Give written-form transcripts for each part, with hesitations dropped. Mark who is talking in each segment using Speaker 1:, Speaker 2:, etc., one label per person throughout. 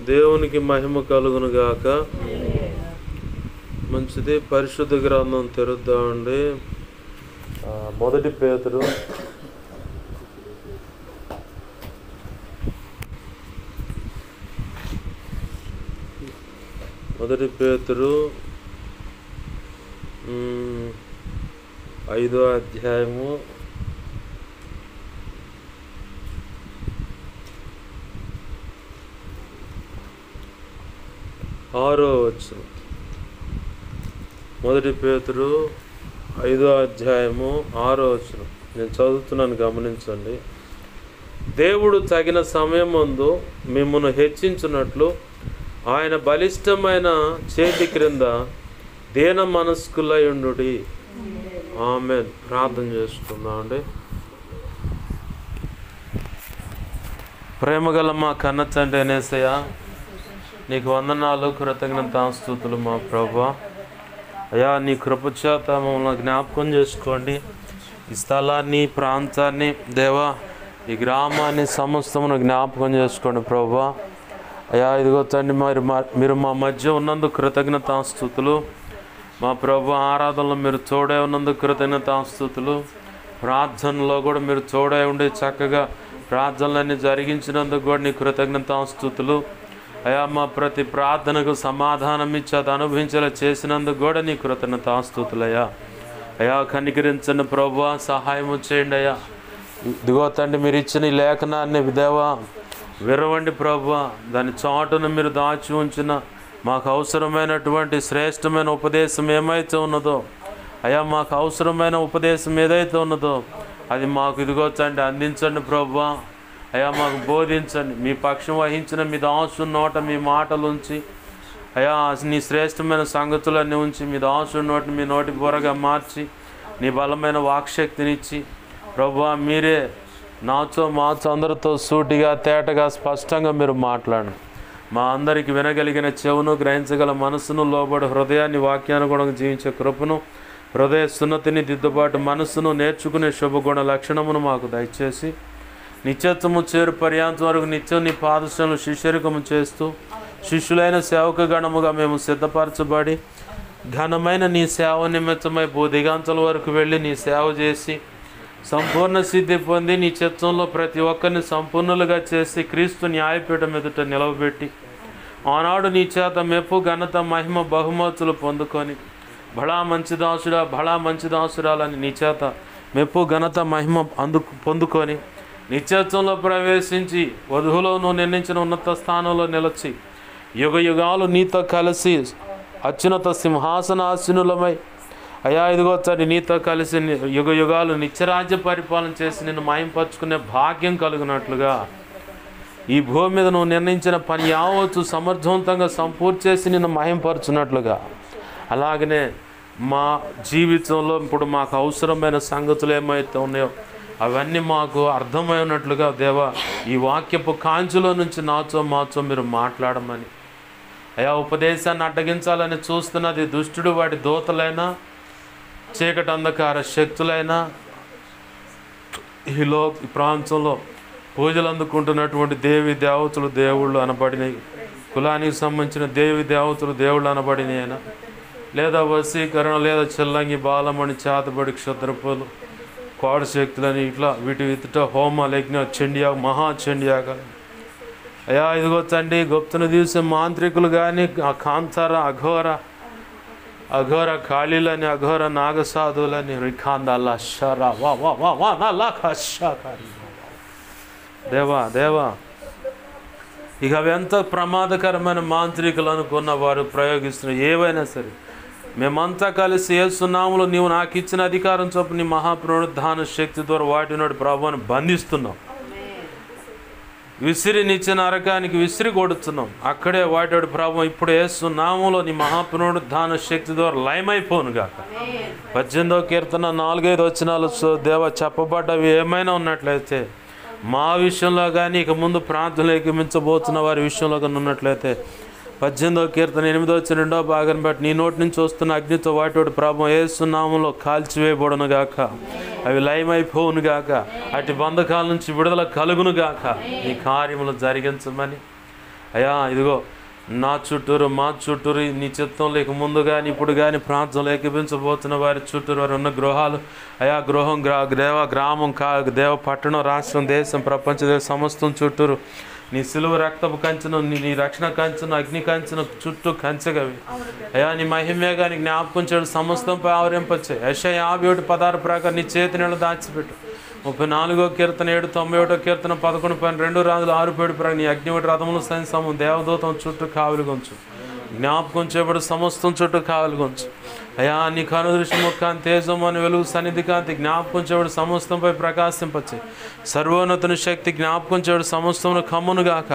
Speaker 1: దేవునికి మహిమ కలుగును గాక. మంచిది. పరిశుద్ధ గ్రంథం తెరుద్దామండి. మొదటి పేతురు మొదటి పేతురు 5వ అధ్యాయము 6వ వచనం. మొదటి పేతురు 5వ అధ్యాయము 6వ వచనం. నేను చదువుతున్నాను, గమనించండి. దేవుడు తగిన సమయమందు మిమ్మును హెచ్చించున్నట్లు ఆయన బలిష్టమైన చేతి క్రింద దీన మనస్కులై ఉండుడి. ఆమేన్. ప్రార్థన చేసుకుందామండి. ప్రేమగల మా కన్న తండ్రి యేసయ్య, నీకు వందనాలు, కృతజ్ఞతాస్తుతులు మా ప్రభువా. అయ్యా, నీ కృపచేత మమ్మల్ని జ్ఞాపకం చేసుకోండి. ఈ స్థలాన్ని, ప్రాంతాన్ని, దేవా, ఈ గ్రామాన్ని సమస్తమును జ్ఞాపకం చేసుకోండి ప్రభువా. అయ్యా, ఇదిగో తండ్రి, మీరు మా మధ్య ఉన్నందుకు కృతజ్ఞతాస్తుతులు. మా ప్రభు ఆరాధనలో మీరు తోడే ఉన్నందుకు కృతజ్ఞతాస్తుతులు. ప్రార్థనలో కూడా మీరు తోడే ఉండి చక్కగా ప్రార్థనలన్నీ జరిగించినందుకు కూడా నీ కృతజ్ఞతాస్తుతులు. అయా, మా ప్రతి ప్రార్థనకు సమాధానం ఇచ్చి అది అనుభవించేలా చేసినందుకు కూడా నీ కృతజ్ఞతాస్తుతులయ్యా. అయా, కనికరించండి ప్రభువా, సహాయం చేయండి అయ్యా. ఇదిగో తండ్రి, మీరు ఇచ్చిన ఈ లేఖనాన్ని దేవా విరవండి ప్రభువా. దాని చాటును మీరు దాచి ఉంచిన మాకు అవసరమైనటువంటి శ్రేష్టమైన ఉపదేశం ఏమైతే ఉన్నదో అయ్యా, మాకు అవసరమైన ఉపదేశం ఏదైతే ఉన్నదో అది మాకు ఇదిగో తండ్రి అందించండి ప్రభువా. అయ్యా, మాకు బోధించండి. మీ పక్షం వహించిన మీ దాసు నోట మీ మాటలు ఉంచి అయ్యా, నీ శ్రేష్టమైన సంగతులన్నీ ఉంచి మీ దాసు నోటిని మీ నోటి బొరగా మార్చి నీ బలమైన వాక్శక్తినిచ్చి ప్రభువా, మీరే నాతో మాతో అందరితో సూటిగా తేటగా స్పష్టంగా మీరు మాట్లాడండి. మా అందరికి వినగలిగిన చెవును, గ్రహించగల మనసును, లోబడి హృదయాన్ని వాక్యానుగుణంగా జీవించే కృపను, హృదయ సున్నతిని, దిద్దుబాటు మనసును, నేర్చుకునే శుభగుణ లక్షణమును మాకు దయచేసి నిత్యత్వము చేరు పర్యాంతం వరకు నిత్యం నీ పాదశలను శిష్యరికము చేస్తూ శిష్యులైన సేవక గణముగా మేము సిద్ధపరచబడి ఘనమైన నీ సేవ నిమిత్తమై దిగాంతల వరకు వెళ్ళి నీ సేవ చేసి సంపూర్ణ సిద్ధి పొంది నీ చిత్తంలో ప్రతి ఒక్కరిని సంపూర్ణులుగా చేసి క్రీస్తు న్యాయపీఠం ఎదుట నిలవబెట్టి ఆనాడు నీ చేత మెప్పు, ఘనత, మహిమ, బహుమతులు పొందుకొని బడా మంచి దాసుడా, బడా మంచి దాసురాలని నీ చేత మెప్పు, ఘనత, మహిమ పొందుకొని నిత్యత్వంలో ప్రవేశించి వధువులో నువ్వు నిర్ణయించిన ఉన్నత స్థానంలో నిలిచి యుగ యుగాలు నీతో కలిసి అత్యున్నత సింహాసనాసీనులమై అయా, ఇదిగో తండ్రి, నీతో కలిసి యుగ యుగాలు నిత్యరాజ్య పరిపాలన చేసి నిన్ను మహింపరచుకునే భాగ్యం కలుగునట్లుగా ఈ భూమి మీద నువ్వు నిర్ణయించిన పని యావత్తు సమర్థవంతంగా సంపూర్తి చేసి నిన్ను మహింపరచున్నట్లుగా అలాగనే మా జీవితంలో ఇప్పుడు మాకు అవసరమైన సంగతులు ఏమైతే ఉన్నాయో అవన్నీ మాకు అర్థమైనట్లుగా దేవా ఈ వాక్యపు కాంచులో నుంచి నాతో మాతో మీరు మాట్లాడమని అయా, ఉపదేశాన్ని అడ్డగించాలని చూస్తున్నది దుష్టుడు, వాడి దూతలైనా చీకటి అంధకార శక్తులైనా ఈ ప్రాంతంలో పూజలు అందుకుంటున్నటువంటి దేవి దేవతలు దేవుళ్ళు అనబడినవి, కులానికి సంబంధించిన దేవి దేవతలు దేవుళ్ళు అనబడినవి అయినా లేదా వశీకరణ లేదా చిల్లంగి, బాలమణి, చేతబడి, క్షుద్రపులు, కోడ శక్తులని ఇట్లా వీటి ఎదుట హోమ, యజ్ఞ, చండియా, మహాచండియాగా అయ్యా, ఇదిగో తండ్రి, గుప్తను తీసే మాంత్రికులు కానీ కాంతార, అఘోర ఖాళీలని, అఘోర నాగసాధువులని రిఖాందాల షరా వా వా వా వా నా దేవా దేవా, ఇక అవి ఎంత ప్రమాదకరమైన మాంత్రికులు అనుకున్న వారు ప్రయోగిస్తున్న ఏవైనా సరే మేమంతా కలిసి యేసు నామములో నీవు నాకు ఇచ్చిన అధికారం చొప్పున నీ మహాపునరుద్ధాన శక్తి ద్వారా వాటినోటి ప్రభువుని బంధిస్తున్నాం. విసిరినిచ్చిన నరకానికి విసిరి కొడుతున్నాం. అక్కడే వాటి ప్రభు ఇప్పుడు యేసు నామములో నీ మహాపునరుద్ధాన శక్తి ద్వారా లయమైపోను గాక. 18వ కీర్తన 4-5 వచనాలు దేవ చెప్పబడ్డవి ఏమైనా ఉన్నట్లయితే మా విషయంలో కానీ ఇక ముందు ప్రార్థనలు ఏకమించబోతున్న వారి విషయంలో కానీ ఉన్నట్లయితే 18వ కీర్తన 8వ వచనం 2వ భాగాన్ని బట్టి నీ నోటి నుంచి వస్తున్న అగ్నితో వాటి ప్రభు యేసు నామములో కాల్చివేయబడును గాక, అవి లయమైపోవును గాక, అటు బంధకాల నుంచి విడుదల కలుగును గాక. నీ కార్యములు జరిగించమని అయ్యా ఇదిగో నా చుట్టూరు మా చుట్టూరు నీ చిత్తం లేక ముందు కానీ ఇప్పుడు కానీ ప్రాంతంలో ఏకీపించబోతున్న వారి చుట్టూరు వారు ఉన్న గృహాలు అయా గృహం దేవ గ్రామం దేవ పట్టణం రాష్ట్రం దేశం ప్రపంచ దేశం సమస్తం చుట్టూరు నీ సిలువ రక్తపు కంచెను నీ రక్షణ కంచెను అగ్ని కంచెను చుట్టూ కంచెగవి అయ్యా నీ మహిమే కానీ జ్ఞాపకం చేయడం సమస్తంపై ఆవరింపచ్చే యెషయా 51:16 ప్రకారం నీ చేతి నీళ్ళు దాచిపెట్టు 34వ కీర్తన 7 91వ కీర్తన 11:12 రాజులు 6:7 ప్రకారం నీ అగ్నివటి రథములు సైన్సము దేవదూతం చుట్టూ కావలిగొంచు జ్ఞాపకం చేయబడి సమస్తం చుట్టూ కావలిగొంచు అయ్యా నీ కనుదృష్టి ముఖాన్ని తేజం అని వెలుగు సన్నిధి కాంతి జ్ఞాపకం చేయబడి సమస్తంపై ప్రకాశింపచ్చే సర్వోన్నతుని శక్తి జ్ఞాపకం చేయబడి సమస్తమును కమ్మునుగాక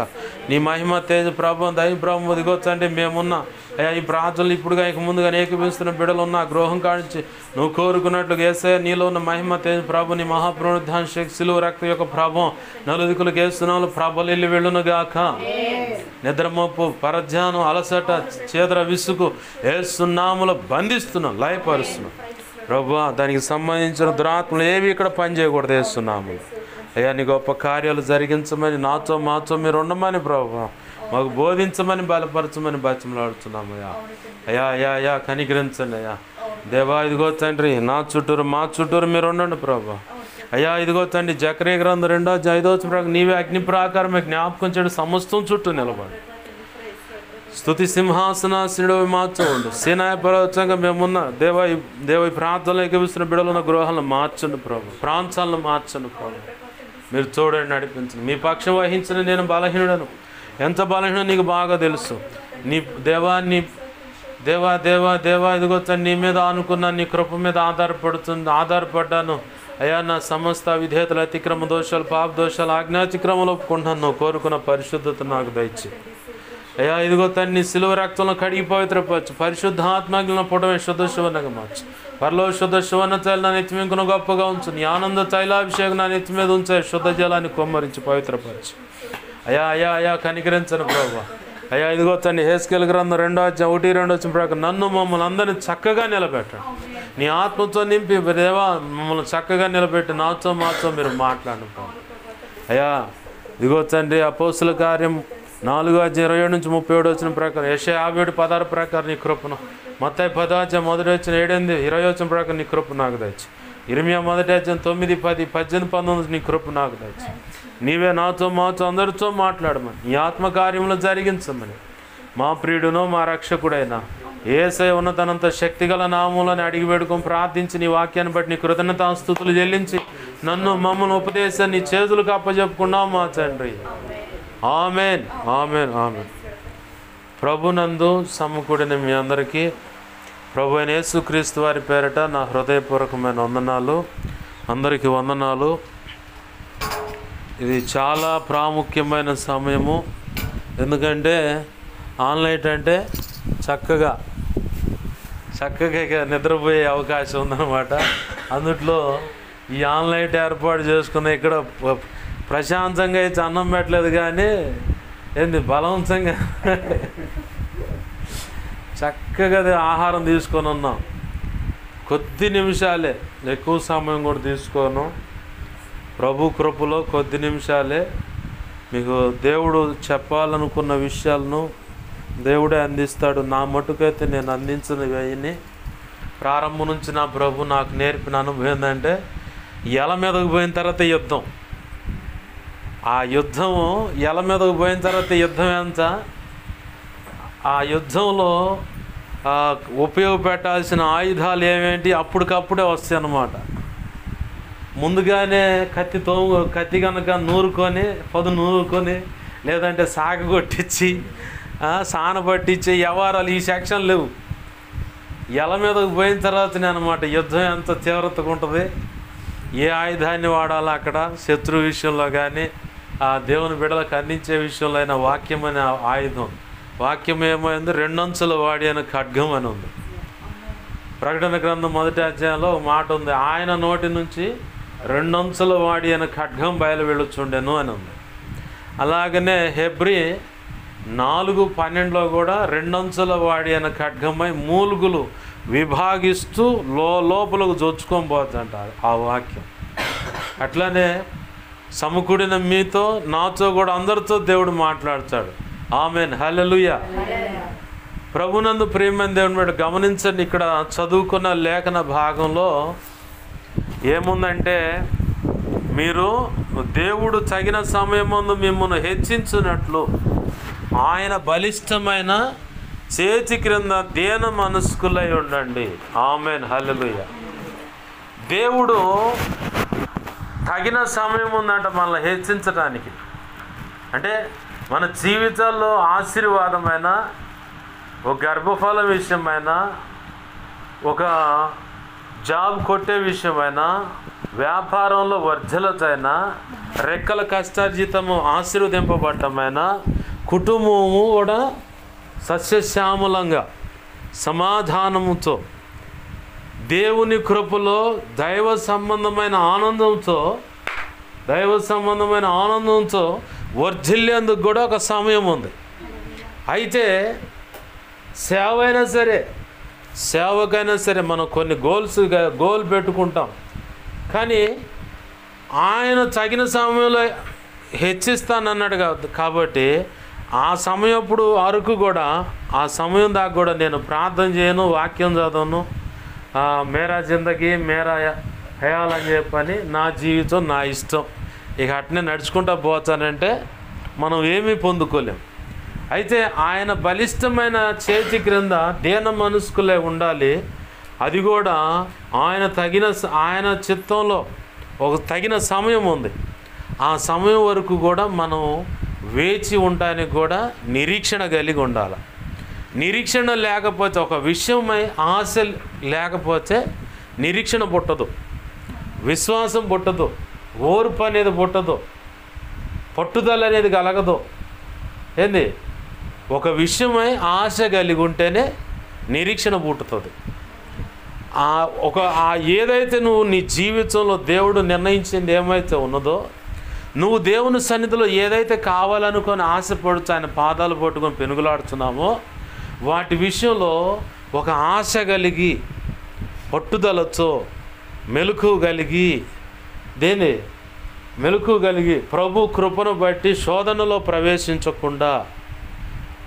Speaker 1: నీ మహిమ తేజ ప్రభావం దైవ ప్రభావం దిగొచ్చంటే మేమున్నా అయ్యా ఈ ప్రార్థనలు ఇప్పుడుగా ఇక ముందుగా ఏకీపిస్తున్న బిడ్డలు ఉన్న గృహం కాడించి నువ్వు కోరుకున్నట్లు యేసయ్య నీలో ఉన్న మహిమ తేజ ప్రభు నీ మహాపునరుద్ధాన శక్తి సిలువ రక్తం యొక్క ప్రభావం నలుదికులకు ఏసునాలు ప్రభలిల్లి వెళ్ళునుగాక నిద్రమొప్పు పరధ్యానం అలసట చేదర విసుగు ఏసునాములు బంధిస్తున్నాం లయపరుస్తున్నాం ప్రభువా దానికి సంబంధించిన దురాత్మలు ఏవి ఇక్కడ పని చేయకూడదు ఏసునాములు అయ్యా నీ గొప్ప కార్యాలు జరిగించమని నాతో మాతో మీరు ఉండమని ప్రభువా మాకు బోధించమని బలపరచమని బతిమలాడుతున్నాము అయ్యా అయ్యా అయ్యా అయ్యా కనికరించండి అయ్యా దేవా ఇదిగో తండ్రి నా చుట్టూరు మా చుట్టూరు మీరు ఉండండి ప్రభా అయ్యా ఇదిగో తండ్రి జకర్యా గ్రంథం 2:5 ప్రకారం నీవే అగ్ని ప్రాకారమే జ్ఞాపకం చేయడం సమస్తం చుట్టూ నిలబడి స్తుతి సింహాసనాసనుడు మార్చండి సీనాయ పర్వతంగా మేమున్న దేవ ఈ ప్రాంతంలో ఎగిపిస్తున్న బిడలున్న గృహాలను మార్చండి ప్రభు ప్రాంతాలను మార్చండి ప్రభు మీరు చూడండి నడిపించండి మీ పక్షం వహించిన నేను బలహీనుడను ఎంత బలహీనో నీకు బాగా తెలుసు నీ దేవాన్ని దేవా ఇదిగో నీ మీద అనుకున్న నీ కృప మీద ఆధారపడ్డాను అయ్యా నా సమస్త విధేయతలు అతిక్రమ దోషాలు పాప దోషాలు ఆజ్ఞాతిక్రమలు ఒప్పుకుంటున్నాను నువ్వు కోరుకున్న పరిశుద్ధత నాకు దయచి అయ్యా ఇదిగో నీ సిలువ రక్తంలో కడిగి పవిత్రపరచు పరిశుద్ధాత్మజ్ఞ పుటమే శుద్ధ శివనగా మార్చు పరలో శుద్ధ శివన తైల నా నెత్తి మీద గొప్పగా ఉంచు నీ ఆనంద తైలాభిషేకం నా నెత్తి మీద ఉంచాయి శుద్ధ జలాన్ని కొమ్మరించి పవిత్రపరచు అయ్యా అయ్యా అయ్యా కనికరించను ప్రభు అయ్యా ఇదిగో హెస్కేల్ గ్రంథం 2:1-2 ప్రకారం నన్ను మమ్మల్ని అందరినీ చక్కగా నిలబెట్టండి నీ ఆత్మతో నింపి దేవా మమ్మల్ని చక్కగా నిలబెట్టి నాతో మాతో మీరు మాట్లాడండి అయ్యా ఇదిగో తండ్రి అపోస్తుల కార్యం 4:27-37 ప్రకారం యెషయా 57:16 ప్రకారం నీ కృపను మత్తయి 10:1-7-20 ప్రకారం నీ కృప నాకు దయచి ఇర్మియా 1:9-10-18-19 నీ కృప నాకు దయచి నీవే నాతో మాతో అందరితో మాట్లాడమని నీ ఆత్మకార్యములు జరిగించమని మా ప్రియుడునో మా రక్షకుడైనా యేసయ్య ఉన్నతనంత శక్తిగల నామములను అడిగి వేడుకొని ప్రార్థించి నీ వాక్యాన్ని బట్టి నీ కృతజ్ఞతాస్తుతులు చెల్లించి నన్ను మమ్మల్ని ఉపదేశాన్ని నీ చేతులకు అప్పచెప్పుకున్నావు మా తండ్రి ఆమెన్ ఆమెన్ ఆమెన్ ప్రభునందు సమకూడిన మీ అందరికీ ప్రభు అయిన యేసుక్రీస్తు వారి పేరట నా హృదయపూర్వకమైన వందనాలు అందరికీ వందనాలు ఇది చాలా ప్రాముఖ్యమైన సమయము ఎందుకంటే ఆన్లైన్ అంటే చక్కగా నిద్రపోయే అవకాశం ఉందన్నమాట అందుట్లో ఈ ఆన్లైన్ ఏర్పాటు చేసుకున్న ఇక్కడ ప్రశాంతంగా అయితే అన్నం పెట్టలేదు కానీ ఏంది బలవంతంగా చక్కగా ఆహారం తీసుకొని ఉన్నాం కొద్ది నిమిషాలే ఎక్కువ సమయం కూడా తీసుకోను ప్రభు కృపలో కొద్ది నిమిషాలే మీకు దేవుడు చెప్పాలనుకున్న విషయాలను దేవుడే అందిస్తాడు నా మటుకైతే నేను అందించినవి ప్రారంభం నుంచి నా ప్రభు నాకు నేర్పిన అనుభవం ఏంటంటే ఎల మీదకు పోయిన తర్వాత యుద్ధం ఆ యుద్ధము ఎల మీదకు పోయిన తర్వాత యుద్ధం ఎంత ఆ యుద్ధంలో ఉపయోగపెట్టాల్సిన ఆయుధాలు ఏమేంటి అప్పటికప్పుడే వస్తాయి అన్నమాట ముందుగానే కత్తి కనుక నూరుకొని నూరుకొని లేదంటే సాగ కొట్టించి సాన పట్టించి వ్యవహారాలు ఈ సెక్షన్ లేవు ఎల మీదకు పోయిన తర్వాతనే అనమాట యుద్ధం ఎంత తీవ్రతగా ఉంటుంది ఏ ఆయుధాన్ని వాడాలో అక్కడ శత్రు విషయంలో కానీ ఆ దేవుని బిడ్డలకు అందించే విషయంలో అయినా వాక్యం అనే ఆయుధం వాక్యం ఏమైంది 2 అంచుల వాడి అనే ఖడ్గం అని ఉంది ప్రకటన గ్రంథం 1వ అధ్యాయంలో ఒక మాట ఉంది ఆయన నోటి నుంచి 2 అంచుల వాడి అనే ఖడ్గం బయలు వెళ్ళుచుండెను అని ఉంది అలాగనే హెబ్రీ 4:12 కూడా 2 అంచుల వాడి అనే ఖడ్గమై మూలుగులు విభాగిస్తూ లోపలకు జొచ్చుకొని పోతుంటారు ఆ వాక్యం అట్లనే సమకూడిన మీతో నాతో కూడా అందరితో దేవుడు మాట్లాడతాడు ఆమేన్, హల్లెలూయా. ప్రభునందు ప్రియమైన దేవుని బిడ్డ గమనించండి, ఇక్కడ చదువుకున్న లేఖన భాగంలో ఏముందంటే, మీరు దేవుడు తగిన సమయం ముందు మిమ్మల్ని హెచ్చించినట్లు ఆయన బలిష్టమైన చేతి క్రింద దీన మనస్కులై ఉండండి. ఆమేన్, హల్లెలూయా. దేవుడు తగిన సమయం ఉందంట మనల్ని హెచ్చించడానికి. అంటే మన జీవితాల్లో ఆశీర్వాదమైన, ఒక గర్భఫల విషయమైన, ఒక జాబ్ కొట్టే విషయమైనా, వ్యాపారంలో వర్ధలతైనా, రెక్కల కష్టార్జితము ఆశీర్వదింపబడటమైనా, కుటుంబము కూడా సస్యశ్యామలంగా సమాధానముతో దేవుని కృపలో దైవ సంబంధమైన ఆనందంతో వర్ధిల్లేందుకు కూడా ఒక సమయం ఉంది. అయితే సేవకైనా సరే మనం కొన్ని గోల్ పెట్టుకుంటాం, కానీ ఆయన తగిన సమయంలో హెచ్చిస్తానన్నాడు కాబట్టి ఆ సమయప్పుడు అరకు కూడా, ఆ సమయం దాకా కూడా నేను ప్రార్థన చేయను, వాక్యం చదవను, మేరా జిందగీ మేరా హయాల్ అని చెప్పని నా జీవితం నా ఇష్టం, ఇక అట్నే నడుచుకుంటా పోతానంటే మనం ఏమీ పొందుకోలేం. అయితే ఆయన బలిష్టమైన చేతి క్రింద దీన మనస్కులే ఉండాలి. అది కూడా ఆయన చిత్తంలో ఒక తగిన సమయం ఉంది. ఆ సమయం వరకు కూడా మనం వేచి ఉండడానికి కూడా నిరీక్షణ కలిగి ఉండాలి. నిరీక్షణ లేకపోతే, ఒక విషయమై ఆశ లేకపోతే నిరీక్షణ పుట్టదు, విశ్వాసం పుట్టదు, ఓర్పు అనేది పుట్టదు, పట్టుదల అనేది కలగదు. ఏంది? ఒక విషయమై ఆశ కలిగి ఉంటేనే నిరీక్షణ పుట్టుతుంది. ఏదైతే నువ్వు నీ జీవితంలో దేవుడు నిర్ణయించింది ఏమైతే ఉన్నదో, నువ్వు దేవుని సన్నిధిలో ఏదైతే కావాలనుకొని ఆశపడుతూ ఆయన పాదాలు పట్టుకొని పెనుగులాడుతున్నామో, వాటి విషయంలో ఒక ఆశ కలిగి, పట్టుదలతో, మెలకువ కలిగి ప్రభు కృపను బట్టి శోధనలో ప్రవేశించకుండా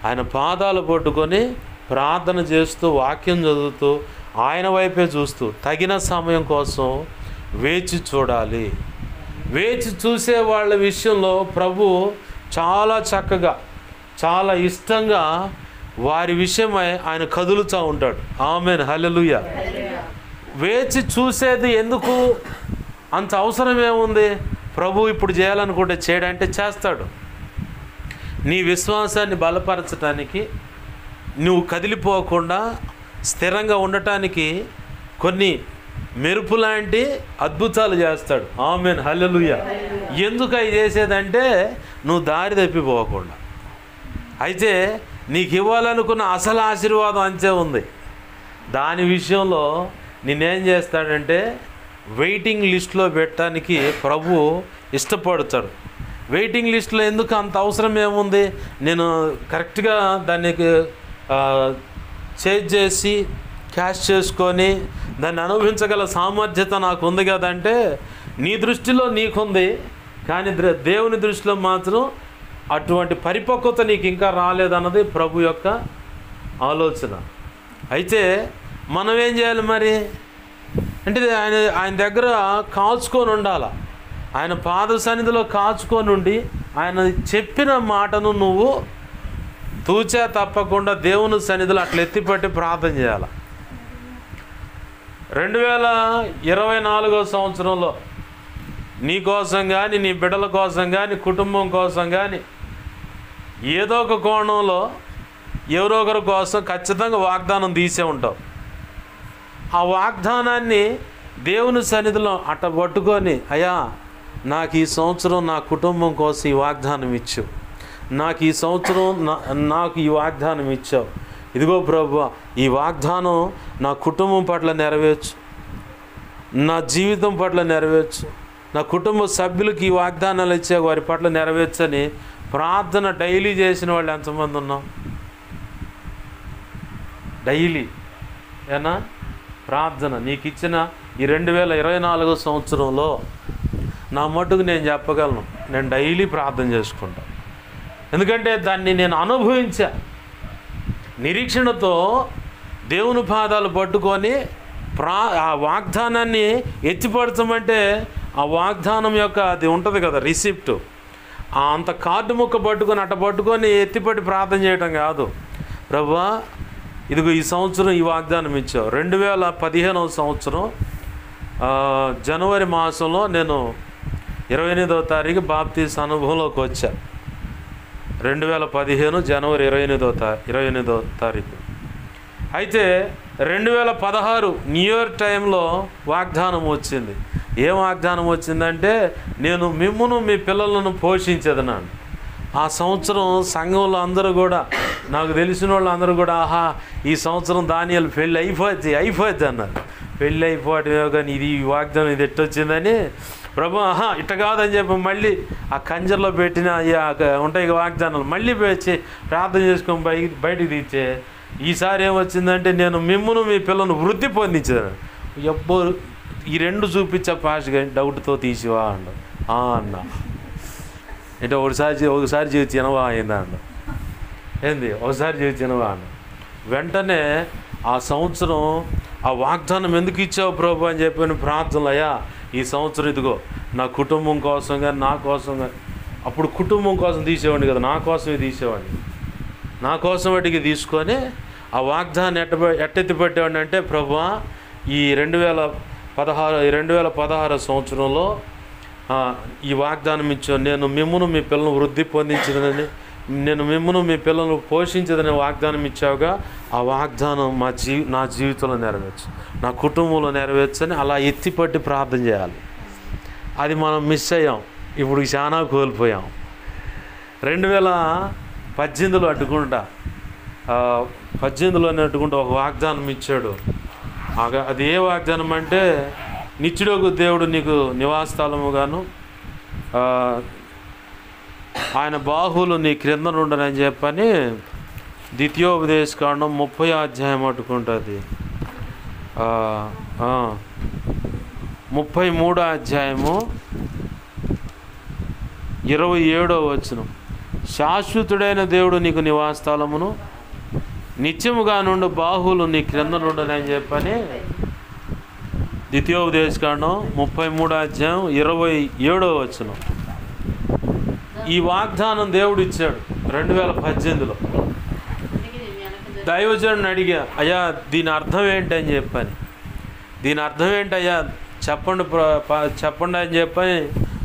Speaker 1: ఆయన పాదాలు పట్టుకొని ప్రార్థన చేస్తూ, వాక్యం చదువుతూ, ఆయన వైపే చూస్తూ తగిన సమయం కోసం వేచి చూడాలి. వేచి చూసే వాళ్ళ విషయంలో ప్రభు చాలా చక్కగా, చాలా ఇష్టంగా వారి విషయమై ఆయన కదులుతూ ఉంటాడు. ఆమేన్, హల్లెలూయా. వేచి చూసేది ఎందుకు అంత అవసరం ఏముంది? ప్రభు ఇప్పుడు చేయాలనుకుంటే చేయడంటే చేస్తాడు. నీ విశ్వాసాన్ని బలపరచడానికి, నువ్వు కదిలిపోకుండా స్థిరంగా ఉండటానికి కొన్ని మెరుపు లాంటి అద్భుతాలు చేస్తాడు. ఆమేన్, హల్లెలూయా. ఎందుకు అవి చేసేదంటే నువ్వు దారి తప్పిపోకుండా. అయితే నీకు ఇవ్వాలనుకున్న అసలు ఆశీర్వాదం అంతే ఉంది. దాని విషయంలో నేనేం చేస్తాడంటే వెయిటింగ్ లిస్ట్లో పెట్టడానికి ప్రభు ఇష్టపడతాడు. వెయిటింగ్ లిస్ట్లో ఎందుకు అంత అవసరం ఏముంది? నేను కరెక్ట్గా దానికి చేంజ్ చేసి క్యాష్ చేసుకొని దాన్ని అనుభవించగల సామర్థ్యత నాకు ఉంది కదంటే, నీ దృష్టిలో నీకుంది, కానీ దేవుని దృష్టిలో మాత్రం అటువంటి పరిపక్వత నీకు ఇంకా రాలేదన్నది ప్రభు యొక్క ఆలోచన. అయితే మనం ఏం చేయాలి మరి అంటే, ఆయన దగ్గర కాచుకొని ఉండాలి. ఆయన పాద సన్నిధిలో కాచుకొని ఉండి ఆయన చెప్పిన మాటను నువ్వు తూచా తప్పకుండా దేవుని సన్నిధిలో అట్లా ఎత్తిపట్టి ప్రార్థన చేయాలి. 2024 సంవత్సరంలో నీ కోసం కానీ, నీ బిడ్డల కోసం కానీ, కుటుంబం కోసం కానీ, ఏదో ఒక కోణంలో ఎవరో ఒకరి కోసం ఖచ్చితంగా వాగ్దానం తీసే ఉంటావు. ఆ వాగ్దానాన్ని దేవుని సన్నిధిలో అట్ట పట్టుకొని, అయ్యా నాకు ఈ సంవత్సరం నా కుటుంబం కోసం ఈ వాగ్దానం ఇచ్చు, నాకు ఈ సంవత్సరం నాకు ఈ వాగ్దానం ఇచ్చావు, ఇదిగో ప్రభువా ఈ వాగ్దానం నా కుటుంబం పట్ల నెరవేర్చు, నా జీవితం పట్ల నెరవేర్చు, నా కుటుంబ సభ్యులకి ఈ వాగ్దానాలు ఇచ్చే వారి పట్ల నెరవేర్చని ప్రార్థన డైలీ చేసిన వాళ్ళు ఎంతమంది ఉన్నాం? డైలీ ఏనా ప్రార్థన నీకు ఇచ్చిన ఈ 2024 సంవత్సరంలో నా మట్టుకు నేను చెప్పగలను, నేను డైలీ ప్రార్థన చేసుకుంటాను. ఎందుకంటే దాన్ని నేను అనుభవించా. నిరీక్షణతో దేవుని పాదాలు పట్టుకొని ఆ వాగ్దానాన్ని ఎత్తిపడతామంటే ఆ వాగ్దానం యొక్క అది ఉంటుంది కదా రిసిప్ట్, అంత కార్డు ముక్క పట్టుకొని అట్ట పట్టుకొని ఎత్తిపట్టి ప్రార్థన చేయటం కాదు. ప్రభువా ఇదిగో ఈ సంవత్సరం ఈ వాగ్దానం ఇచ్చావు. 2015వ సంవత్సరం జనవరి మాసంలో నేను 28వ తారీఖు బాప్తీస్ అనుభవంలోకి వచ్చా. 2015 జనవరి 28వ తారీఖు. అయితే 2016 న్యూ ఇయర్ టైంలో వాగ్దానం వచ్చింది. ఏం వాగ్దానం వచ్చిందంటే నేను మిమ్మును మీ పిల్లలను పోషించేదన్నాను. ఆ సంవత్సరం సంఘంలో అందరూ కూడా, నాకు తెలిసిన వాళ్ళు అందరూ కూడా, ఆహా ఈ సంవత్సరం దానియాలు పెళ్ళి అయిపోద్ది అన్నారు. పెళ్ళి అయిపోవటమే కానీ ఇది ఈ వాగ్దానం ఇది ఎట్టొచ్చిందని, ప్రభు ఇట్ట కాదని చెప్పి మళ్ళీ ఆ కంజర్లో పెట్టిన ఉంటాయి వాగ్దానాలు మళ్ళీ వచ్చి ప్రార్థన చేసుకొని బయటికి తీర్చే. ఈసారి ఏమొచ్చిందంటే నేను మిమ్మును మీ పిల్లలను వృద్ధి పొందించాను. ఎవ్వరు ఈ రెండు చూపించా పాస్ట్ కానీ డౌట్తో తీసివా అన్న అంటే ఒకసారి చేసి తినవా అయిందా ఏంది ఒకసారి చేసి తినవా అన్న. వెంటనే ఆ సంవత్సరం ఆ వాగ్దానం ఎందుకు ఇచ్చావు ప్రభు అని చెప్పిన ప్రార్థనలు, అయ్యా ఈ సంవత్సరం ఇదిగో నా కుటుంబం కోసం కానీ నా కోసం కానీ, అప్పుడు కుటుంబం కోసం తీసేవాడిని కదా, నా కోసమే తీసేవాడిని, నా కోసం వాటికి తీసుకొని ఆ వాగ్దాన్ని ఎట్టెత్తి పెట్టేవాడిని. అంటే ప్రభువా ఈ 2016 సంవత్సరంలో ఈ వాగ్దానం ఇచ్చాను, నేను మిమ్మును మీ పిల్లలను వృద్ధి పొందించదని, నేను మిమ్మును మీ పిల్లలను పోషించదని వాగ్దానం ఇచ్చావుగా, ఆ వాగ్దానం నా జీవితంలో నెరవేర్చు, నా కుటుంబంలో నెరవేర్చని అలా ఎత్తిపట్టి ప్రార్థన చేయాలి. అది మనం మిస్ అయ్యాం, ఇప్పుడు చాలా కోల్పోయాం. 2018లో అడ్డుకుంటా 18లోనే అడ్డుకుంటా ఒక వాగ్దానం ఇచ్చాడు. అది ఏ వాగ్దానం అంటే నిత్యుడగు దేవుడు నీకు నివాసస్థలముగాను ఆయన బాహువులు నీ క్రింద నుండనని చెప్పని ద్వితీయోపదేశకాండం 30వ అధ్యాయం అట్టుకుంటుంది. 33వ అధ్యాయము 27వ వచనం, శాశ్వతుడైన దేవుడు నీకు నివాసస్థలమును నిత్యముగా నుండి బాహువులు నీ క్రింద నుండనని చెప్పని ద్వితీయోపదేశకాండం 33వ అధ్యాయం 27వ వచనం. ఈ వాగ్దానం దేవుడు ఇచ్చాడు 2018లో. దైవజనుడిని అడిగా, అయ్యా దీని అర్థం ఏంటి అని చెప్పని, దీని అర్థం ఏంటి అయ్యా చెప్పండి అని చెప్పని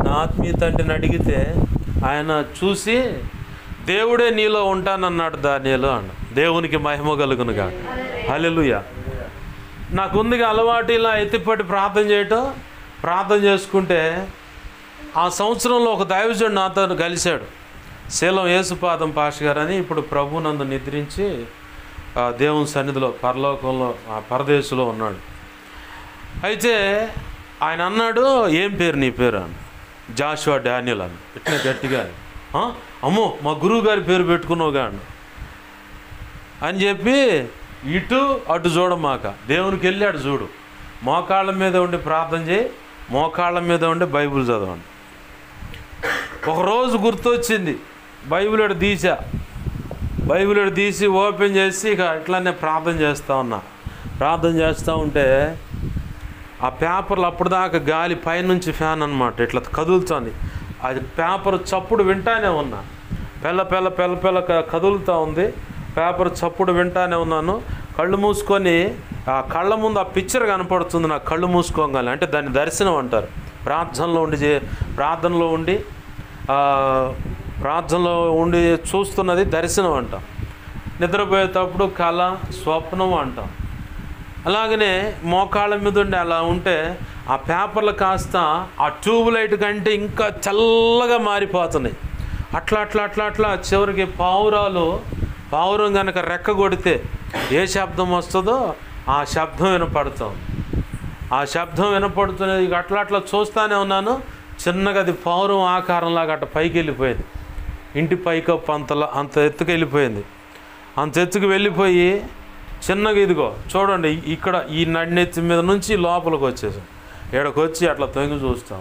Speaker 1: నా ఆత్మీయ తండ్రిని అడిగితే ఆయన చూసి దేవుడే నీలో ఉంటానన్నాడు దానియేలు అన్న. దేవునికి మహిమ కలుగును గాక. హల్లెలూయా. నాకుందిగా అలవాటు ఇలా ఎత్తిపట్టి ప్రార్థన చేసుకుంటే ఆ సంవత్సరంలో ఒక దైవజనుడు నాతో కలిశాడు. శీలం యేసుపాదం పాష గారు అని, ఇప్పుడు ప్రభునందు నిద్రించి దేవుని సన్నిధిలో పరలోకంలో పరదేశంలో ఉన్నాడు. అయితే ఆయన అన్నాడు, ఏం పేరు నీ పేరు అని. జాషువా డానియల్ అని. ఇట్లా గట్టిగా, అమ్మో మా గురువు గారి పేరు పెట్టుకున్నావుగా అని చెప్పి ఇటు అటు చూడమాక, దేవునికి వెళ్ళి అటు చూడు, మోకాళ్ళ మీద ఉండి ప్రార్థన చేయి, మోకాళ్ళ మీద ఉండి బైబిల్ చదవండి. ఒకరోజు గుర్తొచ్చింది, బైబిల్ తీసి ఓపెన్ చేసి ఇక ఇట్లానే ప్రార్థన చేస్తూ ఉంటే ఆ పేపర్లు అప్పటిదాకా గాలి పైనుంచి ఫ్యాన్ అనమాట ఇట్లా కదులుతుంది. అది పేపర్ చప్పుడు వింటానే ఉన్నా, పెళ్ళ కదులుతూ ఉంది. పేపర్ చప్పుడు వింటానే ఉన్నాను. కళ్ళు మూసుకొని ఆ కళ్ళ ముందు ఆ పిక్చర్ కనపడుతుంది నాకు. కళ్ళు మూసుకోగానే, అంటే దాన్ని దర్శనం అంటారు. ప్రార్థనలో ఉండి చూస్తున్నది దర్శనం అంటాం. నిద్రపోయేటప్పుడు కళ, స్వప్నం అంటాం. అలాగనే మోకాళ్ళ మీద ఉండి అలా ఉంటే ఆ పేపర్లు కాస్త ఆ ట్యూబ్ లైట్ కంటే ఇంకా చల్లగా మారిపోతున్నాయి. అట్లా చివరికి పావురం కనుక రెక్క కొడితే ఏ శబ్దం వస్తుందో ఆ శబ్దం వినపడుతున్నది. ఇక అట్లా చూస్తూనే ఉన్నాను. చిన్నగా అది పావురం ఆకారంలాగా అట్ట పైకి వెళ్ళిపోయింది. ఇంటి పైకప్పు అంత ఎత్తుకు వెళ్ళిపోయింది. అంత ఎత్తుకు వెళ్ళిపోయి చిన్నగా ఇదిగో చూడండి ఇక్కడ ఈ నడినెత్తి మీద నుంచి లోపలికి వచ్చేసాం. ఇక్కడికి వచ్చి అట్లా తొంగి చూస్తాం.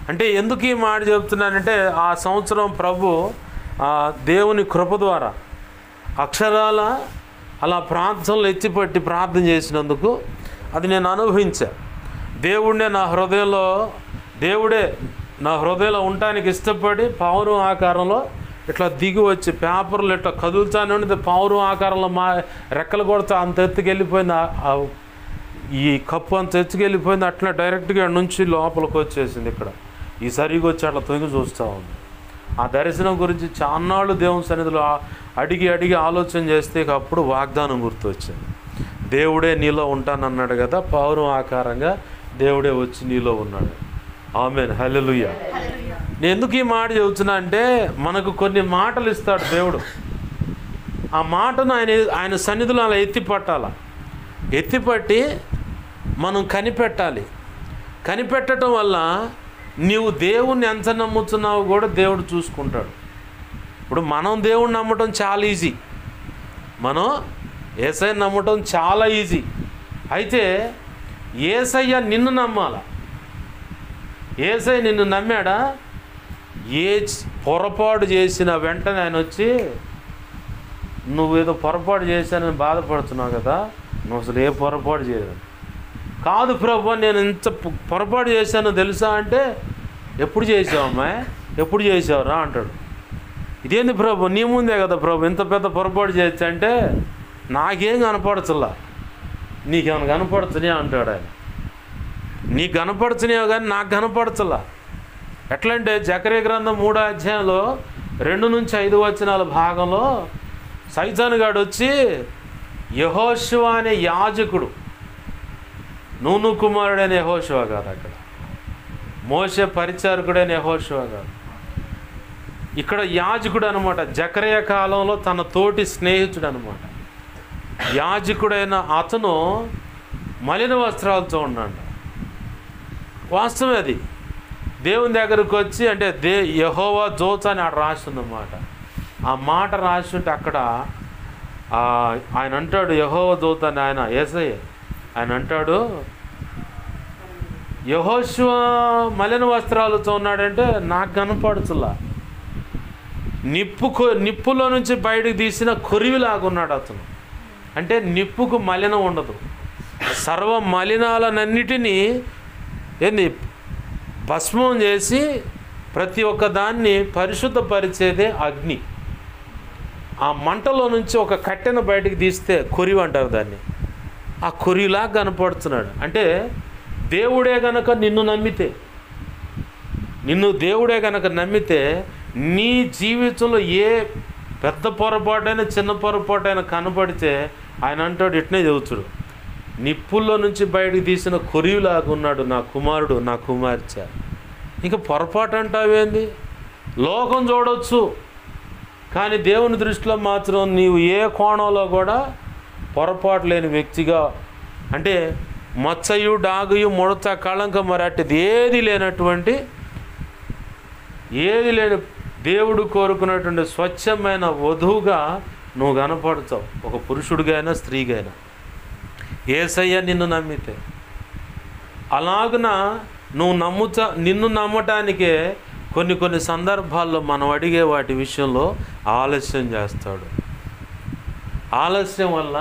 Speaker 1: అంటే ఎందుకు ఈ మాట చెప్తున్నానంటే ఆ సంవత్సరం ప్రభు ఆ దేవుని కృప ద్వారా అక్షరాల అలా ప్రార్థనలు ఎత్తిపట్టి ప్రార్థన చేసినందుకు అది నేను అనుభవించా. దేవుడే నా హృదయంలో ఉండటానికి ఇష్టపడి పావురం ఆకారంలో ఇట్లా దిగి వచ్చి పేపర్లు ఇట్లా కదులుతానే ఉండి పావురం ఆకారంలో మా రెక్కలు కొడితే అంత ఎత్తుకు వెళ్ళిపోయింది, ఈ కప్పు అంత ఎత్తుకు వెళ్ళిపోయింది. అట్లా డైరెక్ట్గా నుంచి లోపలికి వచ్చేసింది. ఇక్కడ ఈ సరిగా వచ్చి అట్లా తొంగి చూస్తూ ఉంది. ఆ దర్శనం గురించి చాన్నాళ్ళు దేవుని సన్నిధిలో అడిగి ఆలోచన చేస్తే అప్పుడు వాగ్దానం గుర్తొచ్చింది. దేవుడే నీలో ఉంటానన్నాడు కదా, పావురం ఆకారంగా దేవుడే వచ్చి నీలో ఉన్నాడు. ఆమేన్, హల్లెలూయా. నేను ఎందుకు ఈ మాట చెబుతున్నా అంటే, మనకు కొన్ని మాటలు ఇస్తాడు దేవుడు. ఆ మాటను ఆయన సన్నిధిలో అలా ఎత్తిపట్టి మనం కనిపెట్టాలి. కనిపెట్టడం వల్ల నీవు దేవుణ్ణి ఎంత నమ్ముతున్నావు కూడా దేవుడు చూసుకుంటాడు. ఇప్పుడు మనం దేవుణ్ణి నమ్మటం చాలా ఈజీ, మనం యేసయ్య నమ్మటం చాలా ఈజీ. అయితే యేసయ్య నిన్ను నమ్మాల. యేసయ్య నిన్ను నమ్మాడా? ఏ పొరపాటు చేసిన వెంటనే ఆయన వచ్చి, నువ్వేదో పొరపాటు చేశానని బాధపడుతున్నావు కదా, నువ్వు అసలు ఏ పొరపాటు చేయలేదు. కాదు ప్రభు, నేను ఇంత పొరపాటు చేశానో తెలుసా అంటే, ఎప్పుడు చేసావు అమ్మాయి, ఎప్పుడు చేసావురా అంటాడు. ఇదేంది ప్రభు, నీ ముందే కదా ప్రభు ఇంత పెద్ద పొరపాటు చేయొచ్చు అంటే, నాకేం కనపడచలా, నీకేమైనా కనపడుతున్నాయా అంటాడు ఆయన. నీకు కనపడుతున్నాయో కానీ నాకు కనపడచలా. ఎట్లంటే జకర్యా గ్రంథం 3వ అధ్యాయంలో 2-5 వచనాల భాగంలో సైతాను గాడు వచ్చి, యెహోషువ అనే యాజకుడు, నూను కుమారుడైన యెహోషువ కాదు, అక్కడ మోషే పరిచారకుడైన యెహోషువ కాదు, ఇక్కడ యాజకుడు అనమాట. జకర్యా కాలంలో తన తోటి స్నేహితుడు అనమాట. యాజకుడైన అతను మలిన వస్త్రాలతో ఉన్నాడు. వాస్తవమే అది. దేవుని దగ్గరకు వచ్చి, అంటే యెహోవా జోత్ అని ఆడ రాసిందన్నమాట. ఆ మాట రాసి ఉంటే అక్కడ ఆయన అంటాడు, యెహోవా జోత్ అని ఆయన యేసయ్య ఆయన అంటాడు, యెహోషువ మలిన వస్త్రాలతో ఉన్నాడంటే నాకు కనపడుతులా. నిప్పులో నుంచి బయటకు తీసిన కొరివిలాగున్నాడు అతను. అంటే నిప్పుకు మలినం ఉండదు. సర్వ మలినాలన్నిటినీ భస్మం చేసి ప్రతి ఒక్క దాన్ని పరిశుద్ధపరిచేదే అగ్ని. ఆ మంటలో నుంచి ఒక కట్టెను బయటికి తీస్తే కొరివి అంటారు దాన్ని. ఆ కొరివిలా కనపడుతున్నాడు. అంటే దేవుడే గనక దేవుడే గనక నమ్మితే నీ జీవితంలో ఏ పెద్ద పొరపాటైనా చిన్న పొరపాటైనా కనపడితే ఆయన అంటాడు, ఇట్నే చెబుతాడు, నిప్పుల్లో నుంచి బయటికి తీసిన కొరివిలాగా ఉన్నాడు నా కుమారుడు, నా కుమార్తె. ఇంకా పొరపాటు అంటావేంది? లోకం చూడవచ్చు, కానీ దేవుని దృష్టిలో మాత్రం నీవు ఏ కోణంలో కూడా పొరపాటు లేని వ్యక్తిగా, అంటే మచ్చయు డాగుయు ముడత కళంకం మరటిది ఏది లేని దేవుడు కోరుకున్నటువంటి స్వచ్ఛమైన వధువుగా నువ్వు కనపడతావు, ఒక పురుషుడిగా అయినా స్త్రీగా అయినా. యేసయ్య నిన్ను నమ్మితే అలాగున నిన్ను నమ్మటానికే కొన్ని సందర్భాల్లో మనం అడిగే వాటి విషయంలో ఆలస్యం చేస్తాడు. ఆలస్యం వల్ల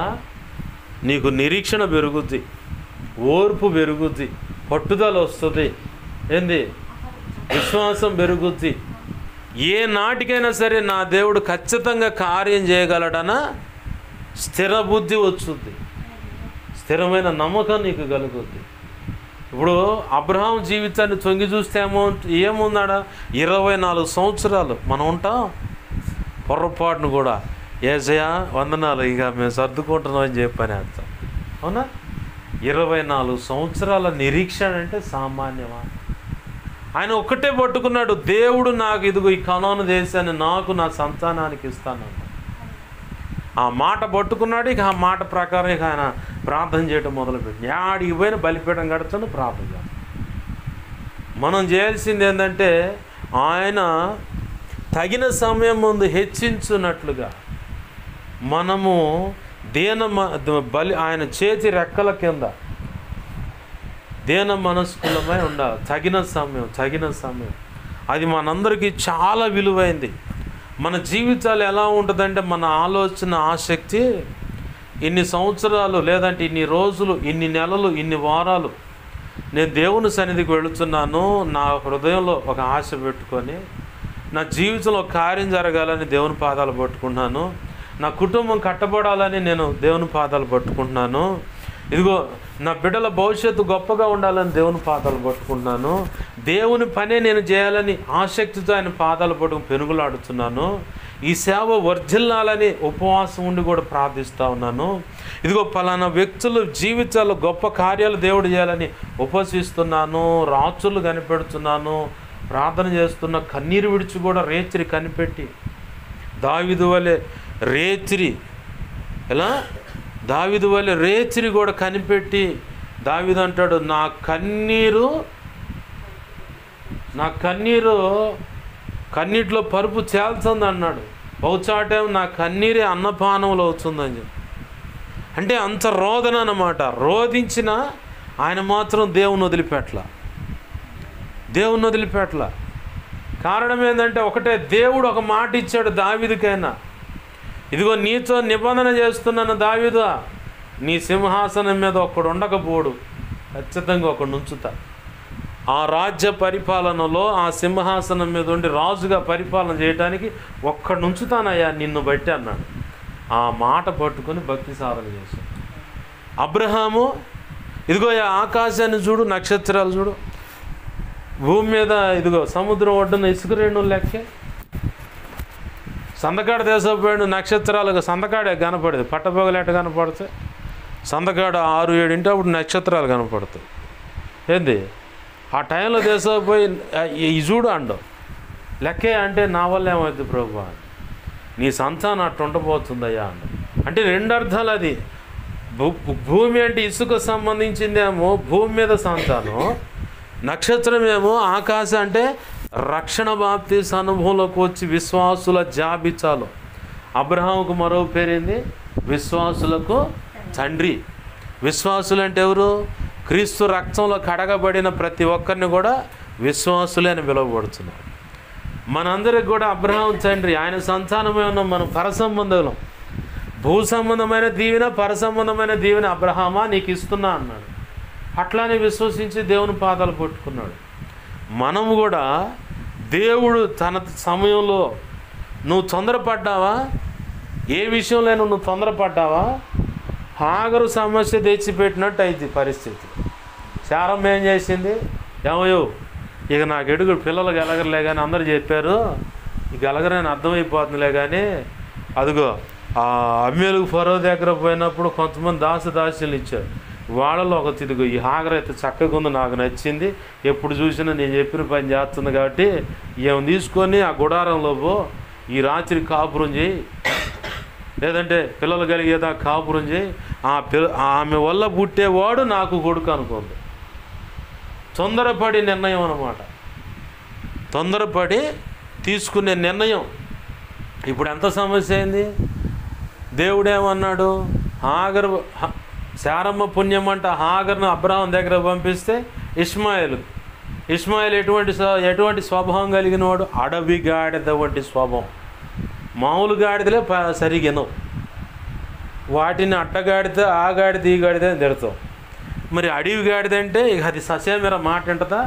Speaker 1: నీకు నిరీక్షణ పెరుగుద్ది, ఓర్పు పెరుగుద్ది, పట్టుదల వస్తుంది, విశ్వాసం పెరుగుద్ది. ఏ నాటికైనా సరే నా దేవుడు ఖచ్చితంగా కార్యం చేయగలడన స్థిర బుద్ధి వచ్చుద్ది, స్థిరమైన నమ్మకం నీకు కలుగుద్ది. ఇప్పుడు అబ్రహాం జీవితాన్ని తొంగి చూస్తే ఏముందాడా 24 సంవత్సరాలు మనం ఉంటాం. పొరపాటును కూడా యేసయ్య వందనాలు, ఇక మేము సర్దుకుంటున్నామని చెప్పని అర్థం. అవునా? 24 సంవత్సరాల నిరీక్షణ అంటే సామాన్యమా? ఆయన ఒక్కటే పట్టుకున్నాడు, దేవుడు నాకు ఇదిగో ఈ కనాను దేశాన్ని నాకు నా సంతానానికి ఇస్తానన్నాడు. ఆ మాట పట్టుకున్నాడు. ఇక ఆ మాట ప్రకారం ఇక ఆయన ప్రార్థన చేయడం మొదలుపెట్టి ఆడికి పోయిన బలిపీఠం కడుతాను, ప్రార్థన చేస్తాను. మనం చేయాల్సింది ఏంటంటే ఆయన తగిన సమయం ముందు హెచ్చించున్నట్లుగా మనము ఆయన చేతి రెక్కల కింద దీన మనస్కులమై ఉండాలి. తగిన సమయం అది మనందరికీ చాలా విలువైంది. మన జీవితాలు ఎలా ఉంటుందంటే, మన ఆలోచన ఆసక్తి ఇన్ని సంవత్సరాలు, లేదంటే ఇన్ని రోజులు, ఇన్ని నెలలు, ఇన్ని వారాలు నేను దేవుని సన్నిధికి వెళుతున్నాను, నా హృదయంలో ఒక ఆశ పెట్టుకొని, నా జీవితంలో కార్యం జరగాలని దేవుని పాదాలు పట్టుకుంటున్నాను, నా కుటుంబం కట్టబడాలని నేను దేవుని పాదాలు పట్టుకుంటున్నాను, ఇదిగో నా బిడ్డల భవిష్యత్తు గొప్పగా ఉండాలని దేవుని పాదాలు పట్టుకుంటున్నాను, దేవుని పనే నేను చేయాలని ఆసక్తితో ఆయన పాదాలు పట్టుకుని పెనుగులాడుతున్నాను, ఈ సేవ వర్ధిల్లాలని ఉపవాసం ఉండి కూడా ప్రార్థిస్తూ ఉన్నాను, ఇదిగో పలానా వ్యక్తులు జీవితాల్లో గొప్ప కార్యాలు దేవుడు చేయాలని ఉపవసిస్తున్నాను, రాత్రులు కనిపెడుతున్నాను, ప్రార్థన చేస్తున్న, కన్నీరు విడిచి కూడా రేతిరి కనిపెట్టి, దావీదు వలె రేతిరి, ఎలా దావీదు వలె రేతిరి కూడా కనిపెట్టి, దావీదు అంటాడు, నా కన్నీరు కన్నీటిలో పరుపు చేల్చుంది అన్నాడు, బహుచాటేమో నా కన్నీరే అన్నపానములు అవుతుందని చెప్పి. అంటే అంత రోదన అన్నమాట. రోధించిన ఆయన మాత్రం దేవుని వదిలిపెట్టల. కారణం ఏంటంటే ఒకటే, దేవుడు ఒక మాట ఇచ్చాడు దావీదుకైనా, ఇదిగో నీతో నిబంధన చేస్తున్నాను దావీదు, నీ సింహాసనం మీద ఒక్కడు ఉండకపోడు, ఖచ్చితంగా ఒకడు ఉంచుతా, ఆ రాజ్య పరిపాలనలో ఆ సింహాసనం మీద ఉండి రాజుగా పరిపాలన చేయడానికి ఒక్కడు ఉంచుతానయ్యా నిన్ను బట్టి అన్నాడు. ఆ మాట పట్టుకొని భక్తి సాధన చేశాడు. అబ్రహాము, ఇదిగో ఆకాశాన్ని చూడు, నక్షత్రాలు చూడు, భూమి మీద ఇదిగో సముద్రం ఒడ్డున ఇసుక రేణులు లెక్కే, సందకాడ దేశపోయాడు నక్షత్రాలుగా, సందకాడే కనపడేది, పట్టపగలేట కనపడితే సందకాడ 6-7 అప్పుడు నక్షత్రాలు కనపడతాయి. ఏంది ఆ టైంలో దేశపోయి ఈ చూడు అండు లెక్కే అంటే, నా వల్ల ఏమవుతుంది ప్రభు, నీ సంతానం అట్టు ఉండబోతుందయ్యా అండు. అంటే 2 అర్థాలు. అది భూమి అంటే ఇసుక సంబంధించిందేమో భూమి మీద సంతానం, నక్షత్రం ఏమో ఆకాశం అంటే రక్షణ బాప్తీసు అనుభవంలోకి వచ్చి విశ్వాసుల జాబితాలో. అబ్రహాముకు మరో పేరేంది, విశ్వాసులకు తండ్రి. విశ్వాసులు అంటే ఎవరు? క్రీస్తు రక్తంలో కడగబడిన ప్రతి ఒక్కరిని కూడా విశ్వాసులే అని పిలువబడుతున్నారు. మనందరికి కూడా అబ్రహాము తండ్రి, ఆయన సంతానమే ఉన్నాం మనం. పరసంబంధులం, భూ సంబంధమైన దీవెన, పరసంబంధమైన దీవెన అబ్రహామా నీకు ఇస్తున్నా అన్నాడు. అట్లానే విశ్వసించి దేవుని పాదాలు పట్టుకున్నాడు. మనము కూడా దేవుడు తన సమయంలో, నువ్వు తొందరపడ్డావా, ఏ విషయంలో నువ్వు తొందరపడ్డావా, హాగరు సమస్య తెచ్చిపెట్టినట్టు అయింది పరిస్థితి. శారమ్మ ఏం చేసింది, ఏమయ్యో ఇక నాకు ఎడుగుడు పిల్లలు గెలగరలే కానీ అందరూ చెప్పారు, ఇక గెలగరని అర్థమైపోతుందిలే కానీ, అదిగో ఆ అమ్మేలుగు ఫరో దగ్గర పోయినప్పుడు కొంతమంది దాసులు ఇచ్చారు, వాళ్ళలో ఒక తిరుగు ఈ హాగర్ అయితే చక్కగా ఉంది, నాకు నచ్చింది, ఎప్పుడు చూసినా నేను చెప్పిన పని చేస్తుంది కాబట్టి ఏమి తీసుకొని ఆ గుడారంలో పో, ఈ రాత్రి కాపురం చేయి, లేదంటే పిల్లలు కలిగేదా కాపురం చేయి, ఆమె వల్ల పుట్టేవాడు నాకు కొడుకు అనుకుంది. తొందరపడి నిర్ణయం అన్నమాట, తొందరపడి తీసుకునే నిర్ణయం. ఇప్పుడు ఎంత సమస్య అయింది. దేవుడేమన్నాడు, హాగర్ శారమ్మ పుణ్యం అంట హాగర్ను అబ్రహాం దగ్గర పంపిస్తే ఇష్మాయేల్ ఎటువంటి స్వభావం కలిగిన వాడు, అడవి గాడిద వంటి స్వభావం. మామూలు గాడిదలే సరిగినవు, వాటిని అట్టగాడిద ఆ గాడిద ఈ గాడిద అని తిడతాం. మరి అడవి గాడిద అంటే ఇక అది ససేమిర మాట ఉంటుందా?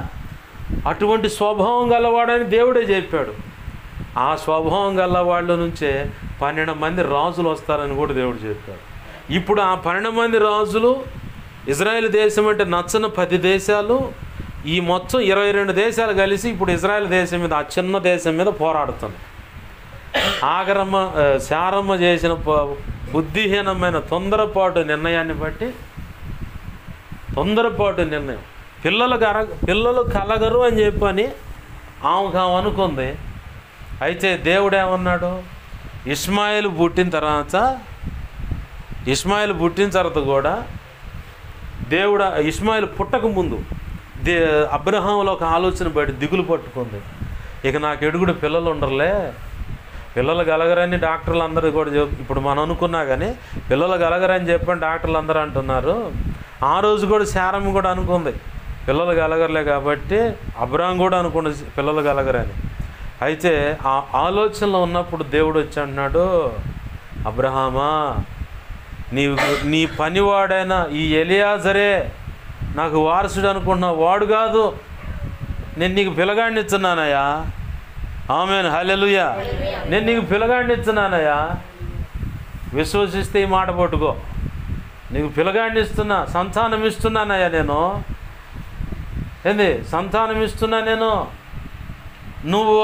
Speaker 1: అటువంటి స్వభావం గలవాడని దేవుడే చెప్పాడు. ఆ స్వభావం గలవాళ్ళ నుంచే 12 మంది రాజులు వస్తారని కూడా దేవుడు చెప్పాడు. ఇప్పుడు ఆ 12 మంది రాజులు, ఇజ్రాయెల్ దేశం అంటే నచ్చని 10 దేశాలు, ఈ మొత్తం 22 దేశాలు కలిసి ఇప్పుడు ఇజ్రాయెల్ దేశం మీద, ఆ చిన్న దేశం మీద పోరాడుతున్నాయి. శారమ్మ చేసిన బుద్ధిహీనమైన తొందరపాటు నిర్ణయాన్ని బట్టి, తొందరపాటు నిర్ణయం, పిల్లలు కలగరు అని చెప్పని ఆమె అనుకుంది. అయితే దేవుడు ఏమన్నాడు, ఇష్మాయేలు పుట్టిన తర్వాత కూడా దేవుడు ఇష్మాయేలు పుట్టక ముందు అబ్రహాంలో ఒక ఆలోచన బయట దిగులు పట్టుకుంది. ఇక నాకు ఎడుగుడు పిల్లలు ఉండరులే, పిల్లలు కలగరని డాక్టర్లు అందరూ కూడా ఇప్పుడు మనం అనుకున్నా కానీ పిల్లలు కలగరని చెప్పని డాక్టర్లు అందరూ అంటున్నారు. ఆ రోజు కూడా శారమ్మ కూడా అనుకుంది పిల్లలు కలగరలే కాబట్టి, అబ్రహాం కూడా అనుకుంది పిల్లలు కలగరని. అయితే ఆ ఆలోచనలో ఉన్నప్పుడు దేవుడు వచ్చి అంటున్నాడు, అబ్రహామా, నీ పనివాడైన ఈ ఎలియాజరే నాకు వారసుడు అనుకుంటున్నావు, వాడు కాదు, నేను నీకు పిల్లగాడిని ఇస్తున్నానయ్యా. ఆమేన్, హల్లెలూయా. నేను నీకు పిల్లగాడిని ఇస్తున్నానయ్యా, విశ్వసిస్తే ఈ మాట పట్టుకో. నీకు పిల్లగాడిని ఇస్తున్నా, సంతానం ఇస్తున్నానయ్యా, నేను సంతానం ఇస్తున్నా నేను. నువ్వు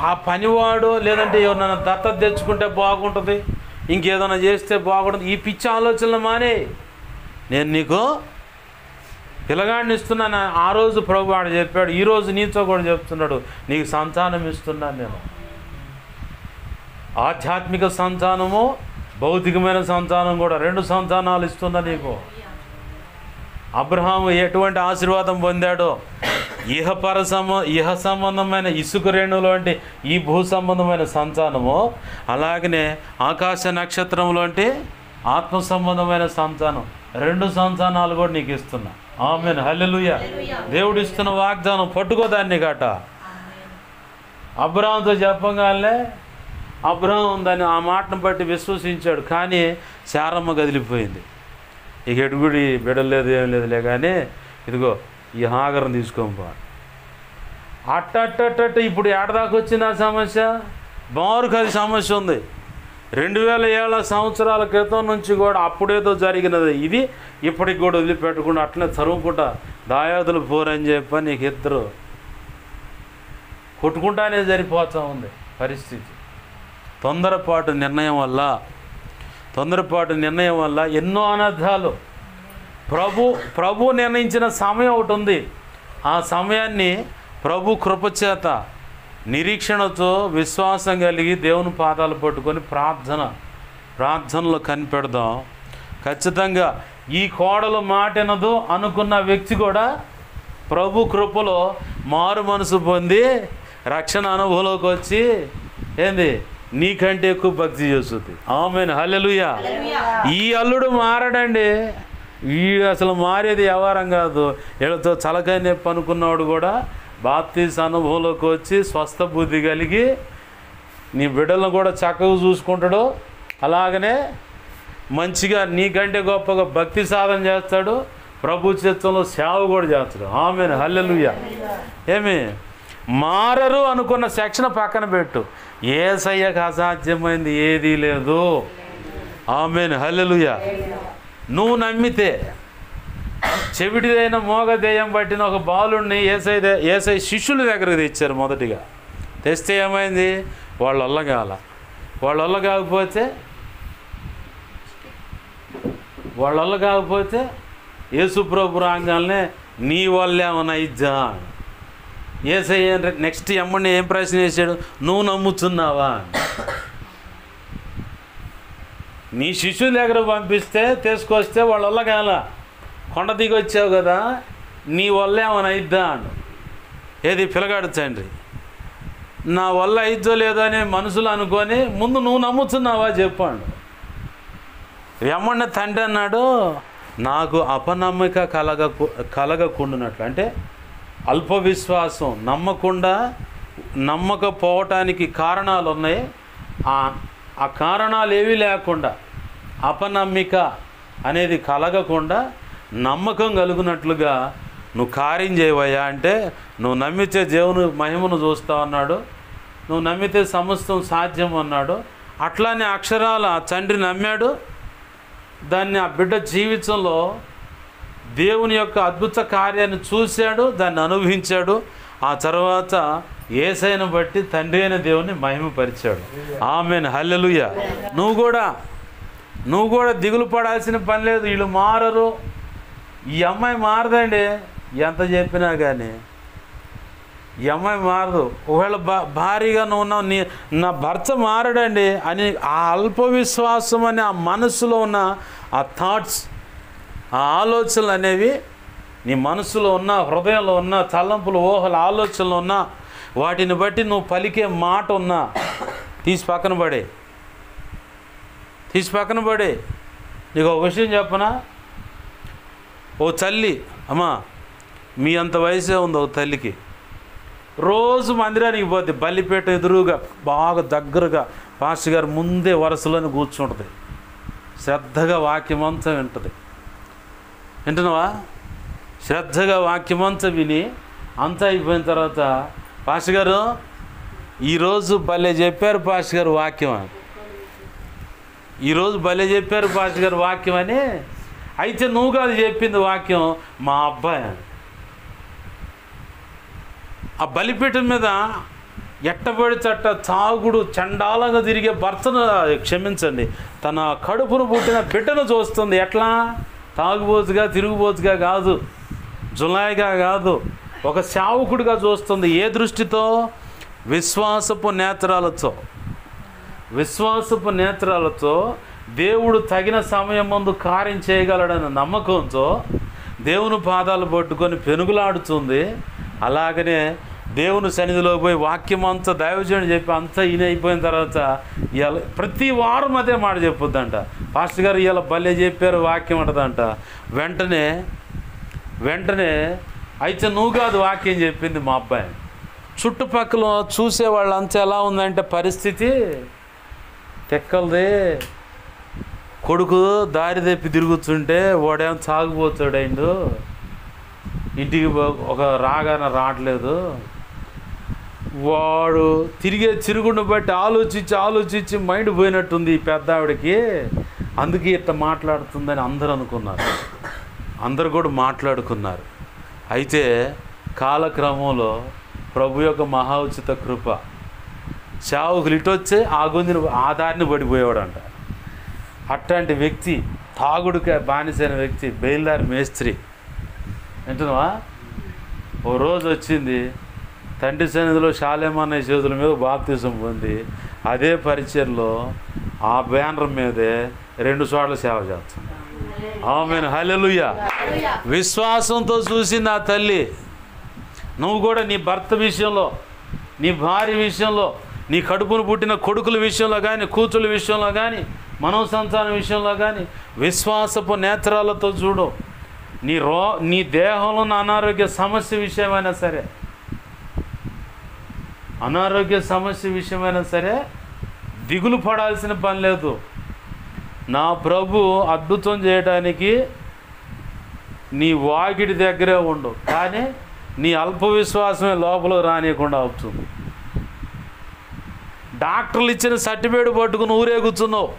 Speaker 1: ఆ పనివాడు లేదంటే ఎవరినైనా దత్తత తెచ్చుకుంటే బాగుంటుంది, ఇంకేదైనా చేస్తే బాగుంటుంది, ఈ పిచ్చి ఆలోచనలు మానే, నేను నీకు పిల్లగాడిని ఇస్తున్నాను. ఆ రోజు ప్రభు వాడు చెప్పాడు, ఈరోజు నీతో కూడా చెప్తున్నాడు, నీకు సంతానం ఇస్తున్నాను నేను. ఆధ్యాత్మిక సంతానము, భౌతికమైన సంతానం కూడా, 2 సంతానాలు ఇస్తున్నా నీకు. అబ్రహాము ఎటువంటి ఆశీర్వాదం పొందాడో, ఇహ సంబంధమైన ఇసుక రేణువులో అంటే ఈ భూ సంబంధమైన సంతానము, అలాగనే ఆకాశ నక్షత్రంలో అంటే ఆత్మ సంబంధమైన సంతానం, 2 సంతానాలు కూడా నీకు ఇస్తున్నా. ఆమేన్, హల్లెలూయా. దేవుడు ఇస్తున్న వాగ్దానం పట్టుకోదాన్ని కాట. అబ్రహాంతో చెప్పగానే అబ్రహాం దాన్ని ఆ మాటను బట్టి విశ్వసించాడు. కానీ శారమ్మ కదిలిపోయింది. ఇక ఎటుగుడి బిడలేదు, ఏం లేదులే, కానీ ఇదిగో ఈ హాగరం తీసుకోపో. అట్టట్టట్ట ఇప్పుడు ఏడదాకా వచ్చింది ఆ సమస్య. బారుకు అది సమస్య ఉంది. 2000 సంవత్సరాల క్రితం నుంచి కూడా అప్పుడేదో జరిగినది ఇది ఇప్పటికి కూడా వదిలిపెట్టకుండా అట్లనే చదువుకుంటా దాయాదులు పోరని చెప్పి నీకు ఇద్దరు కొట్టుకుంటానే సరిపోతూ ఉంది పరిస్థితి. తొందరపాటు నిర్ణయం వల్ల ఎన్నో అనర్థాలు. ప్రభు నిర్ణయించిన సమయం ఒకటి ఉంది. ఆ సమయాన్ని ప్రభు కృపచేత నిరీక్షణతో విశ్వాసం కలిగి దేవుని పాదాలు పట్టుకొని ప్రార్థనలో కనిపెడదాం. ఖచ్చితంగా ఈ కోడలు మాటనదు అనుకున్న వ్యక్తి కూడా ప్రభు కృపలో మారు మనసు పొంది రక్షణ అనుభవంలోకి వచ్చి నీకంటే ఎక్కువ భక్తి చేస్తుంది. ఆమేన్, హల్లెలూయా. ఈ అల్లుడు మారడండి. వీడు అసలు మారేది వ్యవహారం కాదు. వీళ్ళతో చలకాయ నొప్పి అనుకున్నవాడు కూడా బాప్తీస్ అనుభవంలోకి వచ్చి స్వస్థ బుద్ధి కలిగి నీ బిడ్డలను కూడా చక్కగా చూసుకుంటాడు. అలాగనే మంచిగా నీకంటే గొప్పగా భక్తి సాధన చేస్తాడు. ప్రభు చిత్తంలో సేవ కూడా చేస్తాడు. ఆమేన్, హల్లెలూయా. మారరు అనుకున్న సెక్షన్ పక్కన పెట్టు. యేసయ్యకు అసాధ్యమైంది ఏదీ లేదు. ఆమేన్, హల్లెలూయా. నువ్వు నమ్మితే చెవిటిదైన మోగదేయం పట్టిన ఒక బాలుడిని ఏసై శిష్యుల దగ్గరకు తెచ్చారు. మొదటిగా తెస్తే ఏమైంది? వాళ్ళ వల్ల కాకపోతే యేసుప్రభు రాగానే నీ వల్ల ఏమన్నా ఇద్దా. ఏసై నెక్స్ట్ ఎమ్మని ఏం ప్రశ్న వేసాడు? నువ్వు నమ్ముతున్నావా? నీ శిష్యుల దగ్గర పంపిస్తే తీసుకొస్తే వాళ్ళ వల్ల కాల, కొండ దిగి వచ్చావు కదా, నీ వల్ల ఏమైనా అయిద్దా అను. పిల్లగాడు తండ్రి, నా వల్ల అయిద్దో లేదో అని మనసులు అనుకొని ముందు నువ్వు నమ్ముతున్నావా చెప్పాడు. ఎమ్మన్న తండ్రి అన్నాడు, నాకు అపనమ్మిక కలగకుండానట్లు, అంటే అల్ప విశ్వాసం, నమ్మకపోవటానికి కారణాలు ఉన్నాయి. ఆ కారణాలు ఏవీ లేకుండా అపనమ్మిక అనేది కలగకుండా నమ్మకం కలుగునట్లుగా నువ్వు కార్యం చేయవయ్యా. అంటే నువ్వు నమ్మితే దేవుని మహిమను చూస్తావు అన్నాడు. నువ్వు నమ్మితే సమస్తం సాధ్యం అన్నాడు. అట్లానే అక్షరాల తండ్రి నమ్మాడు. దాన్ని ఆ బిడ్డ జీవితంలో దేవుని యొక్క అద్భుత కార్యాన్ని చూశాడు, దాన్ని అనుభవించాడు. ఆ తర్వాత యేసయ్యను బట్టి తండ్రి అయిన దేవుని మహిమపరిచాడు. ఆమేన్, హల్లెలూయా. నువ్వు కూడా దిగులు పడాల్సిన పని లేదు. వీళ్ళు మారరు, ఈ అమ్మాయి మారదండి. ఎంత చెప్పినా కానీ ఈ అమ్మాయి మారదు. ఒకవేళ భారీగా నువ్వు ఉన్నావు, నా భర్త మారడండి అని ఆ అల్ప విశ్వాసం అనే ఆ మనసులో ఉన్న ఆ థాట్స్, ఆ ఆలోచనలు అనేవి నీ మనసులో ఉన్న, హృదయంలో ఉన్న తలంపులు, ఊహలు, ఆలోచనలు ఉన్న వాటిని బట్టి నువ్వు పలికే మాట ఉన్నా తీసి పక్కన పడే. నీకు ఒక విషయం చెప్పనా? ఓ తల్లి, అమ్మా మీ అంత వయసే ఉంది ఒక తల్లికి, రోజు మందిరానికి పోతే బలిపేట ఎదురుగా బాగా దగ్గరగా పాస్టర్ గారు ముందే వరుసలోనే కూర్చుంటుంది, శ్రద్ధగా వాక్యమంతా వింటున్నావా? శ్రద్ధగా వాక్యమంతా విని అంతా అయిపోయిన తర్వాత పాస్టర్ గారు ఈరోజు భలే చెప్పారు పాస్టర్ గారు వాక్యం అని, ఈరోజు భలే చెప్పారు పాస్టర్ గారు వాక్యం అని. అయితే నువ్వు కాదు చెప్పింది వాక్యం, మా అబ్బాయి. ఆ బలిపీఠం మీద ఎట్టబడితే అట్ట తాగుడు చండాలంగా తిరిగే భర్తను, క్షమించండి, తన కడుపును పుట్టిన బిడ్డను చూస్తుంది. ఎట్లా? తాగుబోతుగా తిరుగుబోతుగా కాదు, జులాయిగా కాదు, ఒక సేవకుడిగా చూస్తుంది. ఏ దృష్టితో? విశ్వాసపు నేత్రాలతో. విశ్వాసపు నేత్రాలతో దేవుడు తగిన సమయం ముందు కార్యం చేయగలడన్న నమ్మకంతో దేవుని పాదాలు పట్టుకొని పెనుగులాడుతుంది. అలాగనే దేవుని సన్నిధిలో పోయి వాక్యం అంతా దైవజనుడు చెప్పి అంతా ఈయన అయిపోయిన తర్వాత ఇవాళ ప్రతి వారం అదే మాట చెప్పొద్దంట, పాస్టర్ గారు ఇవాళ భలే చెప్పారు వాక్యం అంటదంట. వెంటనే అయితే నువ్వు కాదు వాక్యం చెప్పింది మా అబ్బాయి. చుట్టుపక్కల చూసేవాళ్ళంతా ఎలా ఉందంటే పరిస్థితి తెక్కలది. కొడుకు దారి తెప్పి తిరుగుతుంటే వాడేమో తాగుపోతాడు, ఇంటికి ఒక రాగానే రావట్లేదు. వాడు తిరిగే తిరుగుని బట్టి ఆలోచించి మైండ్ పోయినట్టుంది ఈ పెద్ద ఆవిడకి, అందుకే ఇట్లా మాట్లాడుతుందని అందరూ అనుకున్నారు, అందరు కూడా మాట్లాడుకున్నారు. అయితే కాలక్రమంలో ప్రభు యొక్క మహా ఉచిత కృప, సేవకులు ఇటొచ్చే ఆ గొంతుని ఆ దారిని పడిపోయేవాడంట. అట్లాంటి వ్యక్తి, తాగుడికి బానిసైన వ్యక్తి, బయలుదారి మేస్త్రి. వింటున్నావా? ఓ రోజు వచ్చింది, తండ్రి సన్నిధిలో షాలేమన్నయ్య చేతుల మీద బాప్తిజం పొంది అదే పరిచర్లో ఆ బ్యానర్ మీదే 2 చోట్ల సేవ చేస్తుంది. ఆమేన్, హల్లెలూయా. విశ్వాసంతో చూసింది ఆ తల్లి. నువ్వు కూడా నీ భర్త విషయంలో, నీ భార్య విషయంలో, నీ కడుపును పుట్టిన కొడుకుల విషయంలో కానీ, కూతుళ్ళ విషయంలో కానీ, మనవ సంతానం విషయంలో కానీ విశ్వాసపు నేత్రాలతో చూడు. నీ దేహంలో ఉన్న అనారోగ్య సమస్య విషయమైనా సరే, అనారోగ్య సమస్య విషయమైనా సరే దిగులు పడాల్సిన పని లేదు. నా ప్రభు అద్భుతం చేయడానికి నీ వాకిటి దగ్గరే ఉండు, కానీ నీ అల్ప విశ్వాసమే లోపల రానియకుండా అవుతుంది. డాక్టర్లు ఇచ్చిన సర్టిఫికేట్ పట్టుకుని ఊరే కూర్చున్నావు,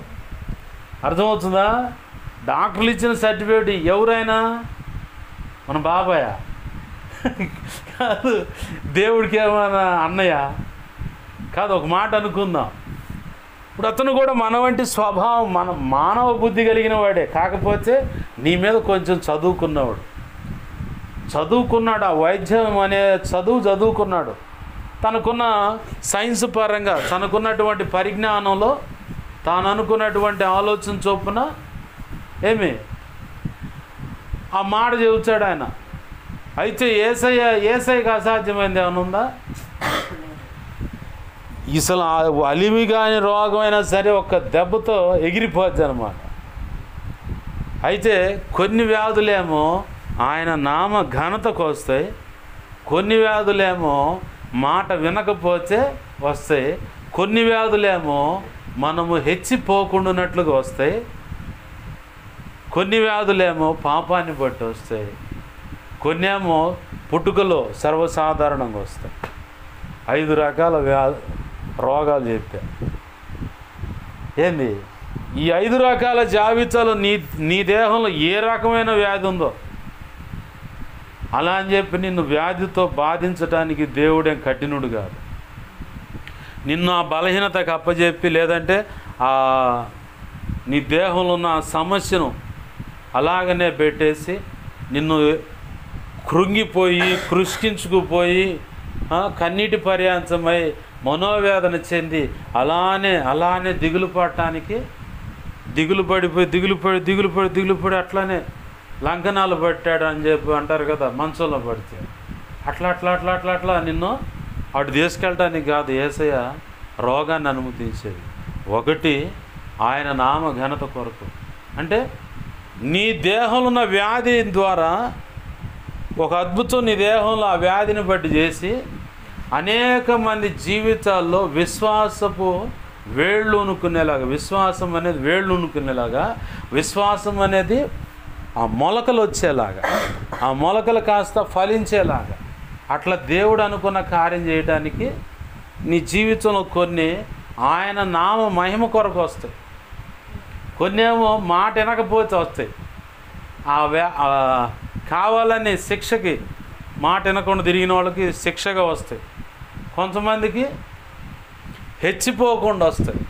Speaker 1: అర్థమవుతుందా? డాక్టర్లు ఇచ్చిన సర్టిఫికేట్ ఎవరైనా మన బాబాయ్ కాదు, దేవుడికి ఏమైనా అన్నయ్య కాదు. ఒక మాట అనుకుందాం, ఇప్పుడు అతను కూడా మన వంటి స్వభావం, మన మానవ బుద్ధి కలిగిన వాడే, కాకపోతే నీ మీద కొంచెం చదువుకున్నాడు. ఆ వైద్యం అనే చదువుకున్నాడు. తనకున్న సైన్స్ పరంగా తనకున్నటువంటి పరిజ్ఞానంలో తాను అనుకున్నటువంటి ఆలోచన చొప్పున ఆ మాట చెబుతాడు ఆయన. అయితే ఏసయ్యకి అసాధ్యమైంది ఏమైనా ఉందా? అసలు అలిమి కాని రోగమైనా సరే ఒక్క దెబ్బతో ఎగిరిపోద్ది అన్నమాట. అయితే కొన్ని వ్యాధులేమో ఆయన నామ ఘనతకు వస్తాయి, కొన్ని వ్యాధులేమో మాట వినకపోతే వస్తాయి, కొన్ని వ్యాధులేమో మనము హెచ్చిపోకుండానట్లుగా వస్తాయి, కొన్ని వ్యాధులేమో పాపాన్ని బట్టి వస్తాయి, కొన్ని ఏమో పుట్టుకలో సర్వసాధారణంగా వస్తాయి. 5 రకాల రోగాలు చెప్పా. ఏంది ఈ 5 రకాల జాబితాలో నీ దేహంలో ఏ రకమైన వ్యాధి ఉందో అలా అని చెప్పి నిన్ను వ్యాధితో బాధించడానికి దేవుడేం కఠినుడు కాదు. నిన్ను ఆ బలహీనతకు అప్పచెప్పి, లేదంటే నీ దేహంలో ఉన్న సమస్యను అలాగనే పెట్టేసి నిన్ను కృంగిపోయి కృష్కించుకుపోయి కన్నీటి పర్యాంతమై మనోవేదన చెంది అలానే దిగులు పడటానికి దిగులు పడి అట్లానే లంకనాలు పట్టాడు అని చెప్పి అంటారు కదా, మంచంలో పడితే అట్లా నిన్ను అటు తీసుకెళ్ళటానికి కాదు యేసయ్య రోగాన్ని అనుమతించేది. ఒకటి ఆయన నామ ఘనత కొరకు. అంటే నీ దేహంలో ఉన్న వ్యాధి ద్వారా ఒక అద్భుతం నీ దేహంలో ఆ వ్యాధిని బట్టి చేసి అనేక మంది జీవితాల్లో విశ్వాసపు వేళ్ళు ఉనుకునేలాగా, విశ్వాసం అనేది వేళ్ళు ఉనుకునేలాగా, విశ్వాసం అనేది ఆ మొలకలు వచ్చేలాగా, ఆ మొలకలు కాస్త ఫలించేలాగా, అట్లా దేవుడు అనుకున్న కార్యం చేయడానికి నీ జీవితంలో కొన్ని ఆయన నామ మహిమ కొరకు వస్తాయి, కొన్నేమో మాట వినకపోతే వస్తాయి. కావాలని శిక్షకి, మాట వినకుండా తిరిగిన వాళ్ళకి శిక్షగా వస్తాయి. కొంతమందికి హెచ్చిపోకుండా వస్తాయి,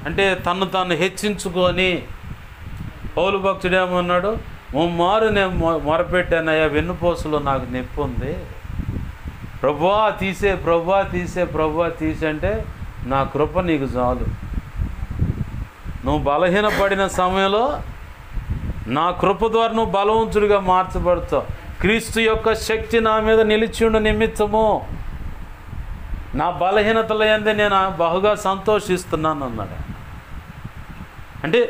Speaker 1: అంటే తను తాను హెచ్చించుకొని. పౌలు భక్తుడు ఏమన్నాడు, ముమ్మారు నేను మొరపెట్టానయ్యా, వెన్నుపోసలో నాకు నొప్పి ఉంది, ప్రభువా తీసే, ప్రభువా తీసే, ప్రభువా తీసే అంటే నా కృప నీకు చాలు. నువ్వు బలహీనపడిన సమయంలో నా కృప ద్వారా నువ్వు బలవంతుడిగా మార్చబడతావు. క్రీస్తు యొక్క శక్తి నా మీద నిలిచిండు నిమిత్తము నా బలహీనతల యందే నేను బహుగా సంతోషిస్తున్నాను అన్నాడు. అంటే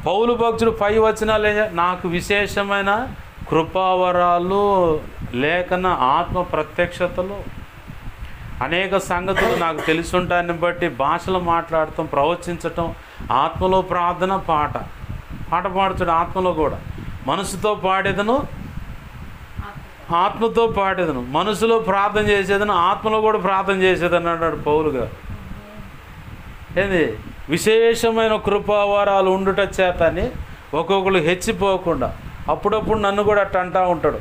Speaker 1: పౌలు భక్తుడు 5 వచనాలు, నాకు విశేషమైన కృపావరాలు, లేఖన ఆత్మ ప్రత్యక్షతలు, అనేక సంగతులు నాకు తెలిసి ఉంటాయని బట్టి భాషలు మాట్లాడటం, ప్రవచించటం, ఆత్మలో ప్రార్థన, పాట పాడుతాడు. ఆత్మలో కూడా మనసుతో పాడేదను, ఆత్మతో పాడేదను, మనసులో ప్రార్థన చేసేదను, ఆత్మలో కూడా ప్రార్థన చేసేదని అన్నాడు పౌలు గారు. ఏంది విశేషమైన కృపావరాలు ఉండుట చేతని ఒక్కొక్కరు హెచ్చిపోకుండా. అప్పుడప్పుడు నన్ను కూడా అట్ట అంటూ ఉంటాడు,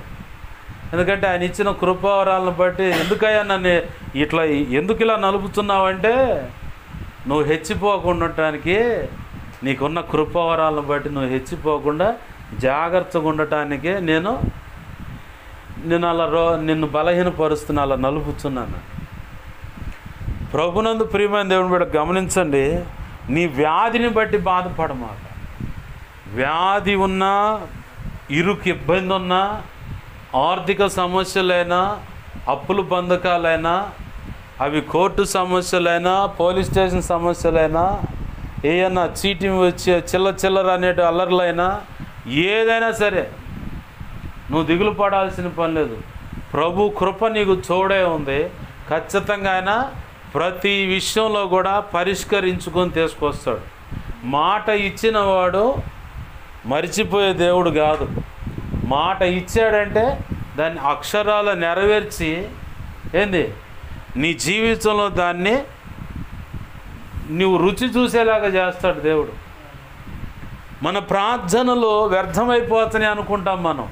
Speaker 1: ఎందుకంటే ఆయన ఇచ్చిన కృపావరాలను బట్టి, ఎందుకయ్యా నన్ను ఇట్లా ఎందుకు ఇలా నలుపుతున్నావంటే, నువ్వు హెచ్చిపోకుండా ఉండటానికి, నీకున్న కృపావరాలను బట్టి నువ్వు హెచ్చిపోకుండా జాగ్రత్తగా ఉండటానికే నేను అలా నిన్ను బలహీనపరుస్తున్నా, అలా నలుపుతున్నాను. ప్రభునందు ప్రియమైన దేవుని బిడ్డ గమనించండి, నీ వ్యాధిని బట్టి బాధపడమాక. వ్యాధి ఉన్నా, ఇరుకు ఇబ్బంది ఉన్నా, ఆర్థిక సమస్యలైనా, అప్పుల బంధకాలైనా, అవి కోర్టు సమస్యలైనా, పోలీస్ స్టేషన్ సమస్యలైనా, ఏదైనా చీటింగ్ వచ్చే చిల్లర అనేటి అల్లర్లైనా, ఏదైనా సరే నువ్వు దిగులు పడాల్సిన పని లేదు. ప్రభు కృప నీకు తోడే ఉంది. ఖచ్చితంగా ఆయన ప్రతి విషయంలో కూడా పరిష్కరించుకొని తీసుకొస్తాడు. మాట ఇచ్చిన వాడు మరిచిపోయే దేవుడు కాదు. మాట ఇచ్చాడంటే దాన్ని అక్షరాలు నెరవేర్చి ఏంది నీ జీవితంలో దాన్ని నువ్వు రుచి చూసేలాగా చేస్తాడు దేవుడు. మన ప్రార్థనలు వ్యర్థమైపోతాయి అనుకుంటాం, మనం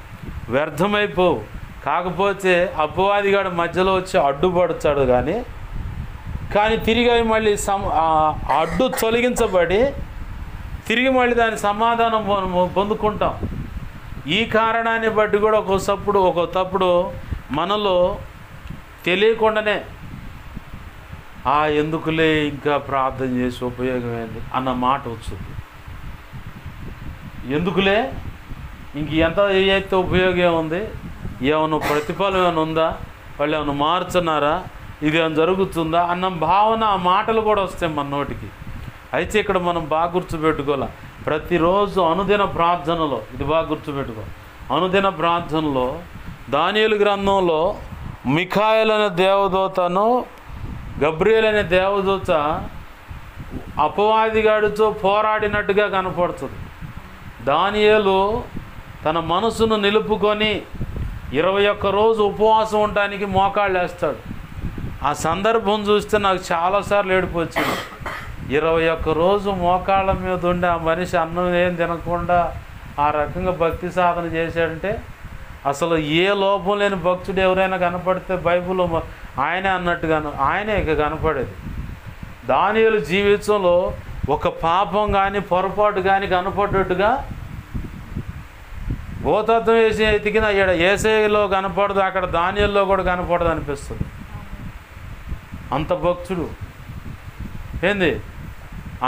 Speaker 1: వ్యర్థమైపోవు. కాకపోతే అపవాదిగాడు మధ్యలో వచ్చి అడ్డుపడతాడు, కానీ తిరిగి మళ్ళీ అడ్డు తొలగించబడి తిరిగి మళ్ళీ దాని సమాధానం పొందుకుంటాం. ఈ కారణాన్ని బట్టి కూడా ఒక తప్పుడు మనలో తెలియకుండానే ఎందుకులే ఇంకా ప్రార్థన చేసి ఉపయోగం ఏంది అన్న మాట వచ్చింది. ఎందుకులే ఇంక ఎంత అయితే ఉపయోగం ఉంది, ఏమైనా ప్రతిఫలం ఏమైనా ఉందా, వాళ్ళు ఏమైనా మారుతున్నారా, ఇది ఏమైనా జరుగుతుందా అన్న భావన, ఆ మాటలు కూడా వస్తాయి మన నోటికి. అయితే ఇక్కడ మనం బాగా గుర్తుపెట్టుకోవాలి, ప్రతిరోజు అనుదిన ప్రార్థనలో ఇది బాగా గుర్తుపెట్టుకో. అనుదిన ప్రార్థనలో దానియేలు గ్రంథంలో మిఖాయేలు అనే దేవదూతను, గబ్రియల్ అనే దేవదూత అపవాదిగాడితో పోరాడినట్టుగా కనపడుతుంది. దానియేలు తన మనసును నిలుపుకొని 21 రోజు ఉపవాసం ఉండడానికి మోకాళ్ళు వేస్తాడు. ఆ సందర్భం చూస్తే నాకు చాలాసార్లు ఏడుపు వచ్చింది. 21 రోజు మోకాళ్ళ మీద ఉండి ఆ మనిషి అన్నం ఏం తినకుండా ఆ రకంగా భక్తి సాధన చేశాడంటే, అసలు ఏ లోపం లేని భక్తుడు ఎవరైనా కనపడితే బైబిల్లో ఆయనే అన్నట్టుగాను ఆయనే ఇక కనపడేది. దానియేలు జీవితంలో ఒక పాపం కానీ పొరపాటు కానీ కనపడ్డట్టుగా భూతత్వం వేసి ఎతికిన యేసయ్యలో కనపడదు, అక్కడ దానియేలులో కూడా కనపడదు అనిపిస్తుంది. అంత భక్తుడు. ఏంది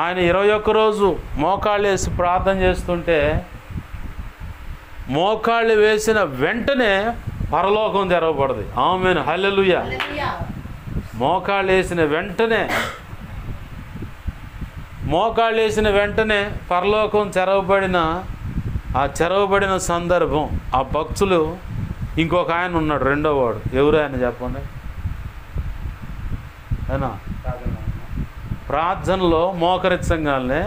Speaker 1: ఆయన 21 రోజు మోకాళ్ళు వేసి ప్రార్థన చేస్తుంటే, మోకాళ్ళు వేసిన వెంటనే పరలోకం తెరవబడదు. ఆమేన్, హల్లెలూయా. మోకాళ్ళు వేసిన వెంటనే పరలోకం చెరవబడిన సందర్భం. ఆ భక్తులు ఇంకొక ఆయన ఉన్నాడు, రెండో వాడు. ఎవరు ఆయన చెప్పండి? అయినా ప్రార్థనలో మోకరించగానే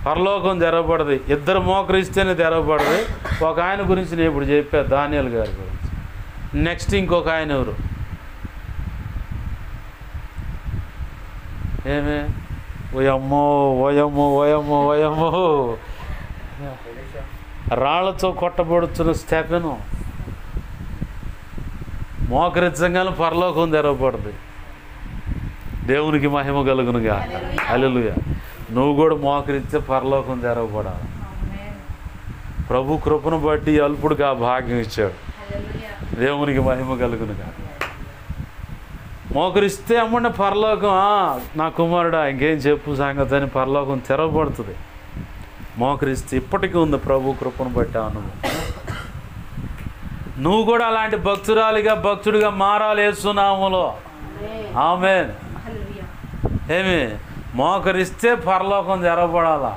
Speaker 1: పరలోకం తెరవబడదు. ఇద్దరు మోకరిస్తేనే తెరవబడదు. ఒక ఆయన గురించి నేను ఇప్పుడు చెప్పా, దానియేలు గారి గురించి. నెక్స్ట్ ఇంకొక ఆయన ఎవరు? ఏమే ఓయమ్మో ఓయమ్మో ఓయమ్మో ఓయమ్మో, రాళ్లతో కొట్టబడుతున్న స్టెఫెను మోకరించగానే పరలోకం తెరవబడదు. దేవునికి మహిమ కలుగునుగా. హల్లెలూయా. నువ్వు కూడా మోకరిస్తే పరలోకం తెరవబడాలి. ప్రభు కృపను బట్టి అల్పుడికి ఆ భాగ్యం ఇచ్చాడు. దేవునికి మహిమ కలుగునుగా. మోకరిస్తే అమ్మన్న పరలోకం, నా కుమారుడా ఇంకేం చెప్పు సంగతి అని పరలోకం తెరవబడుతుంది. మోకరిస్తే ఇప్పటికీ ఉంది ప్రభు కృపను బట్టి అనుభవం. నువ్వు కూడా అలాంటి భక్తుడిగా మారాలి యేసు నామములో. ఆమేన్. ఏమి మోకరిస్తే పరలోకం తెరవబడాలా.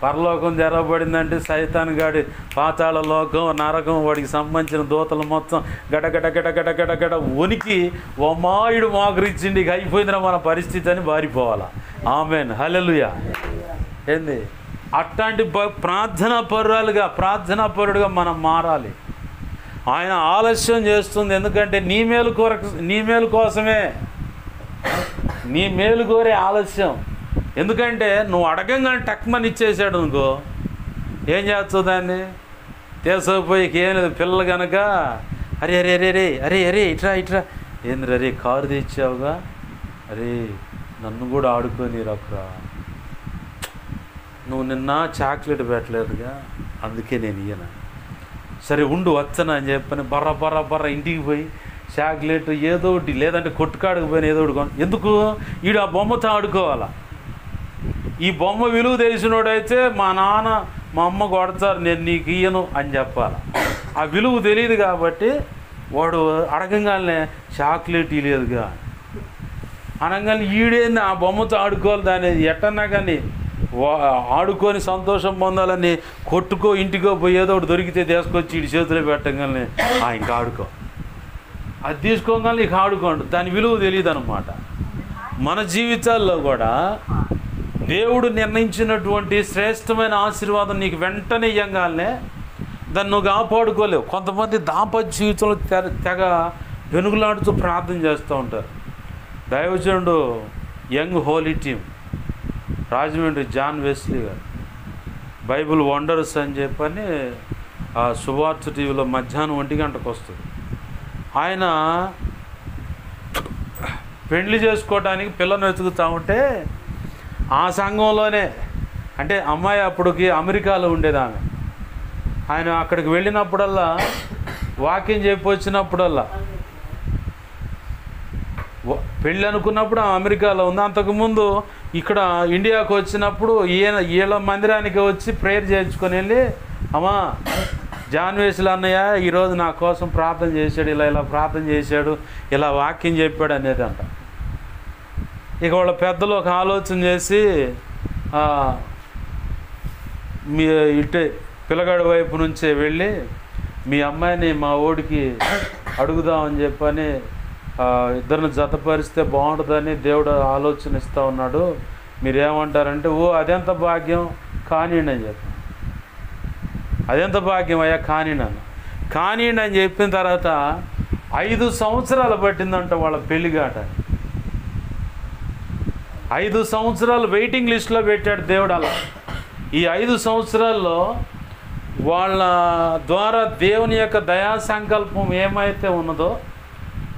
Speaker 1: పరలోకం తెరవబడిందంటే సైతాన్ గాడి పాతాళ లోకం, నరకం, వాడికి సంబంధించిన దూతలు మొత్తం గట ఉనికి ఒమాయుడు మోకరించిండి ఇక అయిపోయిందిరా మన పరిస్థితి అని బారిపోవాలా. ఆమేన్. హల్లెలూయా. ఏంది అట్లాంటి ప్రార్థనా పరుడుగా మనం మారాలి. ఆయన ఆలస్యం చేస్తుంది, ఎందుకంటే నీ మేలు కోసమే. నీ మేలు కోరే ఆలస్యం. ఎందుకంటే నువ్వు అడగంగానే టక్మని ఇచ్చేసాడు అనుకో, ఏం చేస్తావు దాన్ని తీసుకుపోయి ఏం లేదు. పిల్లలు కనుక అరే అరే అరే అరే అరే అరే ఇట్రా ఏంది అరే కారు తెచ్చావుగా, అరే నన్ను కూడా ఆడుకొని రకురా, నువ్వు నిన్న చాక్లెట్ పెట్టలేదుగా అందుకే నేను ఇయ్యను, సరే ఉండు వచ్చను అని చెప్పని బర్ర ఇంటికి పోయి చాక్లెట్ ఏదో ఒకటి, లేదంటే కొట్టుకాడికి పోయిన ఏదో ఒకటి. ఎందుకు ఈడు ఆ బొమ్మతో ఆడుకోవాలా. ఈ బొమ్మ విలువ తెలిసినోడైతే మా నాన్న మా అమ్మ కొడతారు, నేను నీకు ఇయ్యను అని చెప్పాలి. ఆ విలువ తెలియదు కాబట్టి వాడు అడగంగానే చాక్లెట్ ఇలేదుగా అనగానే ఈడేంది ఆ బొమ్మతో ఆడుకోవాలి. దాన్ని ఎట్టన్నా కానీ ఆడుకొని సంతోషం పొందాలని కొట్టుకో ఇంటికో పోయి ఏదో ఒకటి దొరికితే తీసుకొచ్చి ఇటు చేతిలో పెట్టగానే ఇంకా ఆడుకో, అది తీసుకోగానే ఇక ఆడుకోండి. దాని విలువ తెలియదు అనమాట. మన జీవితాల్లో కూడా దేవుడు నిర్ణయించినటువంటి శ్రేష్టమైన ఆశీర్వాదం నీకు వెంటనే ఇయ్యంగానే దాన్ని నువ్వు కాపాడుకోలేవు. కొంతమంది దాంపత్య జీవితంలో తెగ వెనుగులాడుతూ ప్రార్థన చేస్తూ ఉంటారు. దైవజనుడు young holy team Rajahmundry John Wesley గారు బైబిల్ వండర్స్ అని చెప్పని ఆ సువార్త టీవీలో మధ్యాహ్నం 1 గంటకు వస్తుంది. ఆయన పెళ్లి చేసుకోవడానికి పిల్లను వెతుకుతూ ఉంటే ఆ సంఘంలోనే, అంటే అమ్మాయి అప్పటికి అమెరికాలో ఉండేది ఆమె. ఆయన అక్కడికి వెళ్ళినప్పుడల్లా వాక్యం చెప్పి వచ్చినప్పుడల్లా పెళ్ళి అనుకున్నప్పుడు అమెరికాలో ఉంది. అంతకుముందు ఇక్కడ ఇండియాకు వచ్చినప్పుడు వీళ్ళ మందిరానికి వచ్చి ప్రేయర్ చేయించుకొని వెళ్ళి, అమ్మా జాన్ వెస్లీ అన్నయ్య ఈరోజు నా కోసం ప్రార్థన చేశాడు, ఇలా ప్రార్థన చేశాడు, ఇలా వాక్యం చెప్పాడు అనేది అంట. ఇక వాళ్ళ పెద్దలు ఒక ఆలోచన చేసి మీ ఇటే పిల్లగాడి వైపు నుంచే వెళ్ళి మీ అమ్మాయిని మా ఓడికి అడుగుదామని చెప్పని ఇద్దరిని జతపరిస్తే బాగుంటుందని దేవుడు ఆలోచన ఇస్తూ ఉన్నాడు, మీరేమంటారంటే అదెంత భాగ్యం కానివ్వండి అని చెప్పి. అదెంత భాగ్యం అయ్యా కానివ్వండి అని చెప్పిన తర్వాత 5 సంవత్సరాలు పట్టిందంట వాళ్ళ పెళ్ళిగాట. 5 సంవత్సరాలు వెయిటింగ్ లిస్ట్లో పెట్టాడు దేవుడు. అలా ఈ 5 సంవత్సరాల్లో వాళ్ళ ద్వారా దేవుని యొక్క దయా సంకల్పం ఏమైతే ఉన్నదో,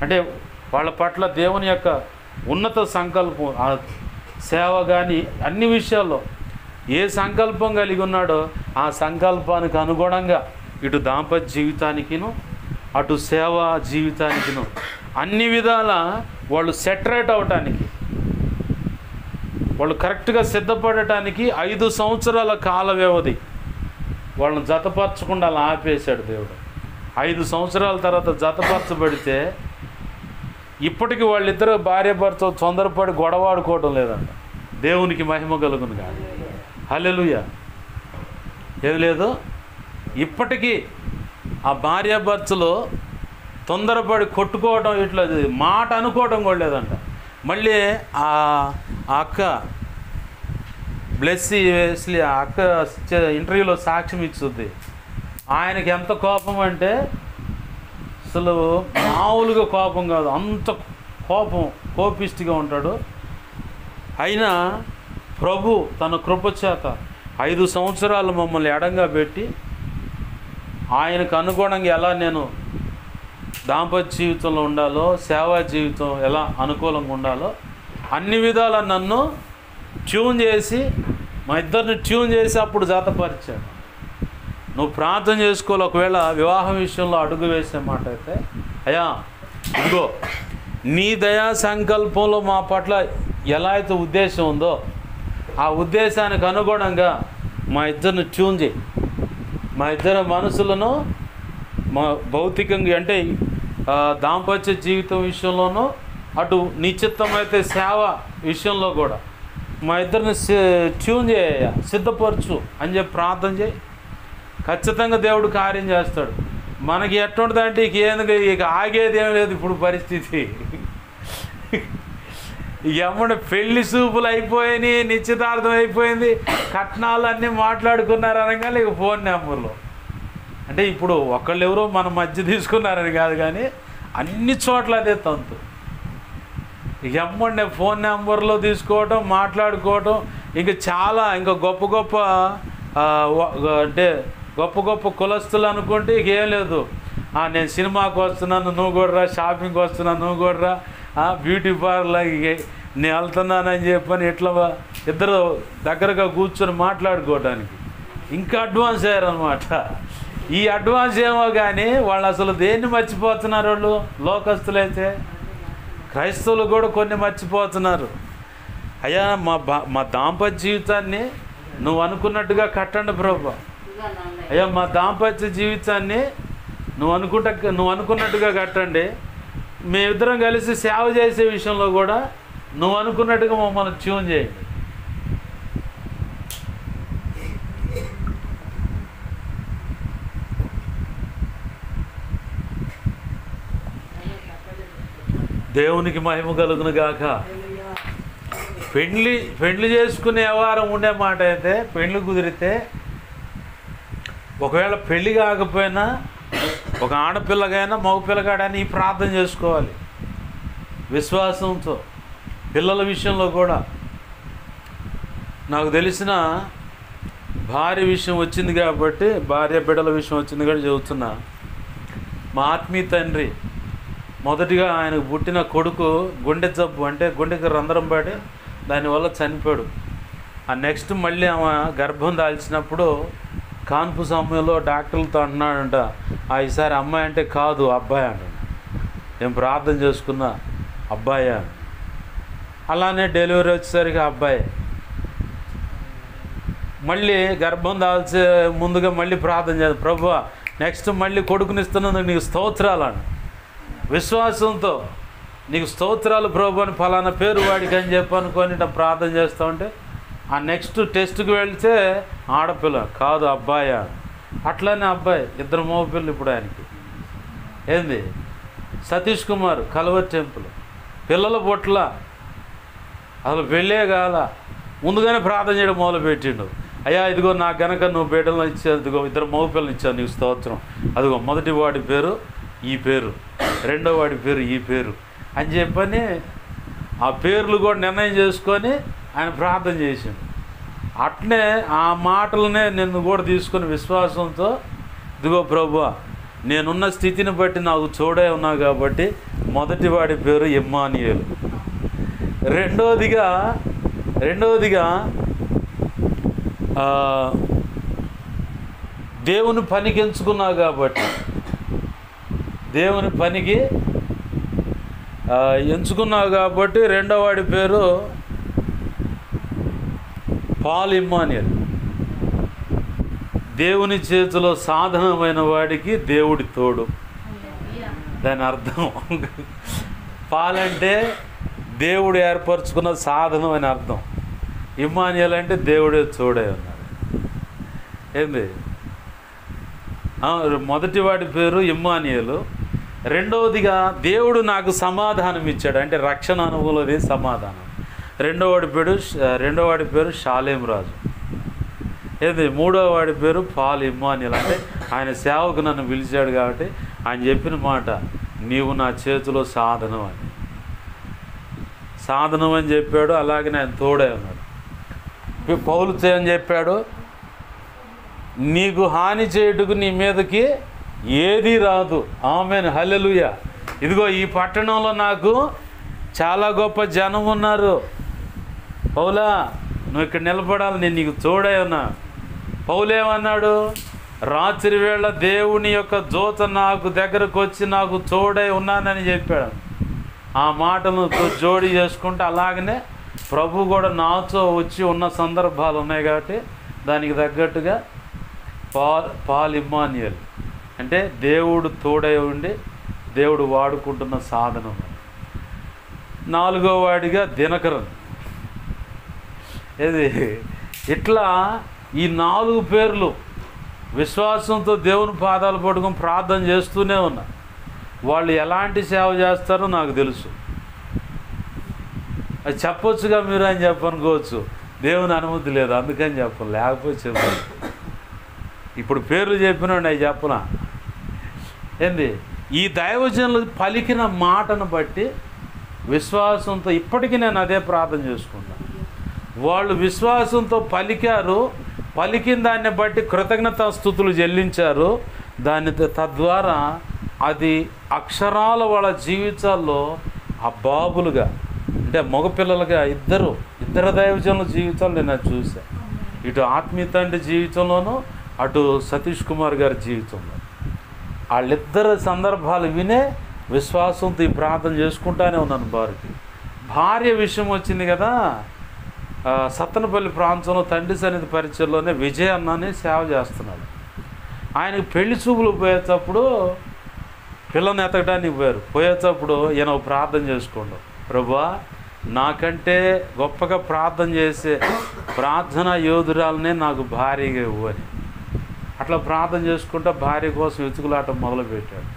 Speaker 1: అంటే వాళ్ళ పట్ల దేవుని యొక్క ఉన్నత సంకల్పం, సేవ కానీ అన్ని విషయాల్లో ఏ సంకల్పం కలిగి ఉన్నాడో ఆ సంకల్పానికి అనుగుణంగా ఇటు దాంపత్య జీవితానికిను అటు సేవా జీవితానికిను అన్ని విధాల వాళ్ళు సెటరేట్ అవటానికి, వాళ్ళు కరెక్ట్గా సిద్ధపడటానికి 5 సంవత్సరాల కాల వ్యవధి వాళ్ళని జతపరచకుండా అలా ఆపేశాడు దేవుడు. 5 సంవత్సరాల తర్వాత జతపరచబడితే ఇప్పటికీ వాళ్ళిద్దరూ భార్య భర్త తొందరపడి గొడవాడుకోవడం లేదంట. దేవునికి మహిమ కలుగును కాదు. హల్లెలూయా. ఏం లేదు, ఇప్పటికీ ఆ భార్యాభర్తలో తొందరపడి కొట్టుకోవడం, ఇట్లా మాట అనుకోవడం కూడా లేదంట. మళ్ళీ ఆ అక్క బ్లెస్సీ వెస్లీ ఆ అక్క ఇంటర్వ్యూలో సాక్ష్యం ఇచ్చుద్ది. ఆయనకి ఎంత కోపం అంటే అసలు మామూలుగా కోపం కాదు, అంత కోపిష్టిగా ఉంటాడు. అయినా ప్రభు తన కృపచేత 5 సంవత్సరాలు మమ్మల్ని ఎడంగా పెట్టి ఆయనకు అనుగుణంగా ఎలా నేను దాంపత్య జీవితంలో ఉండాలో, సేవా జీవితం ఎలా అనుకూలంగా ఉండాలో అన్ని విధాల నన్ను ట్యూన్ చేసి, మా ఇద్దరిని ట్యూన్ చేసి అప్పుడు జతపరిచాడు. నువ్వు ప్రార్థన చేసుకోవాలి. ఒకవేళ వివాహం విషయంలో అడుగు వేసే మాట అయితే, అయ్యా ఇదిగో నీ దయా సంకల్పంలో మా పట్ల ఎలా అయితే ఉద్దేశం ఉందో ఆ ఉద్దేశానికి అనుగుణంగా మా ఇద్దరిని ట్యూన్ చేయి. మా ఇద్దరి మనసులను మా భౌతికంగా అంటే దాంపత్య జీవితం విషయంలోనూ, అటు నిశ్చితమైతే సేవ విషయంలో కూడా మా ఇద్దరిని ట్యూన్ చేయ, సిద్ధపరచు అని చెప్పి ప్రార్థన చేయి. ఖచ్చితంగా దేవుడు కార్యం చేస్తాడు. మనకి ఎట్టుంటుందంటే ఇక ఆగేది ఏం లేదు. ఇప్పుడు పరిస్థితి ఎమ్మడ పెళ్లి చూపులు అయిపోయినాయి, నిశ్చితార్థం అయిపోయింది, కట్నాలు అన్నీ మాట్లాడుకున్నారు అనగా ఇక ఫోన్ నెంబర్లు. అంటే ఇప్పుడు ఒకళ్ళు ఎవరో మన మధ్య తీసుకున్నారని కాదు, కానీ అన్ని చోట్ల అదే తంతు. ఇక ఎమ్మండే ఫోన్ నెంబర్లో తీసుకోవటం, మాట్లాడుకోవటం, ఇంకా గొప్ప అంటే గొప్ప కులస్తులు అనుకుంటే ఇక ఏం లేదు. నేను సినిమాకి వస్తున్నాను నువ్వు కూడా రా, షాపింగ్కి వస్తున్నాను నువ్వు కూడా రా, బ్యూటీ పార్లర్కి నేను వెళ్తున్నానని చెప్పని ఇట్లా ఇద్దరు దగ్గరగా కూర్చొని మాట్లాడుకోవడానికి ఇంకా అడ్వాన్స్ అయ్యారనమాట. ఈ అడ్వాన్స్ ఏమో కానీ వాళ్ళు అసలు దేన్ని మర్చిపోతున్నారు. వాళ్ళు లోకస్తులైతే క్రైస్తవులు కూడా కొన్ని మర్చిపోతున్నారు. అయ్యా మా దాంపత్య జీవితాన్ని నువ్వు అనుకున్నట్టుగా కట్టండి ప్రభు. అయ్యా మా దాంపత్య జీవితాన్ని నువ్వు అనుకున్నట్టుగా కట్టండి. మేమిద్దరం కలిసి సేవ చేసే విషయంలో కూడా నువ్వు అనుకున్నట్టుగా మమ్మల్ని ట్యూన్ చేయండి. దేవునికి మహిమ కలుగును గాక. పెండ్లి చేసుకునే వ్యవహారం ఉండే మాట అయితే, పెండ్లి కుదిరితే ఒకవేళ పెళ్ళి కాకపోయినా ఒక ఆడపిల్లగైనా మగపిల్లగాడైనా ఈ ప్రార్థన చేసుకోవాలి విశ్వాసంతో. పిల్లల విషయంలో కూడా నాకు తెలిసిన భార్య విషయం వచ్చింది కాబట్టి, భార్య బిడ్డల విషయం వచ్చింది కాబట్టి చెబుతున్నా. మా ఆత్మీయ తండ్రి మొదటిగా ఆయనకు పుట్టిన కొడుకు గుండె జబ్బు, అంటే గుండెకి రంధ్రం పడి దానివల్ల చనిపోయాడు. ఆ నెక్స్ట్ మళ్ళీ ఆమె గర్భం దాల్చినప్పుడు కాన్పు సమయంలో డాక్టర్లతో అంటున్నాడంట, ఈసారి అమ్మాయి అంటే కాదు అబ్బాయి అంటాడు. నేను ప్రార్థన చేసుకున్నా అబ్బాయా. అలానే డెలివరీ వచ్చేసరికి అబ్బాయి. మళ్ళీ గర్భం దాల్చే ముందుగా మళ్ళీ ప్రార్థన చేద్దాం, ప్రభువా నెక్స్ట్ మళ్ళీ కొడుకునిస్తున్నందుకు నీకు స్తోత్రాలు అని విశ్వాసంతో, నీకు స్తోత్రాలు ప్రభు అని ఫలానా పేరు వాడికి అని చెప్పి అనుకొని ప్రార్థన చేస్తూ ఉంటే ఆ నెక్స్ట్ టెస్ట్కి వెళ్తే ఆడపిల్ల కాదు అబ్బాయా. అట్లానే అబ్బాయి, 2 మగపిల్లలు ఇప్పుడు ఆయనకి. ఏంది సతీష్ కుమార్ కల్వర్ టెంపుల్, పిల్లల పొట్ల అసలు పెళ్ళే కాల, ముందుగానే ప్రార్థన చేయడం మొదలుపెట్టిండు. అయ్యా ఇదిగో నాకు గనక నువ్వు బిడ్డలను ఇచ్చావు, ఇదిగో 2 మగపిల్లలు ఇచ్చావు, నీకు స్తోత్రం. అదిగో మొదటి వాడి పేరు ఈ పేరు, రెండో వాడి పేరు ఈ పేరు అని చెప్పని ఆ పేర్లు కూడా నిర్ణయం చేసుకొని ఆయన ప్రార్థన చేసిండు. అట్నే ఆ మాటలనే నిన్ను కూడా తీసుకొని విశ్వాసంతో, ఇదిగో ప్రభువా నేనున్న స్థితిని బట్టి నాకు చూడే ఉన్నావు కాబట్టి మొదటి వాడి పేరు ఇమ్మానుయేలు, రెండవదిగా దేవుని పనికి ఎంచుకున్నావు కాబట్టి, దేవుని పనికి ఎంచుకున్నావు కాబట్టి రెండో వాడి పేరు పాల్ ఇమ్మానుయేల్. దేవుని చేతిలో సాధనమైన వాడికి దేవుడి తోడు. దాని అర్థం పాల్ అంటే దేవుడు ఏర్పరచుకున్న సాధనం అని అర్థం. ఇమ్మానుయేల్ అంటే దేవుడే తోడే ఉన్నాడు. ఏంది మొదటి వాడి పేరు ఇమ్మానుయేలు, రెండవదిగా దేవుడు నాకు సమాధానం ఇచ్చాడు, అంటే రక్షణ అనుభవంలోనే సమాధానం. రెండో వాడి పేరు షాలేం రాజు. ఏది మూడో వాడి పేరు పాల్ ఇమ్మానియల్, అంటే ఆయన సేవకు నన్ను పిలిచాడు కాబట్టి ఆయన చెప్పిన మాట, నీవు నా చేతిలో సాధనం అని చెప్పాడు. అలాగే ఆయన తోడే ఉన్నాడు. పౌలుతో ఏం చెప్పాడు, నీకు హాని చేయుటకు నీ మీదకి ఏది రాదు. ఆమేన్, హల్లెలూయా. ఇదిగో ఈ పట్టణంలో నాకు చాలా గొప్ప జనం ఉన్నారు. పౌలా, నువ్వు ఇక్కడ నిలబడాలి, నేను నీకు తోడై ఉన్నా. పౌలేమన్నాడు, రాత్రి వేళ దేవుని యొక్క దూత నాకు దగ్గరకు వచ్చి నాకు తోడై ఉన్నానని చెప్పాడు. ఆ మాటను జోడి చేసుకుంటే అలాగనే ప్రభు కూడా నాతో వచ్చి ఉన్న సందర్భాలు ఉన్నాయి కాబట్టి దానికి తగ్గట్టుగా పాల్ ఇమ్మానియల్, అంటే దేవుడు తోడై ఉండి దేవుడు వాడుకుంటున్న సాధనం. నాలుగో వాడిగా దినకరన్. ఇది ఇట్లా ఈ 4 పేర్లు విశ్వాసంతో దేవుని పాదాలు పట్టుకొని ప్రార్థన చేస్తూనే ఉన్నా. వాళ్ళు ఎలాంటి సేవ చేస్తారో నాకు తెలుసు. అది చెప్పొచ్చుగా మీరు అని చెప్పనుకోవచ్చు, దేవుని అనుమతి లేదు అందుకని చెప్పను, లేకపోతే చెప్పను. ఇప్పుడు పేర్లు చెప్పినండి అవి చెప్పనా. ఏంది ఈ దైవజనులు పలికిన మాటను బట్టి విశ్వాసంతో ఇప్పటికీ నేను అదే ప్రార్థన చేసుకుంటాను. వాళ్ళు విశ్వాసంతో పలికారు, పలికిన దాన్ని బట్టి కృతజ్ఞతాస్తుతులు చెల్లించారు. తద్వారా అది అక్షరాల వాళ్ళ జీవితాల్లో ఆ బాబులుగా, అంటే మగపిల్లలుగా ఇద్దరు దైవజనుల జీవితాలు నేను అది చూశాను. ఇటు ఆత్మీయ తండ్రి జీవితంలోనూ అటు సతీష్ కుమార్ గారి జీవితంలో వాళ్ళిద్దరు సందర్భాలు వినే విశ్వాసంతో ఈ ప్రార్థన చేసుకుంటానే ఉన్నాను. భార్య విషయం వచ్చింది కదా, సత్తనపల్లి ప్రాంతంలో తండ్రి సన్నిధి పరిచయంలోనే విజయ్ అన్నని సేవ చేస్తున్నాడు. ఆయనకు పెళ్లి చూపులు పోయేటప్పుడు పిల్లని ఎతకడానికి పోయేటప్పుడు ఈయన ప్రార్థన చేసుకోండు, ప్రభువా నాకంటే గొప్పగా ప్రార్థన చేసే ప్రార్థనా యోధురాలనే నాకు భార్యగా ఇవ్వు అని. అట్లా ప్రార్థన చేసుకుంటా భార్య కోసం వెతుకులాటం మొదలుపెట్టాడు.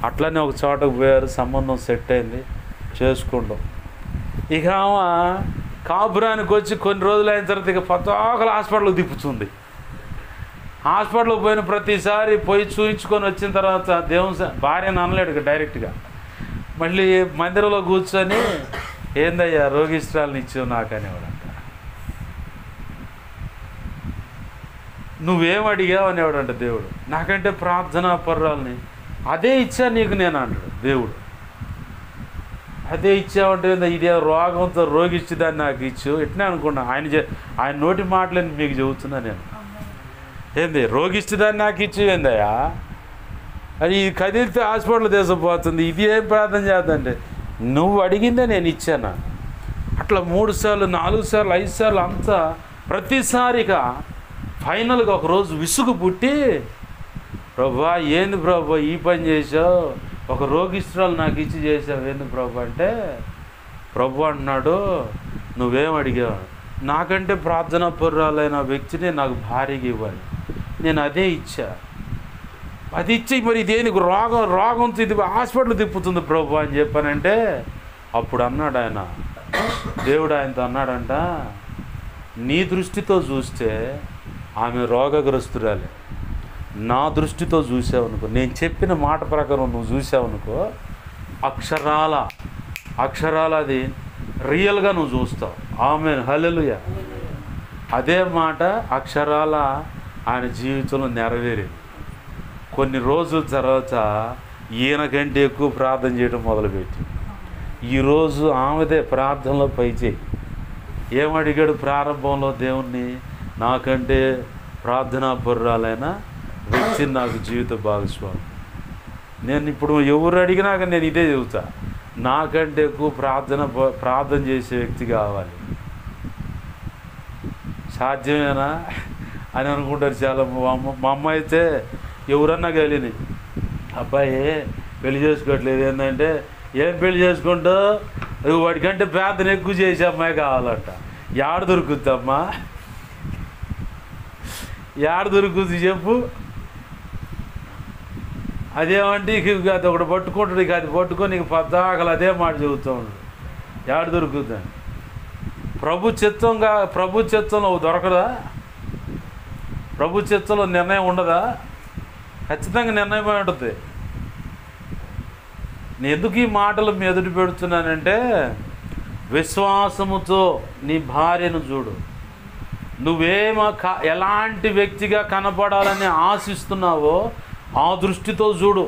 Speaker 1: అట్లనే ఒక చోటకు పోయారు, సంబంధం సెట్ అయింది, చేసుకుంటాం. ఇక ఆమె కాపురానికి వచ్చి కొన్ని రోజులు అయిన తర్వాత ఇక పతాకలు హాస్పిటల్కి తిప్పుతుంది. హాస్పిటల్కి పోయిన ప్రతిసారి పోయి చూయించుకొని వచ్చిన తర్వాత దేవుని భార్యను అనలేడు ఇక డైరెక్ట్గా. మళ్ళీ మందిరంలో కూర్చొని, ఏందయ్యా రోగిష్టాలను ఇచ్చావు నాకు అనేవాడంట. నువ్వేం అడిగావు అనేవాడంట దేవుడు. నాకంటే ప్రార్థనా పర్రాలని అదే ఇచ్చా నీకు నేను అంటాడు దేవుడు. అదే ఇచ్చావంటే ఇదే రోగంతో రోగిచ్చి దాన్ని నాకు ఇచ్చు ఎట్నే అనుకున్నా. ఆయన నోటి మాటలని మీకు చెబుతున్నా నేను. ఏంది రోగిచ్చి దాన్ని నాకు ఇచ్చు ఏందయ్యా, అది ఇది కదిలితే హాస్పిటల్ తీసుకుపోతుంది, ఇది ఏం ప్రార్థన చేద్దంటే నువ్వు అడిగిందే నేను ఇచ్చానా. అట్లా 3 సార్లు 4 సార్లు 5 సార్లు అంతా ప్రతిసారిగా ఫైనల్గా ఒకరోజు విసుగు పుట్టి, ప్రభా ఏంది ప్రభా ఈ పని చేసావు, ఒక రోగిష్ట్రాలు నాకు ఇచ్చి చేసావు ఏంది ప్రభు అంటే, ప్రభు అంటున్నాడు నువ్వేం అడిగావు, నాకంటే ప్రార్థనా పరురాలైన వ్యక్తిని నాకు భార్యగా ఇవ్వాలి, నేను అదే ఇచ్చా. అది ఇచ్చి మరి దేనికి రోగంతో ఇది హాస్పిటల్ తిప్పుతుంది ప్రభు అని చెప్పానంటే, అప్పుడు అన్నాడు ఆయన దేవుడు ఆయనతో అన్నాడంట, నీ దృష్టితో చూస్తే ఆమె రోగగ్రస్తురాలే, నా దృష్టితో చూసావనుకో, నేను చెప్పిన మాట ప్రకారం నువ్వు చూసావనుకో, అక్షరాల అది రియల్గా నువ్వు చూస్తావు. ఆమేన్, హల్లెలూయా. అదే మాట అక్షరాల ఆయన జీవితంలో నెరవేరింది. కొన్ని రోజుల తర్వాత ఈయనకంటే ఎక్కువ ప్రార్థన చేయడం మొదలుపెట్టి ఈరోజు ఆమెదే ప్రార్థనలో పైచేయి. ఏమడిగాడు ప్రారంభంలో దేవుణ్ణి, నాకంటే ప్రార్థనా పరురాలైన వ్యక్తిని నాకు జీవిత భాగస్వామి. నేను ఇప్పుడు ఎవరు అడిగినాక నేను ఇదే చెబుతా, నాకంటే ఎక్కువ ప్రార్థన చేసే వ్యక్తి కావాలి. సాధ్యమేనా అని అనుకుంటారు చాలా. మా అమ్మ అయితే ఎవరన్నా కలిని అబ్బాయి పెళ్లి చేసుకోవట్లేదు, ఏంటంటే ఏం పెళ్లి చేసుకుంటూ వాడికంటే ప్రార్థన ఎక్కువ చేసే అమ్మాయి కావాలంట. యాడ దొరుకుద్దమ్మా, యాడ దొరుకుద్ది చెప్పు
Speaker 2: అదేమంటే ఇక అది ఒకటి పట్టుకుంటాడు, ఇక అది పట్టుకొని ఇక పద్దాకలు అదే మాట చెబుతూ ఉంటాడు. ఏడ దొరుకుతుందని. ప్రభు చిత్తంలో దొరకదా? ప్రభు చిత్తంలో నిర్ణయం ఉండదా? ఖచ్చితంగా నిర్ణయమే ఉంటుంది. నేను ఎందుకు ఈ మాటలు మీ ఎదుటి పెడుతున్నానంటే, విశ్వాసముతో నీ భార్యను చూడు. ఎలాంటి వ్యక్తిగా కనపడాలని ఆశిస్తున్నావో ఆ దృష్టితో చూడు.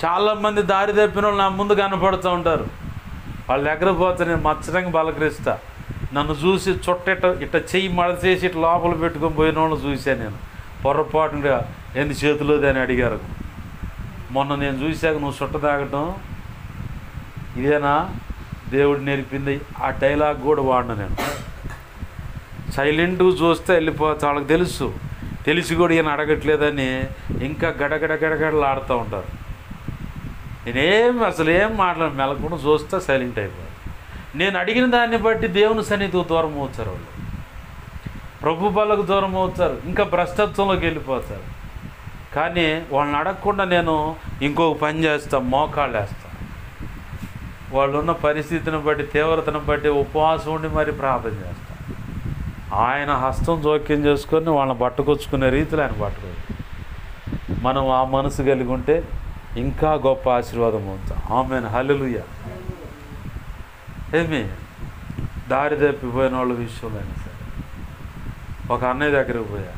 Speaker 2: చాలామంది దారి తప్పిన వాళ్ళు నా ముందు కనపడుతూ ఉంటారు. వాళ్ళ దగ్గర పోతే నేను మచ్చడంగా పలకరిస్తా. నన్ను చూసి ఇట్ట చెయ్యి మడచేసి ఇట్లా లోపల పెట్టుకొని పోయిన వాళ్ళు చూశాను నేను. పొరపాటుగా ఏంది చేతిలోది అని అడిగారు. మొన్న నేను చూశాక నువ్వు చుట్ట తాగటం ఇదేనా దేవుడు నేర్పింది? ఆ డైలాగ్ కూడా వాడిన నేను. సైలెంట్గా చూస్తే వెళ్ళిపోతా. వాళ్ళకి తెలిసి కూడా ఈయన అడగట్లేదని ఇంకా గడగడగడగడలు ఆడుతూ ఉంటారు. అసలు ఏం మాట్లాడి మెలకుండా చూస్తే సైలెంట్ అయిపోయారు. నేను అడిగిన దాన్ని బట్టి దేవుని సన్నిధికి దూరం అవుతారు వాళ్ళు, ప్రభు బలకు దూరం అవుతారు, ఇంకా భ్రష్టత్వంలోకి వెళ్ళిపోతారు. కానీ వాళ్ళని అడగకుండా నేను ఇంకొక పని చేస్తాను, మోకాళ్ళు వేస్తాను. వాళ్ళు ఉన్న పరిస్థితిని బట్టి, తీవ్రతను బట్టి ఉపవాసం ఉండి మరి ప్రార్థన చేస్తాను. ఆయన హస్తం జోక్యం చేసుకొని వాళ్ళని పట్టుకొచ్చుకునే రీతిలో ఆయన పట్టుకోవచ్చు. మనం ఆ మనసు కలిగి ఉంటే ఇంకా గొప్ప ఆశీర్వాదం పొందుతాం. ఆమేన్, హల్లెలూయా. ఏమి దారి తప్పిపోయిన వాళ్ళ విషయంలో అయినా సరే, ఒక అన్నయ్య దగ్గరికి పోయా,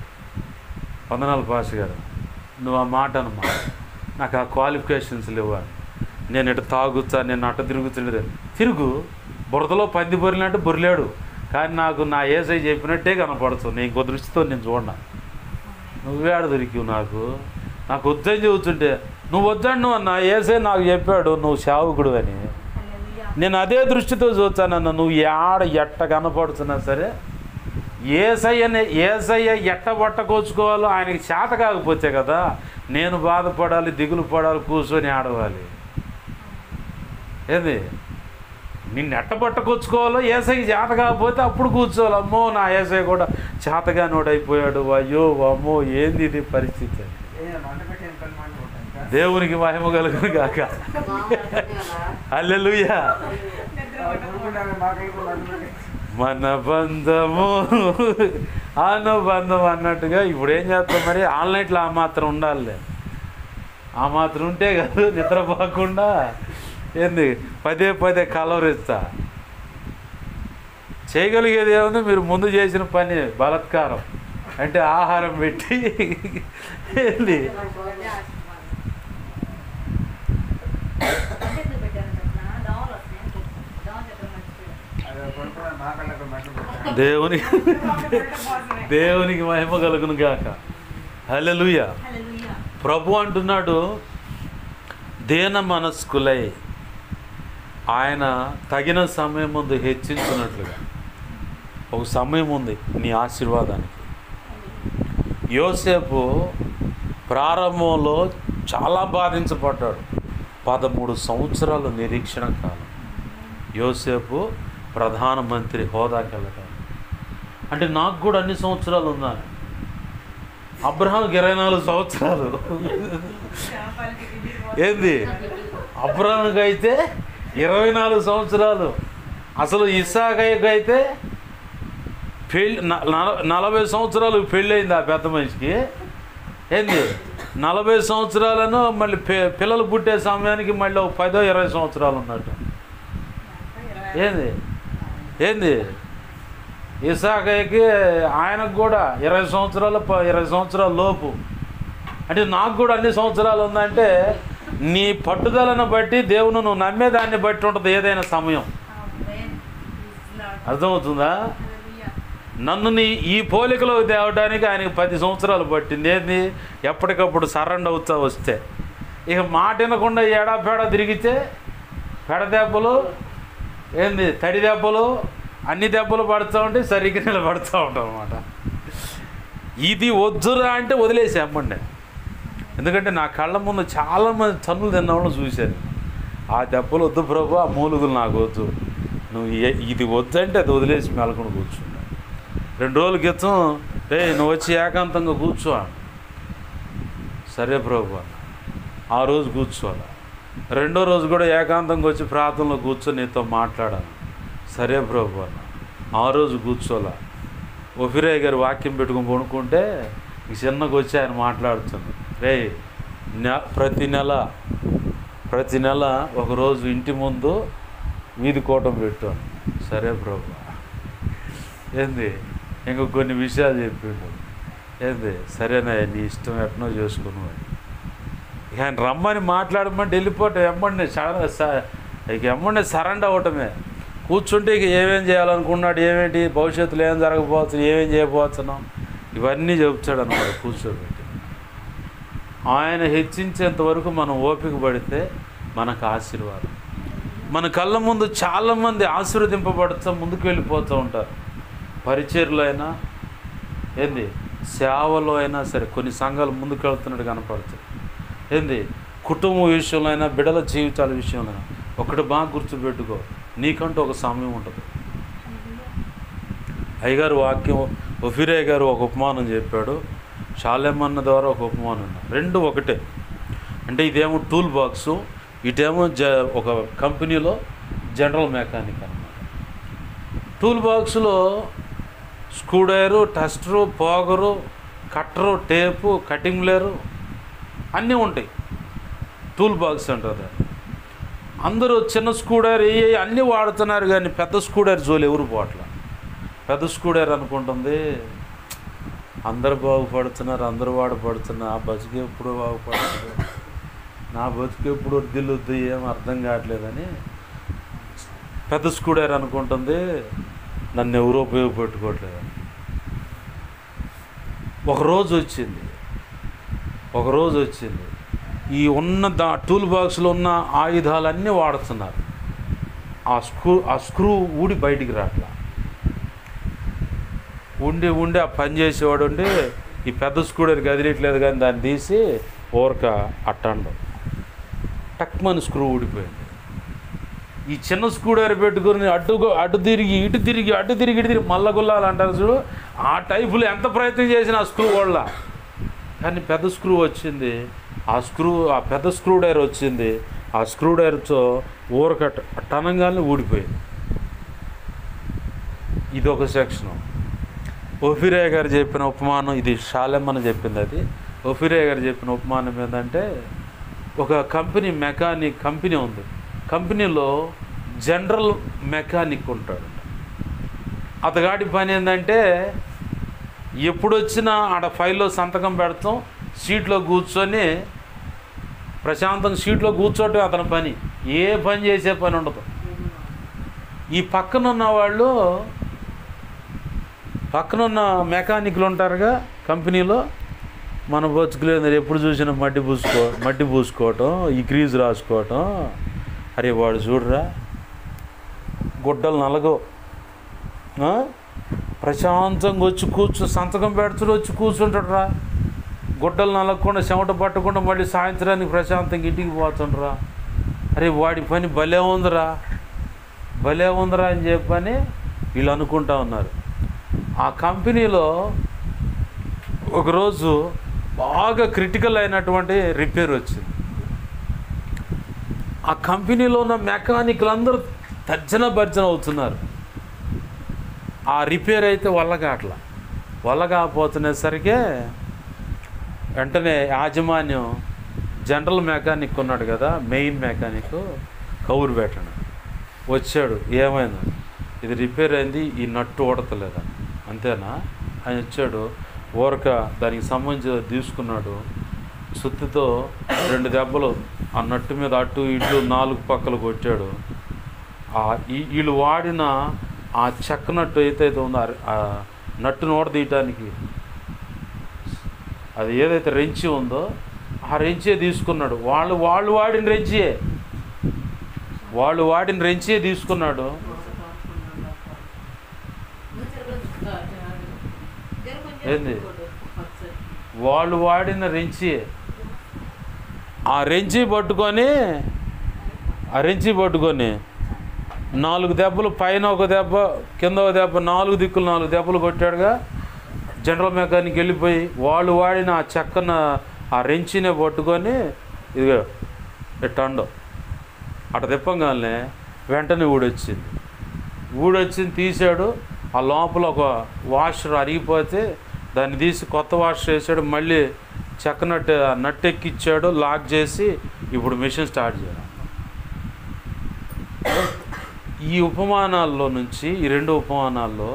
Speaker 2: వందనాలు పాస్ గారు, నువ్వు ఆ మాట అన్నమా, నాకు ఆ క్వాలిఫికేషన్స్ లేవు అని. నేను ఇటు తాగుతా, నేను అట్ట తిరుగు బురదలో పంది బొరిలినట్టు బొరిలాడు. కానీ నాకు నా ఏసై చెప్పినట్టే కనపడుతుంది. నేను ఇంకో దృష్టితో నేను చూడన్నా. నువ్వే ఆడ దొరికివు. నాకు వద్దని చెబుతుంటే నువ్వు వద్దాను అన్న, ఏసై నాకు చెప్పాడు నువ్వు సేవకుడు అని. నేను అదే దృష్టితో చూస్తానన్న. నువ్వు ఎట్ట కనపడుతున్నా సరే ఏసయ్య ఎట్ట పట్టకొచ్చుకోవాలో ఆయనకి చేత కాకపోతే కదా నేను బాధపడాలి, దిగులు పడాలి, కూర్చొని ఆడవాలి. ఏది నిన్ను ఎట్ట పట్టకొచ్చుకోవాలో ఏసైకి చేత కాకపోతే అప్పుడు కూర్చోవాలి. అమ్మో నా ఏసయ్య కూడా చేతగా నోడైపోయాడు, అయ్యో అమ్మో ఏంది ఇది పరిస్థితి. దేవునికి మహిమ కలుగును గాక. హల్లెలూయా. మన బంధము అనుబంధం అన్నట్టుగా ఇప్పుడు ఏం చేస్తాం మరి, ఆన్లైన్లో ఆ మాత్రం ఉండాలి. ఆ మాత్రం ఉంటే కాదు నిద్రపోకుండా ఏంది పదే కలవరిస్తా. చేయగలిగేది ఏముంది, మీరు ముందు చేసిన పని బలత్కారం అంటే ఆహారం పెట్టి ఏంది దేవునికి మహిమ కలుగును గాక. హల్లెలూయా. ప్రభు అంటున్నాడు, దేన మనస్కులై ఆయన తగిన సమయం ముందు హెచ్చించినట్లుగా ఒక సమయం ఉంది నీ ఆశీర్వాదానికి. యోసేపు ప్రారంభంలో చాలా బాధించబడ్డాడు. 13 సంవత్సరాలు నిరీక్షణ కాలం. యోసేపు ప్రధానమంత్రి హోదాకి వెళ్ళటం అంటే నాకు కూడా అన్ని సంవత్సరాలు ఉన్నాయి. అబ్రహాంకి 24 సంవత్సరాలు. ఏంది అబ్రహాంకి అయితే 24 సంవత్సరాలు. అసలు ఇస్సాకయ్యకు అయితే 40 సంవత్సరాలు పెళ్ళయింది ఆ పెద్ద మనిషికి. ఏంది 40 సంవత్సరాలను మళ్ళీ పిల్లలు పుట్టే సమయానికి మళ్ళీ 10-20 సంవత్సరాలు ఉన్నట్టు. ఏంది ఇస్సాకయ్యకి ఆయనకు కూడా 20 సంవత్సరాల లోపు. అంటే నాకు కూడా అన్ని సంవత్సరాలు ఉందంటే నీ పట్టుదలను బట్టి దేవుని నువ్వు నమ్మేదాన్ని బట్టి ఉంటుంది ఏదైనా సమయం. అర్థమవుతుందా? నన్ను ఈ పోలికలోకి తేవడానికి ఆయనకి 10 సంవత్సరాలు పట్టింది. ఏంది ఎప్పటికప్పుడు సరెండర్ అవుతా వస్తే. ఇక మాట వినకుండా ఏడాపేడా తిరిగితే పెడదెబ్బలు, ఏంది తడి దెబ్బలు, అన్ని దెబ్బలు పడుతూ ఉంటే సరిగ్గా నిలబడుతూ ఉంటాం అన్నమాట. ఇది వద్దురా అంటే వదిలేసి అమ్మండి. ఎందుకంటే నా కళ్ళ ముందు చాలామంది తన్నులు తిన్నవాళ్ళు చూశాను. ఆ దెబ్బలు వద్దు ప్రభు, ఆ మూలుగులు నాకు వద్దు, నువ్వు ఇది వద్దంటే అది వదిలేసి మెలకొని కూర్చున్నా. 2 రోజుల క్రితం నువ్వు వచ్చి ఏకాంతంగా కూర్చో. సరే ప్రభు అన్న. ఆ రోజు కూర్చోవాలి. రెండో రోజు కూడా ఏకాంతంగా వచ్చి ప్రార్థనలో కూర్చొని నీతో మాట్లాడాను. సరే ప్రభు అన్న. ఆ రోజు కూర్చోలా. ఒఫిరే గారు వాక్యం పెట్టుకుని కొనుక్కుంటే ఈ చిన్నగా వచ్చి ఆయన మాట్లాడుతుంది. రే ప్రతి నెల ఒకరోజు ఇంటి ముందు వీధి కోటం పెట్టాను. సరే ప్రభు. ఏంది ఇంకా కొన్ని విషయాలు చెప్పిండు. ఏంది సరేనా నీ ఇష్టం ఎట్నో చేసుకున్నావు. ఇక ఆయన రమ్మని మాట్లాడమంటే వెళ్ళిపోవటం ఎమ్మడిని సరెండర్ అవ్వటమే. కూర్చుంటే ఇక ఏమేం చేయాలనుకున్నాడు, ఏమేంటి భవిష్యత్తులో ఏం జరగకపోవచ్చు, ఏమేం చేయకపోతున్నాం ఇవన్నీ చెప్తాడు అన్నమాట కూర్చోబెట్టి. ఆయన హెచ్చించేంత వరకు మనం ఓపిక పడితే మనకు ఆశీర్వాదం. మన కళ్ళ ముందు చాలామంది ఆశీర్వదింపబడుతూ ముందుకు వెళ్ళిపోతూ ఉంటారు. పరిచర్లో అయినా ఏంది సేవలో అయినా సరే కొన్ని సంఘాలు ముందుకు వెళ్తున్నట్టు కనపడుతుంది. ఏంది కుటుంబం విషయంలో అయినా బిడ్డల జీవితాల విషయంలో అయినా ఒకటి బాగా గుర్తుపెట్టుకో, నీకంటూ ఒక సమయం ఉంటుంది. అయ్యగారు వాక్యం ఒఫిరే గారు ఒక ఉపమానం చెప్పాడు, షాలేమన్న ద్వారా ఒక ఉపమానం ఉన్నా. రెండు ఒకటే. అంటే ఇదేమో టూల్ బాక్సు, ఇటేమో ఒక కంపెనీలో జనరల్ మెకానిక్ అన్నమాట. టూల్ బాక్స్లో స్క్రూడ్రైవరు, టెస్టరు, పోగరు, కట్టరు, టేపు, కటింగ్ లేరు అన్నీ ఉంటాయి. టూల్ బాక్స్ అంటారు. అందరూ చిన్న స్క్రూడ్రైవర్ అన్నీ వాడుతున్నారు, కానీ పెద్ద స్క్రూడ్రైవర్ జోలు ఎవరు పోవట్లా. పెద్ద స్క్రూడ్రైవర్ అనుకుంటుంది అందరు బాగుపడుతున్నారు, అందరూ వాడపడుతున్నారు, ఆ బతుకు ఎప్పుడు బాగుపడుతుంది, నా బతుకు ఎప్పుడు వద్దు ఏం అర్థం కావట్లేదని పెద్ద స్క్రూడ్రైవర్ అనుకుంటుంది నన్ను ఎవరో ఉపయోగపెట్టుకోవట్లేదని. ఒకరోజు వచ్చింది ఈ ఉన్న టూల్ బాక్స్లో ఉన్న ఆయుధాలన్నీ వాడుతున్నారు. ఆ స్క్రూ ఊడి బయటికి రాట్లా. ఉండి ఆ పని చేసేవాడు ఉండి ఈ పెద్ద స్క్రూడ్రైవర్ కదిలియట్లేదు, కానీ దాన్ని తీసి ఊరక అట్టండు టక్మని స్క్రూ ఊడిపోయింది. ఈ చిన్న స్క్రూడ్రైవర్ పెట్టుకుని అటు తిరిగి ఇటు తిరిగి మల్లగుల్లాలు అంటారు చూడు, ఆ టైపులో ఎంత ప్రయత్నం చేసినా ఆ స్క్రూ వాళ్ళ. కానీ పెద్ద స్క్రూ వచ్చింది, ఆ పెద్ద స్క్రూడ్రైవర్ వచ్చింది, ఆ స్క్రూడ్రైవర్తో ఊరక టనంగానే ఊడిపోయింది. ఇదొక సెక్షను. ఒఫిరే గారు చెప్పిన ఉపమానం, ఇది షాలెమ్మని చెప్పింది. అది ఒఫిరే గారు చెప్పిన ఉపమానం ఏంటంటే, ఒక కంపెనీ ఉంది. కంపెనీలో జనరల్ మెకానిక్ ఉంటాడు. అతగాడి పని ఏంటంటే ఎప్పుడు వచ్చినా ఆడ ఫైల్లో సంతకం పెడతాం, సీట్లో కూర్చొని ప్రశాంతంగా సీట్లో కూర్చోవటం అతని పని. ఏ పని చేసే పని ఉండదు. ఈ పక్కనున్న మెకానిక్లు ఉంటారుగా కంపెనీలో, మన బతుకులేదు ఎప్పుడు చూసినా మట్టి పూసుకోవటం, ఈ గ్రీజు రాసుకోవటం. అరే వాడు చూడరా గుడ్డలు నలగో, ప్రశాంతంగా వచ్చి సంతకం పెడుతుడు వచ్చి కూర్చుంటాడు రా. గుడ్డలు నలగకుండా చెమట పట్టకుండా మళ్ళీ సాయంత్రానికి ప్రశాంతంగా ఇంటికి పోతుండ్రా. అరే వాడి పని భలే ఉందిరా అని చెప్పని వీళ్ళు అనుకుంటా ఉన్నారు. ఆ కంపెనీలో ఒకరోజు బాగా క్రిటికల్ అయినటువంటి రిపేర్ వచ్చింది. ఆ కంపెనీలో ఉన్న మెకానిక్లు అందరూ తర్జన భర్జన అవుతున్నారు. ఆ రిపేర్ అయితే వల్ల కాకపోతునేసరికి వెంటనే యాజమాన్యం జనరల్ మెకానిక్ ఉన్నాడు కదా, మెయిన్ మెకానిక్ కౌరు పెట్టాడు. వచ్చాడు, ఏమైంది, ఇది రిపేర్ అయింది, ఈ నట్టు ఊడతలేదా, అంతేనా అని వచ్చాడు. ఊరక దానికి సంబంధించి తీసుకున్నాడు, సుత్తితో 2 దెబ్బలు ఆ నట్టు మీద అటు ఇటు 4 పక్కలు కొట్టాడు. వీళ్ళు వాడిన ఆ చెక్క నట్టు అయితే ఉందో ఆ నట్టును ఊడదీయటానికి అది ఏదైతే రెంచి ఉందో ఆ రెంచే తీసుకున్నాడు. వాళ్ళు వాడిన రెంచే తీసుకున్నాడు. ఏంది వాళ్ళు వాడిన రెంచి, ఆ రెంచి పట్టుకొని 4 దెబ్బలు, పైన ఒక దెబ్బ కింద ఒక దెబ్బ, 4 దిక్కులు 4 దెబ్బలు కొట్టాడుగా. జనరల్ మెకానిక్ వెళ్ళిపోయి వాళ్ళు వాడిన ఆ చెక్కన ఆ రెంచినే పట్టుకొని ఇదిగో ఎట్టండో అట తిప్పంగానే వెంటనే ఊడొచ్చింది తీసాడు. ఆ లోపల ఒక వాషర్ అరిగిపోతే దాన్ని తీసి కొత్త వాషర్ వేసాడు. మళ్ళీ నట్టు ఎక్కిచ్చాడు, లాక్ చేసి ఇప్పుడు మిషన్ స్టార్ట్ చేయాలి. ఈ ఉపమానాల్లో నుంచి, ఈ 2 ఉపమానాల్లో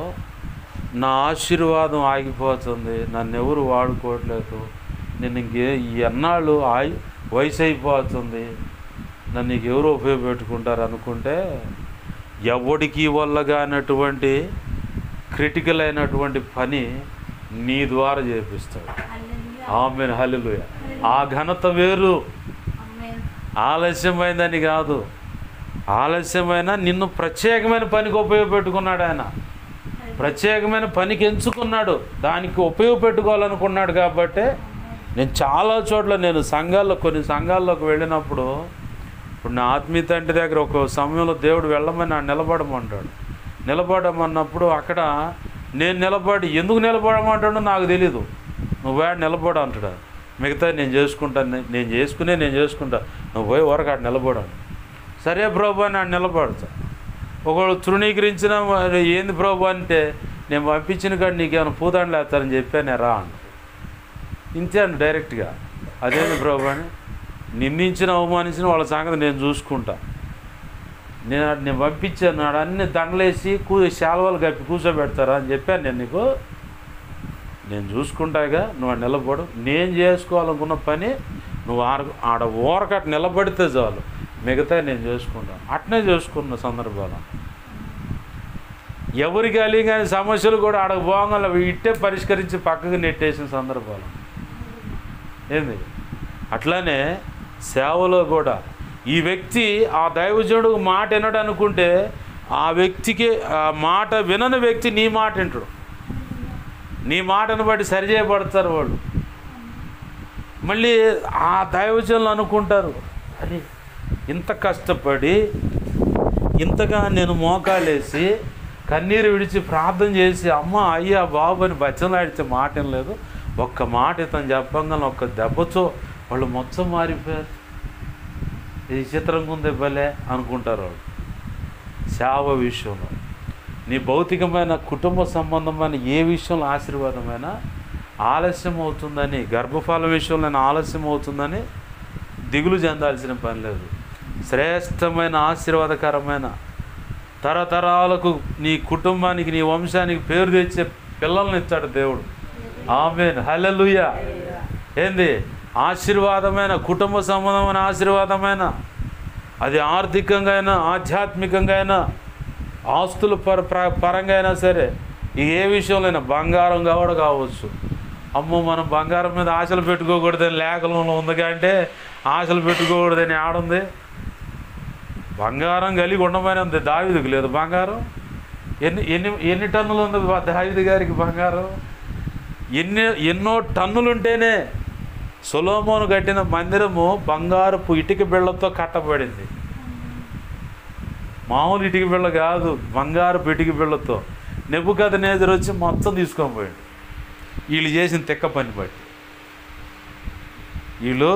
Speaker 2: నా ఆశీర్వాదం ఆగిపోతుంది, నన్ను ఎవరు వాడుకోవట్లేదు, నేను ఎన్నాళ్ళు వయసు అయిపోతుంది, నన్ను ఎవరు ఉపయోగపెట్టుకుంటారు అనుకుంటే ఎవడికి వల్ల కానటువంటి క్రిటికల్ అయినటువంటి పని నీ ద్వారా చేపిస్తాడు. ఆమేన్, హల్లెలూయా. ఆ ఘనత వేరు. ఆలస్యమైందని కాదు, ఆలస్యమైన నిన్ను ప్రత్యేకమైన పనికి ఉపయోగపెట్టుకున్నాడు. ఆయన ప్రత్యేకమైన పనికి ఎంచుకున్నాడు, దానికి ఉపయోగపెట్టుకోవాలనుకున్నాడు. కాబట్టి నేను చాలా చోట్ల కొన్ని సంఘాల్లోకి వెళ్ళినప్పుడు, ఇప్పుడు నా ఆత్మీయ తండ్రి దగ్గర ఒక సమయంలో దేవుడు వెళ్ళమని నా నిలబడమన్నప్పుడు అక్కడ నేను ఎందుకు నిలబడమంటాడో నాకు తెలీదు. నువ్వు నిలబడ అంటాడు. మిగతా నేను చేసుకుంటాను, నేను చేసుకుంటా, నువ్వు పోయి వరకు అక్కడ నిలబడాను. సరే ప్రభు అని ఆడు నిలబడతా. ఒకళ్ళు తృణీకరించిన ఏంది ప్రభు అంటే, నేను పంపించిన కాడ నీకేమైనా పూతాండ్లు వేస్తారని చెప్పాను రా అంట. ఇంతే అండి డైరెక్ట్గా. అదేంది ప్రభు అని, నిందించిన అవమానించిన వాళ్ళ సంగతి నేను చూసుకుంటా, నేను పంపించాను, నాడు అన్ని దండలేసి శాల్వాలు కప్పి కూర్చోబెడతారా అని చెప్పాను. నేను చూసుకుంటాగా, నువ్వు నిలబడు. నేను చేసుకోవాలనుకున్న పని నువ్వు ఆడ ఊరకట్ట నిలబడితే చాలు, మిగతా నేను చేసుకుంటాను. అట్నే చేసుకున్న సందర్భాలు ఎవరికి కలిగి కానీ సమస్యలు కూడా ఆడకు పోగానే ఇట్టే పరిష్కరించి పక్కకు నెట్టేసిన సందర్భాలు ఏంది. అట్లానే సేవలో కూడా ఈ వ్యక్తి ఆ దైవజనుడు మాట వినడు అనుకుంటే, ఆ వ్యక్తికి ఆ మాట వినని వ్యక్తి నీ మాట వింటాడు. నీ మాటను బట్టి సరిచేయబడతారు వాళ్ళు. మళ్ళీ ఆ దైవజనులు అనుకుంటారు, అరే ఇంత కష్టపడి ఇంతగా నేను మోకాలేసి కన్నీరు విడిచి ప్రార్థన చేసి అమ్మ అయ్యా బాబు అని బచ్చలాడితే మాట ఏం లేదు, ఒక్క మాట ఇతను చెప్పంగానే ఒక్క దెబ్బతో వాళ్ళు మొత్తం మారిపోయారు. ఇది చిత్రంగా ఉంది భలే అనుకుంటారు వాళ్ళు. సేవ విషయంలో, నీ భౌతికమైన కుటుంబ సంబంధమైన ఏ విషయంలో ఆశీర్వాదమైనా ఆలస్యం అవుతుందని, గర్భఫలం విషయంలో ఆలస్యం అవుతుందని దిగులు చెందాల్సిన పని లేదు. శ్రేష్టమైన ఆశీర్వాదకరమైన తరతరాలకు నీ కుటుంబానికి నీ వంశానికి పేరు తెచ్చే పిల్లల్ని ఇచ్చాడు దేవుడు. ఆమేన్, హల్లెలూయా. ఏంది ఆశీర్వాదమైన కుటుంబ సంబంధమైన ఆశీర్వాదమైన, అది ఆర్థికంగా అయినా ఆధ్యాత్మికంగా అయినా ఆస్తుల పరంగా అయినా సరే, ఏ విషయంలో బంగారం కూడా కావచ్చు. అమ్మో మనం బంగారం మీద ఆశలు పెట్టుకోకూడదని లేఖనంలో ఉందిగా అంటే, ఆశలు పెట్టుకోకూడదని ఆడుంది. బంగారం కలిగి ఉండమని ఉంది. దావీదుకు లేదు బంగారం. ఎన్ని టన్నులు ఉంది దావీదు గారికి బంగారం? ఎన్నో టన్నులు ఉంటేనే సొలొమోను కట్టిన మందిరము బంగారపు ఇటుక బిళ్ళతో కట్టబడింది. మామూలు ఇటుక బిళ్ళ కాదు, బంగారపు ఇటుక బిళ్ళతో. నెబుకద్నెజరు వచ్చి మొత్తం తీసుకొని పోయాడు, వీళ్ళు చేసిన తెక్క పని బట్టి. వీళ్ళు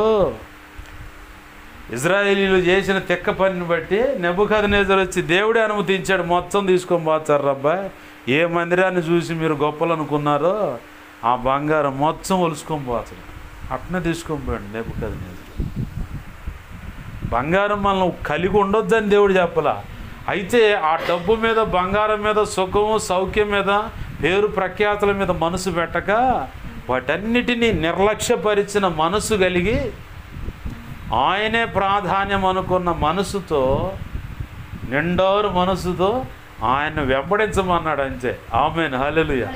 Speaker 2: ఇజ్రాయేలీలు చేసిన తెక్క పనిని బట్టి నెబుకద్నెజరు వచ్చి దేవుడే అనుమతించాడు, మొత్తం తీసుకొని పోతారు రబ్బా. ఏ మందిరాన్ని చూసి మీరు గొప్పలు అనుకున్నారో ఆ బంగారం మొత్తం ఒలుసుకొని పోతాడు. అట్నే తీసుకొని పోయాడు నెబుకద్నెజరు. బంగారం మనం కలిగి ఉండొద్దని దేవుడు చెప్పలా. అయితే ఆ డబ్బు మీద, బంగారం మీద, సుఖము సౌఖ్యం మీద, పేరు ప్రఖ్యాతుల మీద మనసు పెట్టక వాటన్నిటినీ నిర్లక్ష్యపరిచిన మనసు కలిగి ఆయనే ప్రాధాన్యం అనుకున్న మనసుతో, నిండోరు మనసుతో ఆయన వెంబడించమన్నాడు అంతే. ఆమేన్, హల్లెలూయా.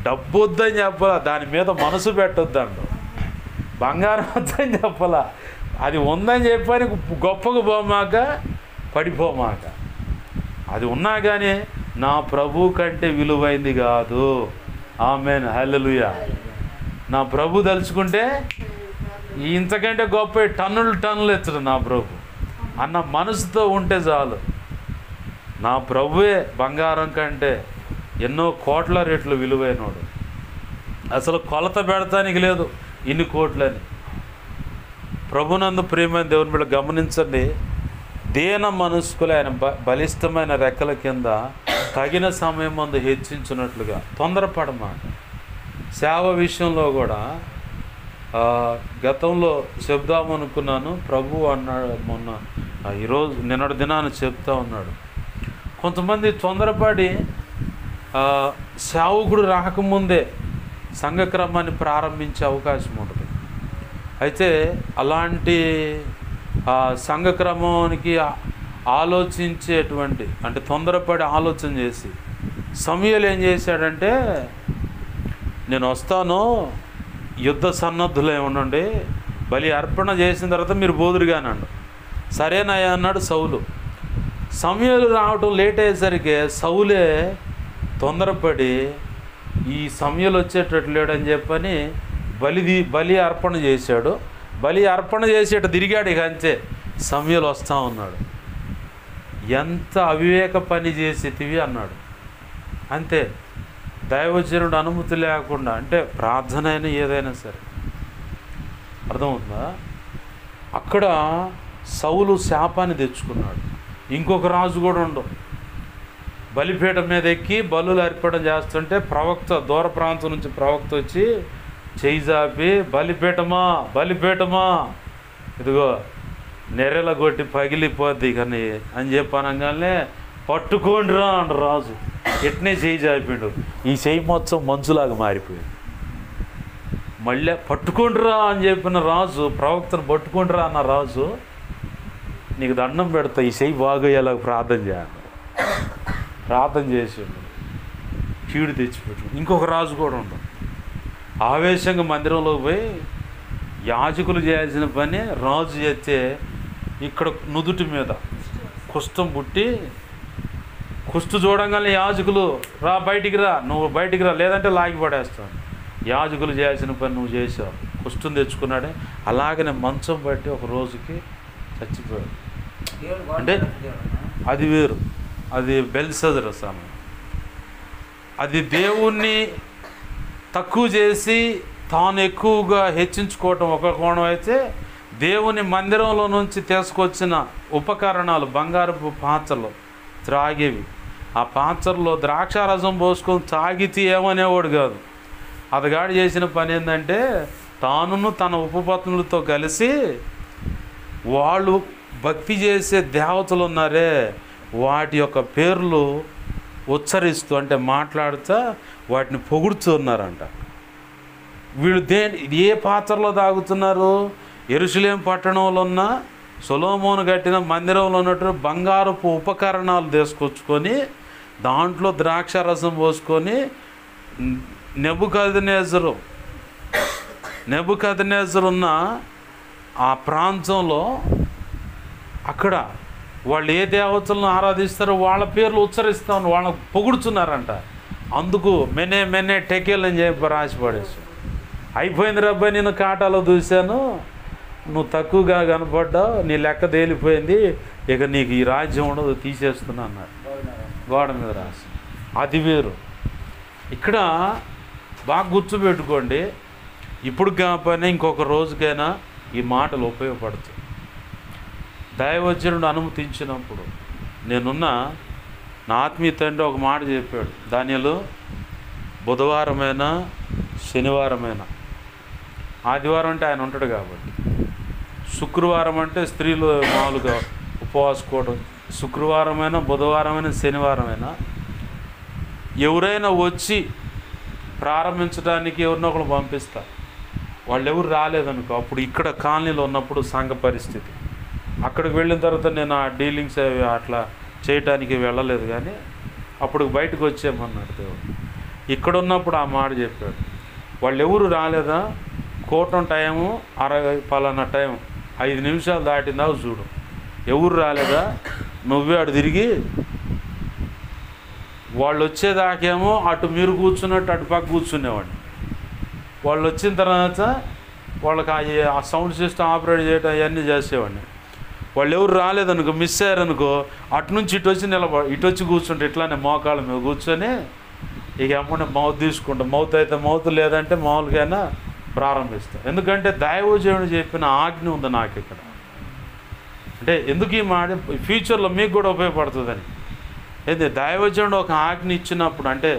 Speaker 2: డబ్బు వద్దని చెప్పాలా, దాని మీద మనసు పెట్టొద్దండు. బంగారం వద్దని చెప్పాలా, అది ఉందని చెప్పని గొప్పగా పోమాక పడిపోమాక. అది ఉన్నా కానీ నా ప్రభు కంటే విలువైంది కాదు. ఆమేన్, హల్లెలూయా. నా ప్రభు తలుచుకుంటే ఇంతకంటే గొప్ప టన్నులు ఎత్తడు నా ప్రభు అన్న మనసుతో ఉంటే చాలు. నా ప్రభువే బంగారం కంటే ఎన్నో కోట్ల రేట్లు విలువైనోడు. అసలు కొలత పెడతానికి లేదు ఇన్ని కోట్లని. ప్రభునందు ప్రియమైన దేవుని బిడ్డ గమనించండి, దీన మనస్కులు ఆయన బలిష్టమైన రెక్కల కింద తగిన సమయం ముందు హెచ్చించున్నట్లుగా తొందరపడమాట. సేవ విషయంలో కూడా గతంలో చెప్దామనుకున్నాను, ప్రభు అన్నాడు మొన్న ఈరోజు నిన్నటి దినాన్ని చెప్తా ఉన్నాడు. కొంతమంది తొందరపడి సేవకుడు రాకముందే సంఘక్రమాన్ని ప్రారంభించే అవకాశం ఉంటుంది. అయితే అలాంటి సంఘక్రమానికి ఆలోచించేటువంటి, అంటే తొందరపడి ఆలోచన చేసి సమూయేలు ఏం చేశాడంటే, నేను వస్తాను, యుద్ధ సన్నద్ధులే ఉండండి, బలి అర్పణ చేసిన తర్వాత మీరు బోదురుగానండు. సరేనయ్యా అన్నాడు సౌలు. సమూయేలు రావటం లేట్ అయ్యేసరికి సౌలే తొందరపడి ఈ సమూయేలు వచ్చేటట్టు లేడని చెప్పని బలి అర్పణ చేశాడు. బలి అర్పణ చేసేట తిరిగాడు. ఇక అంతే, సమూయేలు వస్తూ ఉన్నాడు. ఎంత అవివేక పని చేసేటివి అన్నాడు. అంతే, దైవజనుడు అనుమతి లేకుండా, అంటే ప్రార్థన అయినా ఏదైనా సరే, అర్థమవుతుందా? అక్కడ సౌలు శాపాన్ని తెచ్చుకున్నాడు. ఇంకొక రాజు కూడా ఉండవు. బలిపీఠం మీద ఎక్కి బలులు అర్పణ చేస్తుంటే ప్రవక్త, దూర ప్రాంతం నుంచి ప్రవక్త వచ్చి చేయి జాపి, బలిపీఠమా బలిపీఠమా, ఇదిగో నెర్రెల కొట్టి పగిలిపోద్ది కానీ అని చెప్పి అనగానే పట్టుకోండిరా అంట రాజు. ఎట్నే చేయి జాపిండు, ఈ చేయి మొత్తం మంచులాగా మారిపోయింది. మళ్ళీ పట్టుకోండిరా అని చెప్పిన రాజు, ప్రవక్తను పట్టుకోండిరా అన్న రాజు, నీకు దండం పెడతా, ఈ చేయి బాగోయేలా ప్రార్థన చేయాలి. ప్రార్థన చేసిండు, కీడు తెచ్చిపెట్టు. ఇంకొక రాజు కూడా ఉండదు. ఆవేశంగా మందిరంలోకి పోయి యాజకులు చేయాల్సిన పని రాజు చేస్తే, ఇక్కడ నుదుటి మీద కుష్ఠం పుట్టి, కుష్టు చూడంగానే యాజకులు రా, బయటికి రా, నువ్వు బయటికి రా, లేదంటే లాగి పడేస్తాను. యాజకులు చేయాల్సిన పని నువ్వు చేసావు, కుష్ఠం తెచ్చుకున్నాడే. అలాగనే మంచం బట్టి ఒక రోజుకి చచ్చిపోయాడు. అంటే అది వేరు, అది బెల్షస్సరు సమయం. అది దేవుణ్ణి తక్కువ చేసి తాను ఎక్కువగా హెచ్చించుకోవటం ఒక కోణం అయితే, దేవుని మందిరంలో నుంచి తీసుకొచ్చిన ఉపకరణాలు, బంగారపు పాత్రలు, త్రాగేవి, ఆ పాత్రలో ద్రాక్షారసం పోసుకొని తాగితే ఏమనేవాడు కాదు. అతగాడు చేసిన పని ఏంటంటే, తానును తన ఉపపత్నులతో కలిసి వాళ్ళు భక్తి చేసే దేవతలు ఉన్నారే వాటి యొక్క పేర్లు ఉచ్చరిస్తూ, అంటే మాట్లాడుతూ వాటిని పొగుడుతున్నారంట. వీళ్ళు ఏ పాత్రలో తాగుతున్నారు? యెరూషలేము పట్టణంలో ఉన్న సొలొమోను కట్టిన మందిరంలో ఉన్నట్టు బంగారపు ఉపకరణాలు తీసుకొచ్చుకొని దాంట్లో ద్రాక్షారసం పోసుకొని నెబుకద్నెజరు ఉన్న ఆ ప్రాంతంలో అక్కడ వాళ్ళు ఏ దేవతలను ఆరాధిస్తారో వాళ్ళ పేర్లు ఉచ్చరిస్తామని వాళ్ళని పొగుడుతున్నారంట. అందుకు మెనే టెకేల్ అని చెప్పి రాసిపడేసి, అయిపోయింది రబ్బాయి, నేను కాటాలో చూశాను, నువ్వు తక్కువగా కనపడ్డావు, నీ లెక్క తేలిపోయింది, ఇక నీకు ఈ రాజ్యం ఉండదు, తీసేస్తున్నా అన్నాడు గోడ మీద రాసి. అది వేరు. ఇక్కడ బాగా గుర్తుపెట్టుకోండి, ఇప్పుడు కాకపోయినా ఇంకొక రోజుకైనా ఈ మాటలు ఉపయోగపడుతాయి. దైవజనుడు అనుమతించినప్పుడు నేనున్న నా ఆత్మీయ తండ్రి ఒక మాట చెప్పాడు, దానిలో బుధవారమైనా శనివారమైనా, ఆదివారం అంటే ఆయన ఉంటాడు కాబట్టి, శుక్రవారం అంటే స్త్రీలు మామూలుగా ఉపవాసుకోవడం, శుక్రవారమైనా బుధవారమైనా శనివారమైనా ఎవరైనా వచ్చి ప్రారంభించడానికి ఎవరినో ఒకరు పంపిస్తారు. వాళ్ళు ఎవరు రాలేదనుకో, అప్పుడు ఇక్కడ కాలనీలో ఉన్నప్పుడు సంఘ పరిస్థితి, అక్కడికి వెళ్ళిన తర్వాత నేను ఆ డీలింగ్స్ అవి అట్లా చేయటానికి వెళ్ళలేదు, కానీ అప్పుడు బయటకు వచ్చేయమన్నాడు దేవుడు. ఇక్కడ ఉన్నప్పుడు ఆ మాట చెప్పాడు, వాళ్ళు ఎవరు రాలేదా, కోటం టైము పలానా టైం 5 నిమిషాలు దాటిందావు చూడు, ఎవరు రాలేదా, నువ్వే అటు తిరిగి, వాళ్ళు వచ్చేదాకేమో అటు మీరు కూర్చున్నట్టు అటు పక్క కూర్చునేవాడిని, వాళ్ళు వచ్చిన తర్వాత వాళ్ళకి ఆ సౌండ్ సిస్టమ్ ఆపరేట్ చేయడం అవన్నీ చేసేవాడిని. వాళ్ళు ఎవరు రాలేదనుకో, మిస్ అయ్యారనుకో, అటు నుంచి ఇటు వచ్చి ఇటు వచ్చి కూర్చుంటే ఇట్లానే మోకాళ్ళ మీద కూర్చొని ఇక అమ్మని మౌత్ తీసుకుంటాం, మౌత్ అయితే మౌత్, లేదంటే మామూలుగానే ప్రారంభిస్తాను. ఎందుకంటే దైవజనుడు చెప్పిన ఆజ్ఞ ఉంది నాకు ఇక్కడ. అంటే ఎందుకు ఈ మాట ఫ్యూచర్లో మీకు కూడా ఉపయోగపడుతుందని. అయితే దైవజనుడు ఒక ఆజ్ఞ ఇచ్చినప్పుడు అంటే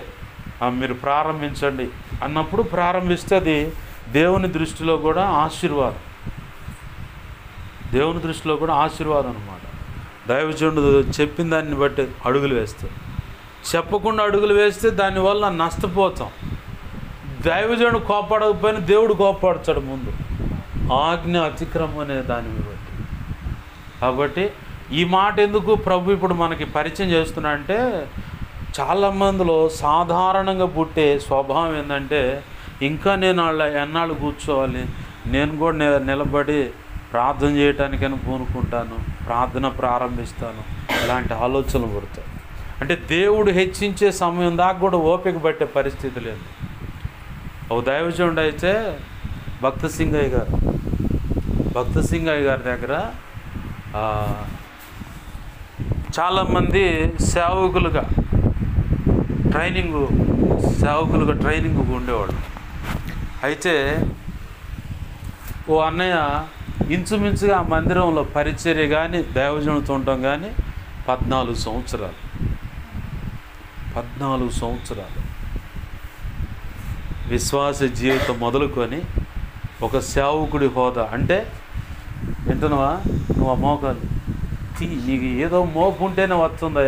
Speaker 2: మీరు ప్రారంభించండి అన్నప్పుడు ప్రారంభిస్తే అది దేవుని దృష్టిలో కూడా ఆశీర్వాదం. దేవుని దృష్టిలో కూడా ఆశీర్వాదం అన్నమాట. దైవజనుడు చెప్పిన దాన్ని బట్టి అడుగులు వేస్తాం. చెప్పకుండా అడుగులు వేస్తే దానివల్ల నష్టపోతాం. దైవజనుడు కోపడకపోయినా దేవుడు కోపడతాడు ముందు, ఆజ్ఞ అతిక్రమం అనే దాన్ని బట్టి. కాబట్టి ఈ మాట ఎందుకు ప్రభు ఇప్పుడు మనకి పరిచయం చేస్తున్నా అంటే, చాలామందిలో సాధారణంగా పుట్టే స్వభావం ఏంటంటే, ఇంకా నేను వాళ్ళ ఎన్నాళ్ళు కూర్చోవాలి, నేను కూడా నిలబడి ప్రార్థన చేయటానికైనా పూనుకుంటాను, ప్రార్థన ప్రారంభిస్తాను, ఇలాంటి ఆలోచనలు పుడతాయి. అంటే దేవుడు హెచ్చించే సమయం దాకా కూడా ఓపిక పట్టే పరిస్థితి లేదు. ఒక దైవజనుడు అయితే భక్త సింగయ్య గారి దగ్గర చాలామంది సేవకులుగా ట్రైనింగ్ ఉండేవాళ్ళు. అయితే ఓ అన్నయ్య ఇంచుమించుగా ఆ మందిరంలో పరిచర్య కానీ దైవజనుడితో ఉండటం కానీ 14 సంవత్సరాలు విశ్వాస జీవితం మొదలుకొని ఒక సేవకుడి హోదా. అంటే వింటున్నావా నువ్వు? ఆ మోకాలు నీకు ఏదో మోపు ఉంటేనే వస్తుంది,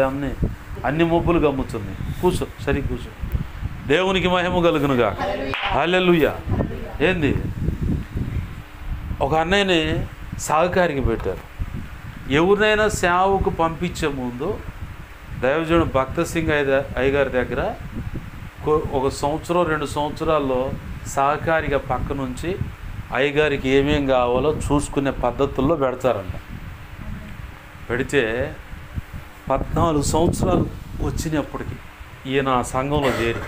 Speaker 2: అన్ని మోపులు గమ్ముతుంది. కూర్చో, సరి కూర్చో. దేవునికి మహిమ కలుగునుగా. హల్లెలూయా. ఏంది, ఒక అన్నయ్యని సహకారికి పెట్టారు. ఎవరినైనా సేవకు పంపించే ముందు దైవజనుడు భక్త సింగ్ అయ్యగారి దగ్గర 1 సంవత్సరం 2 సంవత్సరాల్లో సహకారిగా పక్క నుంచి అయ్యగారికి ఏమేం కావాలో చూసుకునే పద్ధతుల్లో పెడతారంట. పెడితే 14 సంవత్సరాలు వచ్చినప్పటికీ ఈయన సంఘంలో చేరి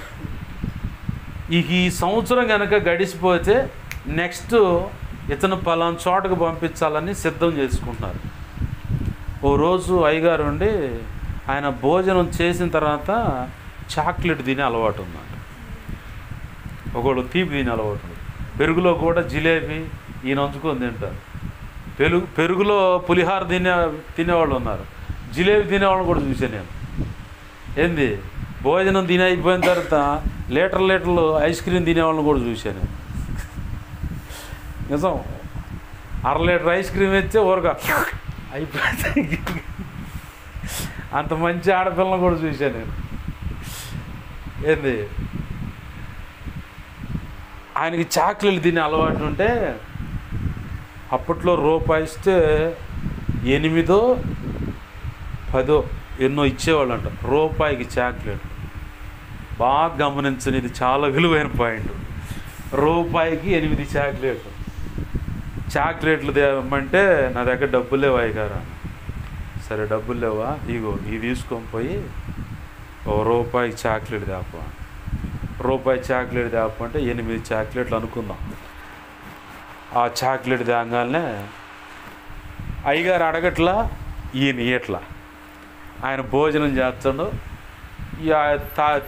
Speaker 2: ఈ సంవత్సరం కనుక గడిచిపోతే నెక్స్ట్ ఇతను పలానా చోటకు పంపించాలని సిద్ధం చేసుకుంటున్నారు. ఓ రోజు అయ్యగారు ఉండి ఆయన భోజనం చేసిన తర్వాత చాక్లెట్ తినే అలవాటు ఉందంట. ఒకళ్ళు తీపి తినే అలవాటు ఉంది. పెరుగులో కూడా జిలేబీ ఈయన ఉంచుకొని తింటారు. పెరుగులో పులిహార తినేవాళ్ళు ఉన్నారు, జిలేబీ తినేవాళ్ళని కూడా చూసాను నేను. ఏంది, భోజనం తిని అయిపోయిన తర్వాత లీటర్లు ఐస్ క్రీమ్ తినేవాళ్ళని కూడా చూశాను నేను. నిజం, 1/2 లీటర్ ఐస్ క్రీమ్ ఇస్తే ఊరగా అయిపోతాయి. అంత మంచి ఆడపిల్లని కూడా చూశాను నేను. ఏంది, ఆయనకి చాక్లెట్లు తినే అలవాటు ఉంటే అప్పట్లో రూపాయి ఇస్తే 8, 10 ఎన్నో ఇచ్చేవాళ్ళు అంట రూపాయికి చాక్లెట్. బాగా గమనించని, ఇది చాలా విలువైన పాయింట్. రూపాయికి 8 చాక్లెట్లు తేమంటే నా దగ్గర డబ్బులు లేవు అయ్యగారు. సరే డబ్బులు లేవా, ఇగో ఇది తీసుకొని పోయి రూపాయికి చాక్లెట్ తేప. రూపాయి చాక్లెట్ తేప అంటే 8 చాక్లెట్లు అనుకుందాం. ఆ చాక్లెట్ తేగానే అయ్యగారు అడగట్లా, ఈయన ఇయట్లా. ఆయన భోజనం చేస్తాడు.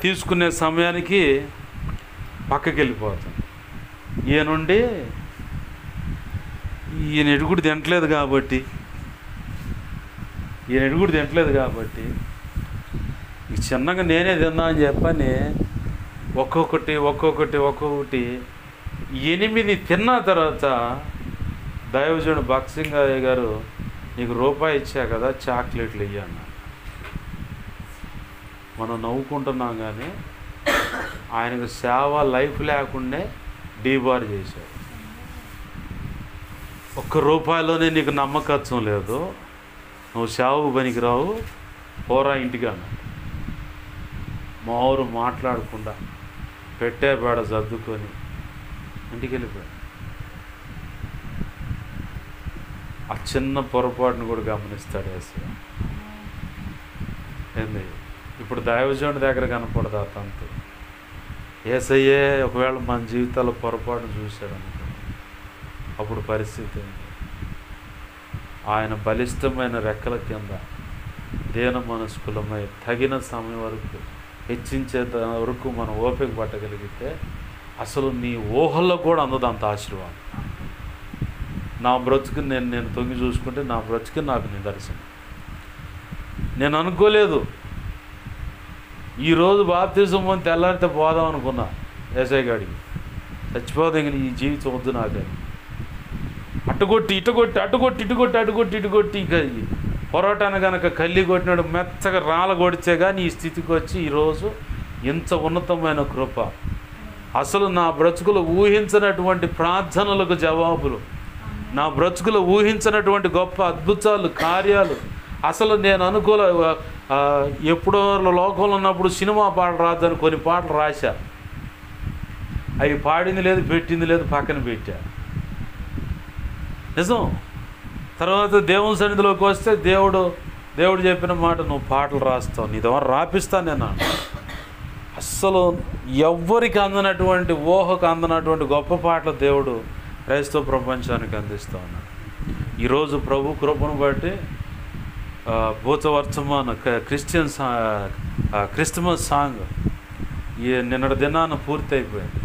Speaker 2: తీసుకునే సమయానికి పక్కకి వెళ్ళిపోతాడు. ఈయన ఎడుగుడు తినట్లేదు కాబట్టి ఈ చిన్నగా నేనే తిన్నా అని చెప్పని ఒక్కొక్కటి 8 తిన్న తర్వాత దైవజనుడు భక్త సింగ్ అయ్య గారు, నీకు రూపాయి ఇచ్చా కదా, చాక్లెట్లు ఇయ్యన్న. మనం నవ్వుకుంటున్నాం కానీ ఆయనకు సేవ లైఫ్ లేకుండే డీబార్ చేశాడు. ₹1 నీకు నమ్మకత్వం లేదు, నువ్వు సేవకు పనికిరావు, పోరా ఇంటికి అన్నాడు. మారు మాట్లాడకుండా పెట్టే పేడ సర్దుకొని ఇంటికి వెళ్ళిపోయాడు. ఆ చిన్న పొరపాటును కూడా గమనిస్తాడు యేసయ్య. ఏంది, ఇప్పుడు దైవజనుడి దగ్గర కనపడదు ఆ తంతు. యేసయ్యే ఒకవేళ మన జీవితాల్లో పొరపాటును చూశాడు అనుకో, అప్పుడు పరిస్థితి ఏంటి? ఆయన బలిష్టమైన రెక్కల కింద దీన మనస్కులమై తగిన సమయం వరకు హెచ్చించే వరకు మనం ఓపిక పట్టగలిగితే అసలు నీ ఊహల్లో కూడా అందదు అంత ఆశీర్వాదం. నా బ్రతుకు నేను తొంగి చూసుకుంటే నా బ్రతుకు నాకు నిదర్శనం. నేను అనుకోలేదు ఈరోజు బాప్తిజం పొంది తెల్లారితే పోదాం అనుకున్నా. ఏసఐ గాడికి చచ్చిపోతే ఇంక ఈ జీవితం వద్దు నాకని అటుకొట్టి ఇటుకొట్టి ఇక పొరటాన్ని కనుక కల్లి కొట్టినాడు మెత్తగా రాళ్ళ కొడితే కానీ ఈ స్థితికి వచ్చి ఈరోజు ఇంత ఉన్నతమైన కృప. అసలు నా బ్రతుకులు ఊహించినటువంటి ప్రార్థనలకు జవాబులు, నా బ్రతుకులు ఊహించినటువంటి గొప్ప అద్భుతాలు, కార్యాలు. అసలు నేను ఎప్పుడో లోకంలో ఉన్నప్పుడు సినిమా పాటలు రాద్దని కొన్ని పాటలు రాశా. అవి పాడింది లేదు, పెట్టింది లేదు, పక్కన పెట్టా. నిజం. తర్వాత దేవుని సన్నిధిలోకి వస్తే దేవుడు చెప్పిన మాట, నువ్వు పాటలు రాస్తావు, నీ ద్వారా రాపిస్తాను నేను. అస్సలు ఎవ్వరికి అందనటువంటి, ఊహకు అందనటువంటి గొప్ప పాటలు దేవుడు క్రైస్తవ ప్రపంచానికి అందిస్తూ ఉన్నాడు. ఈరోజు ప్రభు కృపను బట్టి భూతవర్తమాన క్రిస్టమస్ సాంగ్ నిన్నటి దినాన పూర్తి అయిపోయింది.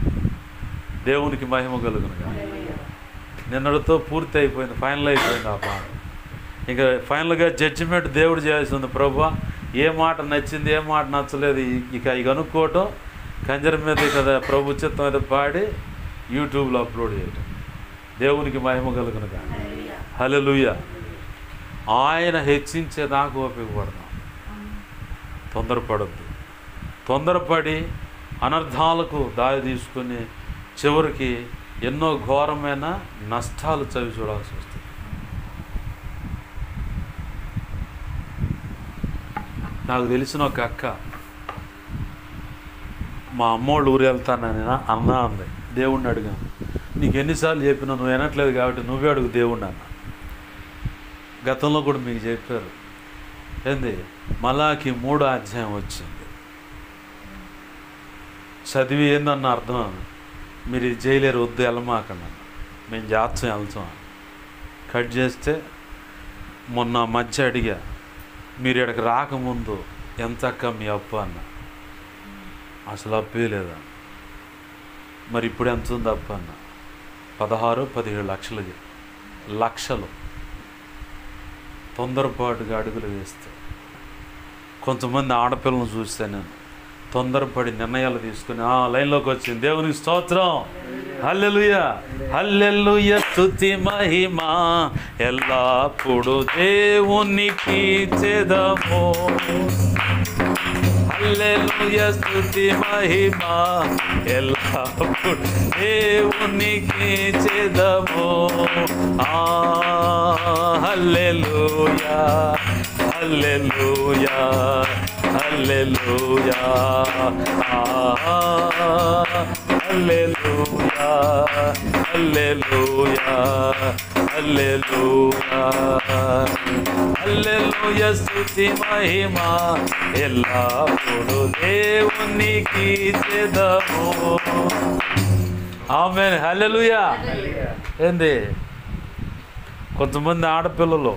Speaker 2: దేవునికి మహిమ కలుగునుగా. నిన్నటితో పూర్తి అయిపోయింది, ఫైనల్ అయిపోయింది ఆ పాట. ఇంకా ఫైనల్గా జడ్జిమెంట్ దేవుడు చేయాల్సింది. ప్రభువా ఏ మాట నచ్చింది, ఏ మాట నచ్చలేదు, ఇక అనుకోవటం, కంజర మీద కదా ప్రభు చిత్తం మీద పాడి యూట్యూబ్లో అప్లోడ్ చేయటం. దేవునికి మహిమ కలుగునుగా. హల్లెలూయా. ఆయన హెచ్చించే నాకు ఉపయోగపడదాం. తొందరపడద్దు. తొందరపడి అనర్థాలకు దారి తీసుకుని చివరికి ఎన్నో ఘోరమైన నష్టాలు చవి చూడాల్సి వస్తుంది. నాకు తెలిసిన ఒక అక్క మా అమ్మోళ్ళు ఊరు వెళ్తానని అన్నా అంది. దేవుణ్ణి అడిగాను, నీకు ఎన్నిసార్లు చెప్పినా నువ్వు వినట్లేదు కాబట్టి నువ్వే అడుగు దేవుణ్ణి అన్న. గతంలో కూడా మీకు చెప్పారు ఏంది, మలాకి 3వ అధ్యాయం వచ్చింది. చదివి ఏందన్న అర్థం, మీరు ఇది చేయలేరు, వద్దు వెళ్ళమాకన్నా, మేము జాత్సం వెళ్తాం. కట్ చేస్తే మొన్న మధ్య అడిగా, మీరు ఇక్కడికి రాకముందు ఎంతక్క మీ అప్పు అన్న. అసలు అప్పే లేదా. మరి ఇప్పుడు ఎంత ఉంది అప్పు అన్న. 16-17 లక్షలు. తొందరపాటుగా అడుగులు వేస్తే కొంతమంది ఆడపిల్లలను చూస్తే నేను తొందరపడి నిర్ణయాలు తీసుకుని లైన్లోకి వచ్చింది. దేవునికి స్తోత్రం. హల్లెలూయా, హల్లెలూయా, స్తుతి మహిమ ఎల్లప్పుడు దేవునికి చెదము. హల్లెలూయా, స్తుతి మహిమ ఎల్లప్పుడు దేవునికి చెదము. హల్లెలూయా, హల్లెలూయా, హల్లెలూయా, హల్లెలూయా, హల్లెలూయా, హల్లెలూయా, హల్లెలూయా, స్తుతి మహిమ ఎల్లప్పుడు దేవునికి చెదము. ఆమేన్. హల్లెలూయా. ఏంది, కొంతమంది ఆడపిల్లలు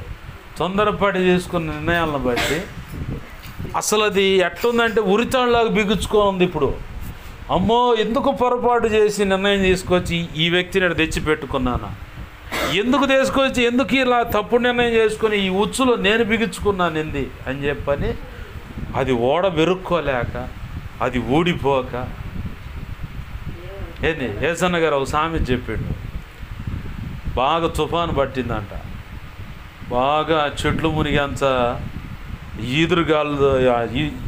Speaker 2: తొందరపడి తీసుకున్న నిర్ణయాలను బట్టి అసలు అది ఎట్టుందంటే ఉరితాళ్ళలాగా బిగుచుకోనుంది. ఇప్పుడు అమ్మో ఎందుకు పొరపాటు చేసి నిర్ణయం తీసుకొచ్చి ఈ వ్యక్తిని తెచ్చిపెట్టుకున్నానా, ఎందుకు ఇలా తప్పుడు నిర్ణయం చేసుకొని ఈ ఉచ్చులో నేను బిగుచుకున్నాను ఏంది అని చెప్పని అది వెరుక్కోలేక, అది ఊడిపోక. ఏంది ఏసన్న గారు ఒక సామెత చెప్పాడు, బాగా తుఫాను పట్టిందంట, బాగా చెట్లు మునిగేంత ఈదురుగాలు,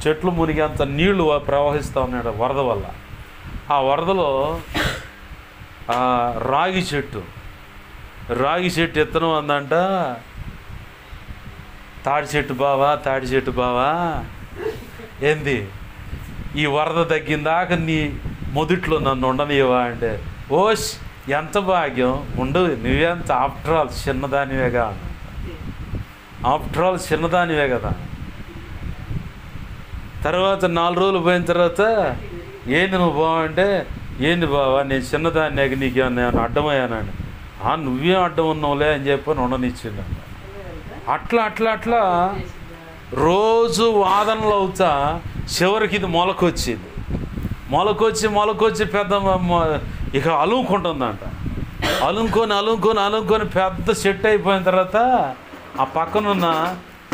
Speaker 2: చెట్లు మునిగేంత నీళ్లు ప్రవహిస్తూ ఉన్నాడు వరద వల్ల. ఆ వరదలో రాగి చెట్టు ఎత్తనం అందంట, తాడి చెట్టు బావా ఏంది ఈ వరద తగ్గిందాక నీ మొదట్లో నన్ను ఉండనివా అంటే, ఓష్ ఎంత భాగ్యం ఉండు, నువ్వెంత ఆఫ్టర్ ఆల్ చిన్నదానివే కదా. తర్వాత 4 రోజులు పోయిన తర్వాత ఏంది నువ్వు బావంటే, ఏంది బావా నేను చిన్నదాన్ని నీకేమన్నా అడ్డమయ్యానండి. నువ్వేం అడ్డం ఉన్నావులే అని చెప్పని ఉండనిచ్చిండు. అట్లా రోజు వాదనలు అవుతా చివరికి ఇది మొలకొచ్చింది. మొలకొచ్చి పెద్ద ఇక అలుముకుంటుందంట. అలుముకొని పెద్ద చెట్టు అయిపోయిన తర్వాత ఆ పక్కనున్న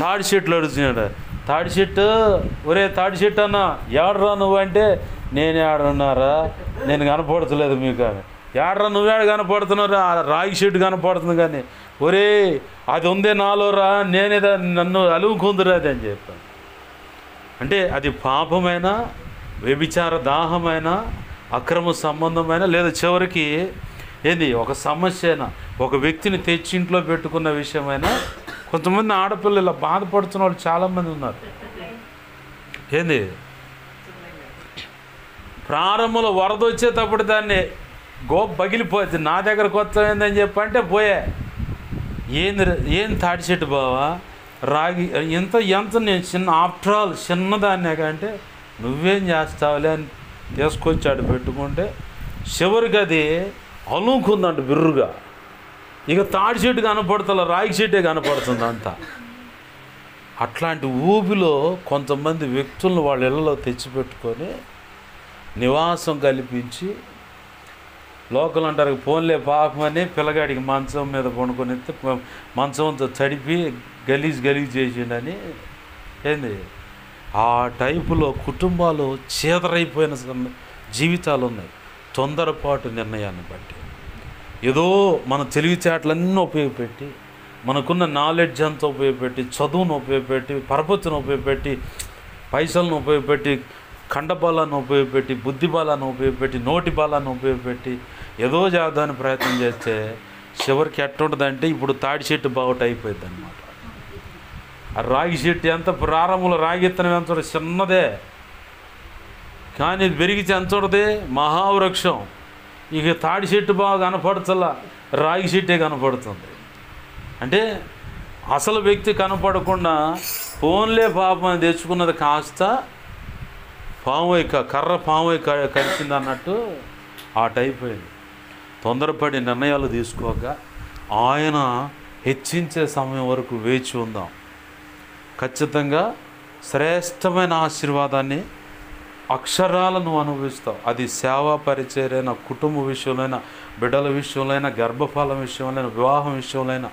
Speaker 2: తాడి చెట్లు అడుగుతున్నాడు. తాడి చెట్టు, ఒరే తాడి చెట్టు అన్న ఏడరా నువ్వు అంటే, నేను ఏడున్నారా, నేను కనపడతలేదు మీకు అని. ఏడరా నువ్వేడ కనపడుతున్నారా, ఆ రాగి చెట్టు కనపడుతుంది కానీ, ఒరే అది ఉందే నాలో రా, నేనేదా నన్ను అలుముకుందిరా అది అని చెప్పాను. అంటే అది పాపమైన, వ్యభిచార దాహమైన, అక్రమ సంబంధమైన, లేదా చివరికి ఏంది ఒక సమస్య అయినా, ఒక వ్యక్తిని తెచ్చి ఇంట్లో పెట్టుకున్న విషయమైనా. కొంతమంది ఆడపిల్లలు ఇలా బాధపడుతున్న వాళ్ళు చాలామంది ఉన్నారు. ఏంది ప్రారంభంలో వరద వచ్చేటప్పుడు దాన్ని పగిలిపోద్ది. నా దగ్గరకు వస్తాయిందని చెప్పంటే పోయే, ఏం తాడి చెట్టు బావా, రాగి ఎంత నేను చిన్న, ఆఫ్టర్ ఆల్ చిన్నదాన్నే కంటే నువ్వేం చేస్తావులే అని తీసుకొచ్చి ఆడు పెట్టుకుంటే చివరికి అది అలుముకుందంట బిర్రుగా. ఇక తాడి చెట్టు కనపడుతుందా, రాగి చెట్టే కనపడుతుంది అంతా. అట్లాంటి ఊబిలో కొంతమంది వ్యక్తులను వాళ్ళ ఇళ్ళలో తెచ్చిపెట్టుకొని నివాసం కల్పించి, లోకల్ అంటారు ఫోన్లే పాపమని పిల్లగాడికి మంచం మీద పండుకొని మంచంతో తడిపి గలీజ్ చేసిండని. ఏంది ఆ టైపులో కుటుంబాలు చీదరైపోయిన జీవితాలు ఉన్నాయి. తొందరపాటు నిర్ణయాన్ని బట్టి ఏదో మన తెలివితేటలన్నీ ఉపయోగపెట్టి, మనకున్న నాలెడ్జ్ అంతా ఉపయోగపెట్టి, చదువును ఉపయోగపెట్టి, పరపతిని ఉపయోగపెట్టి, పైసలను ఉపయోగపెట్టి, ఖండబలాన్ని ఉపయోగపెట్టి, బుద్ధి బలాన్ని ఉపయోగపెట్టి, నోటి బలాన్ని ఉపయోగపెట్టి ఏదో చేద్దామని ప్రయత్నం చేస్తే చివరికి ఎట్టుంటుందంటే ఇప్పుడు తాడి చెట్టు బావుట అయిపోయింది అన్నమాట. ఆ రాగి చెట్టు ఎంత ప్రారంభంలో రాగి ఇత్తనం ఎంత చిన్నదే, కానీ పెరిగితే ఎంత ఉంటుంది, మహావృక్షం. ఇక తాడి చెట్టు బాగా కనపడతలా, రాగి చెట్టే కనపడుతుంది. అంటే అసలు వ్యక్తి కనపడకుండా ఫోన్లే పాపం తెచ్చుకున్నది కాస్త కర్ర పాము కలిసింది అన్నట్టు ఆ టైప్ అయింది. తొందరపడి నిర్ణయాలు తీసుకోక ఆయన హెచ్చించే సమయం వరకు వేచి ఉందాం. ఖచ్చితంగా శ్రేష్టమైన ఆశీర్వాదాన్ని అక్షరాలను అనుభవిస్తావు. అది సేవా పరిచర్యైనా, కుటుంబ విషయంలోనైనా, బిడ్డల విషయంలోనైనా, గర్భఫలం విషయంలోనైనా, వివాహం విషయంలోనైనా,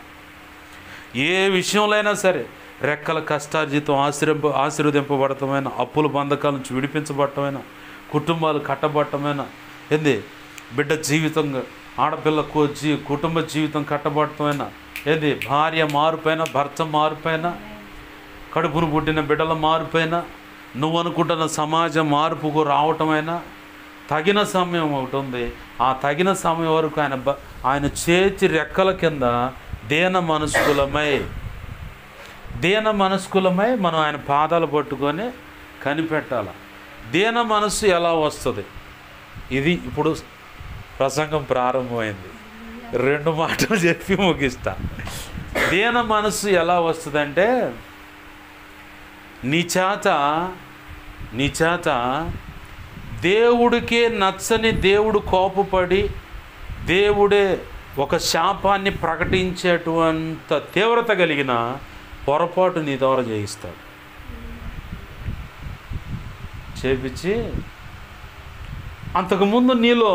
Speaker 2: ఏ విషయంలో సరే రెక్కల కష్టార్జితం ఆశీర్వదింపబడటమైన, అప్పుల బంధకాల నుంచి విడిపించబడటమైన, కుటుంబాలు కట్టబడటమైన, ఏంది బిడ్డ జీవితంగా ఆడపిల్లకు కుటుంబ జీవితం కట్టబడటమైన, ఏంది భార్య మారుపైన, భర్త మారుపైన, కడుపును పుట్టిన బిడ్డల మారుపైన, నువ్వు అనుకుంటున్న సమాజం మార్పుకు రావటమైనా తగిన సమయం ఒకటి ఉంది. ఆ తగిన సమయం వరకు ఆయన చేతి రెక్కల కింద దీన మనస్కులమై మనం ఆయన పాదాలు పట్టుకొని కనిపెట్టాలి. దీన మనస్సు ఎలా వస్తుంది? ఇది ఇప్పుడు ప్రసంగం ప్రారంభమైంది. 2 మాటలు చెప్పి ముగిస్తా. దీన మనస్సు ఎలా వస్తుందంటే, నీ చేత దేవుడికే నచ్చని దేవుడు కోపపడి దేవుడే ఒక శాపాన్ని ప్రకటించేటువంటి తీవ్రత కలిగిన పొరపాటు నీ ద్వారా చేయిస్తాడు. చేపించి అంతకుముందు నీలో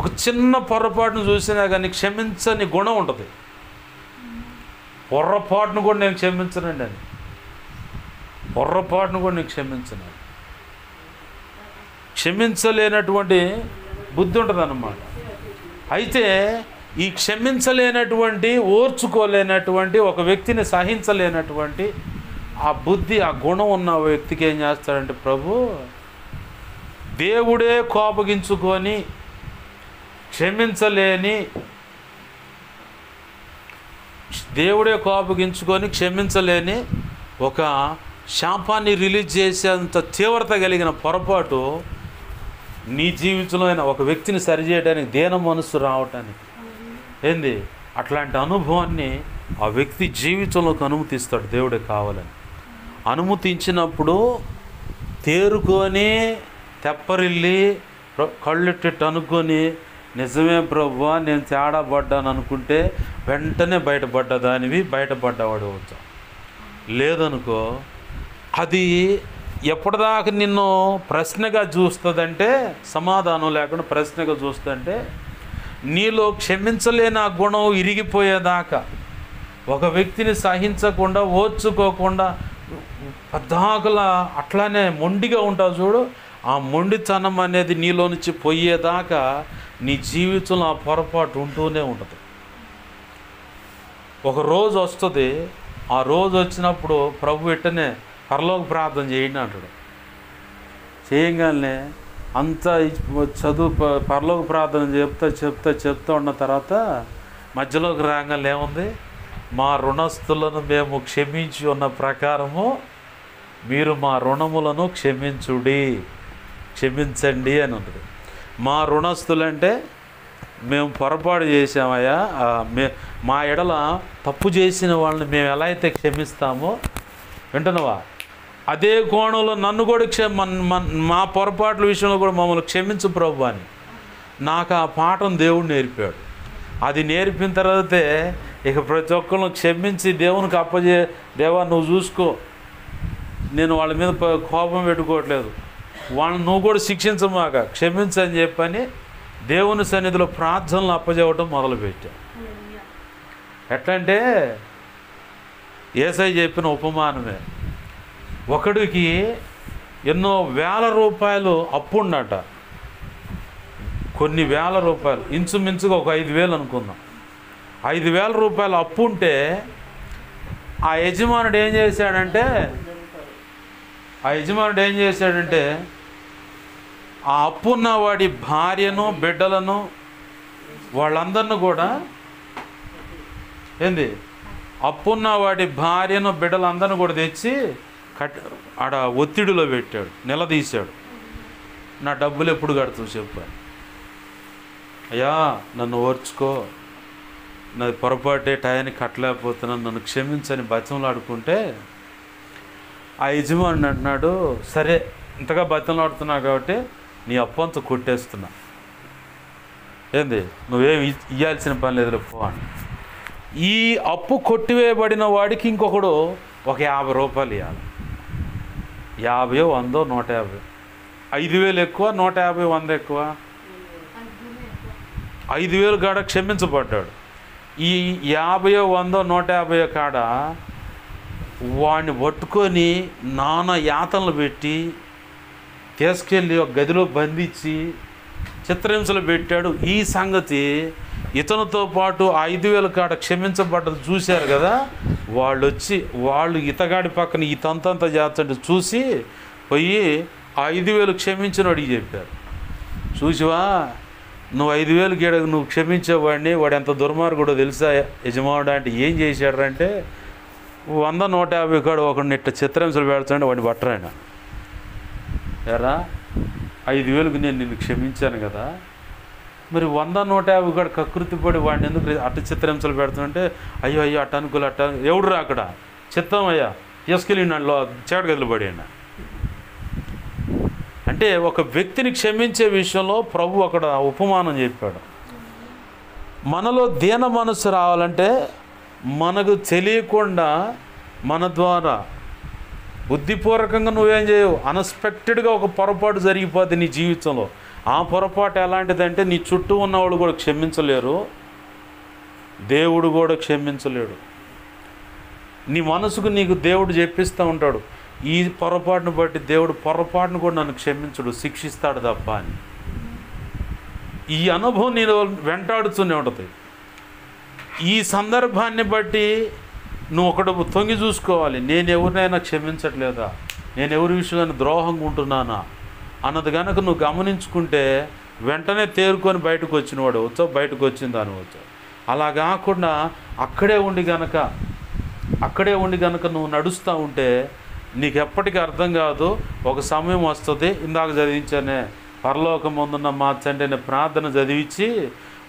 Speaker 2: ఒక చిన్న పొరపాటును చూసినా కానీ క్షమించని గుణం ఉంటుంది. పొరపాటును కూడా నేను క్షమించనండి అని, పొర్రపాటును కూడా నీకు క్షమించలేనటువంటి బుద్ధి ఉంటుంది అన్నమాట. అయితే ఈ క్షమించలేనటువంటి, ఓర్చుకోలేనటువంటి, ఒక వ్యక్తిని సహించలేనటువంటి ఆ బుద్ధి, ఆ గుణం ఉన్న వ్యక్తికి ఏం చేస్తాడంటే ప్రభు దేవుడే కోపగించుకొని క్షమించలేని ఒక శాపాన్ని రిలీజ్ చేసేంత తీవ్రత కలిగిన పొరపాటు నీ జీవితంలో అయినా ఒక వ్యక్తిని సరిచేయడానికి, దీన మనస్సు రావటానికి, ఏంది అట్లాంటి అనుభవాన్ని ఆ వ్యక్తి జీవితంలోకి అనుమతిస్తాడు దేవుడే కావాలని. అనుమతించినప్పుడు తేరుకొని తెప్పరిల్లి కళ్ళెట్టెట్టు అనుకొని నిజమే ప్రభువా నేను తేడా పడ్డాను అనుకుంటే వెంటనే బయటపడ్డదానివి బయటపడ్డవాడు అవుతావు. లేదనుకో అది ఎప్పటిదాకా నిన్ను ప్రశ్నగా చూస్తుందంటే, సమాధానం లేకుండా ప్రశ్నగా చూస్తుందంటే, నీలో క్షమించలేని ఆ గుణం ఇరిగిపోయేదాకా, ఒక వ్యక్తిని సహించకుండా ఓర్చుకోకుండా పద్దాకల అట్లానే మొండిగా ఉంటావు చూడు, ఆ మొండితనం అనేది నీలో నుంచి పోయేదాకా నీ జీవితంలో ఆ పొరపాటు ఉంటూనే ఉంటుంది. ఒక రోజు వస్తుంది, ఆ రోజు వచ్చినప్పుడు ప్రభు వెంటనే పరలోక ప్రార్థన చేయండి అంటాడు. చేయగానే అంతా చదువు పరలోక ప్రార్థన చెప్తా ఉన్న తర్వాత మధ్యలోకి రాగానే ఏముంది, మా రుణస్తులను మేము క్షమించి ఉన్న ప్రకారము మీరు మా రుణములను క్షమించండి అని ఉంటుంది. మా రుణస్తులంటే మేము పొరపాటు చేసామయ్యా, మా ఎడల తప్పు చేసిన వాళ్ళని మేము ఎలా అయితే క్షమిస్తామో, వింటున్నావా, అదే కోణంలో నన్ను కూడా మా పొరపాట్ల విషయంలో కూడా మమ్మల్ని క్షమించు ప్రభు అని నాకు ఆ పాఠం దేవుడు నేర్పాడు. అది నేర్పిన తర్వాతే ఇక ప్రతి ఒక్కరిని క్షమించి దేవునికి దేవా నువ్వు చూసుకో, నేను వాళ్ళ మీద కోపం పెట్టుకోవట్లేదు, వాళ్ళని నువ్వు కూడా శిక్షించమాక, క్షమించని చెప్పని దేవుని సన్నిధిలో ప్రార్థనలు అప్పచెప్పడం మొదలుపెట్టా. ఎట్లంటే యేసయ్య చెప్పిన ఉపమానమే, ఒకడికి ఎన్నో వేల రూపాయలు అప్పు ఉండట, కొన్ని వేల రూపాయలు, ఇంచుమించుగా ఒక 5,000 అనుకుందాం. 5,000 రూపాయలు అప్పు ఉంటే ఆ యజమానుడు ఏం చేశాడంటే ఆ అప్పున్న వాడి భార్యను బిడ్డలను వాళ్ళందరిని కూడా అప్పున్న వాడి భార్యను బిడ్డలందరిని కూడా తెచ్చి ఆడ ఒత్తిడిలో పెట్టాడు, నిలదీశాడు. నా డబ్బులు ఎప్పుడు కడుతూ చెప్పాను, అయ్యా నన్ను ఓర్చుకో, నాది పొరపాటే, టయానికి కట్టలేకపోతున్నాను, నన్ను క్షమించని బతిమలాడుకుంటే ఆ యజమాని అంటున్నాడు, సరే ఇంతగా బతిమలాడుతున్నావు కాబట్టి నీ అప్పు అంతా కొట్టేస్తున్నా, నువ్వేం ఇవ్వాల్సిన పని లేదు పో అని. ఈ అప్పు కొట్టివేయబడిన వాడికి ఇంకొకడు ఒక 50 రూపాయలు ఇవ్వాలి. 50, 100, 150, 5,000 ఎక్కువ, 150, 100 ఎక్కువ, 5,000 కాడ క్షమించబడ్డాడు. ఈ 50, 100, 150 కాడ వాడిని పట్టుకొని నానా యాతనలు పెట్టి తీసుకెళ్ళి ఒక గదిలో బంధించి చిత్రహింసలు పెట్టాడు. ఈ సంగతి ఇతనితో పాటు 5,000 కాడ క్షమించబడ్డది చూశారు కదా, వాళ్ళు ఇతగాడి పక్కన ఈ తంతంతా చేస్తుంటే చూసి పోయి 5,000 క్షమించిన వాడికి చెప్పారు, చూసివా నువ్వు 5,000 గీడకు నువ్వు క్షమించేవాడిని, వాడు ఎంత దుర్మార్గుడో తెలుసా యజమానుడు అంటే ఏం చేశాడంటే 100, 150 కాడ ఒకడిని ఇట్ట చిత్రహింసలు పెడుతుంటే వాడిని పట్టరాయన, ఎరా 5,000కి నేను నిన్ను క్షమించాను కదా, మరి 100, 150 కాడ కకృతి పడి వాడిని ఎందుకు అట్ట చిత్రహింసలు పెడుతుంటే, అయ్యో అట్ట అనుకోలే అట్ట ఎవడు రా అక్కడ చిత్తం అయ్యా తీసుకెళ్ళి నన్ను చేడు గదిలో పడేయండి అంటే ఒక వ్యక్తిని క్షమించే విషయంలో ప్రభు అక్కడ ఉపమానం చెప్పాడు. మనలో దీన మనసు రావాలంటే మనకు తెలియకుండా మన ద్వారా బుద్ధిపూర్వకంగా నువ్వేం చేయవు, అన్ఎక్స్పెక్టెడ్గా ఒక పొరపాటు జరిగిపోద్ది నీ జీవితంలో. ఆ పొరపాటు ఎలాంటిదంటే నీ చుట్టూ ఉన్నవాళ్ళు కూడా క్షమించలేరు, దేవుడు కూడా క్షమించలేడు. నీ మనసుకు నీకు దేవుడు చెప్పిస్తూ ఉంటాడు, ఈ పొరపాటును బట్టి దేవుడు పొరపాటును కూడా నన్ను క్షమించడు, శిక్షిస్తాడు తప్ప అని. ఈ అనుభవం నేను వెంటాడుతూనే ఉంటుంది. ఈ సందర్భాన్ని బట్టి నువ్వు ఒకడు తొంగి చూసుకోవాలి, నేను ఎవరినైనా క్షమించట్లేదా, నేను ఎవరి విషయంలో ద్రోహంగా ఉంటున్నానా అన్నది కనుక నువ్వు గమనించుకుంటే వెంటనే తేరుకొని బయటకు వచ్చినవాడు వచ్చావు, బయటకు వచ్చింది అని వచ్చావు. అలా కాకుండా అక్కడే ఉండి కనుక నువ్వు నడుస్తూ ఉంటే నీకు ఎప్పటికీ అర్థం కాదు. ఒక సమయం వస్తుంది, ఇందాక చదివించానే, పరలోకమందున్న మా తండ్రి ప్రార్థన చదివించి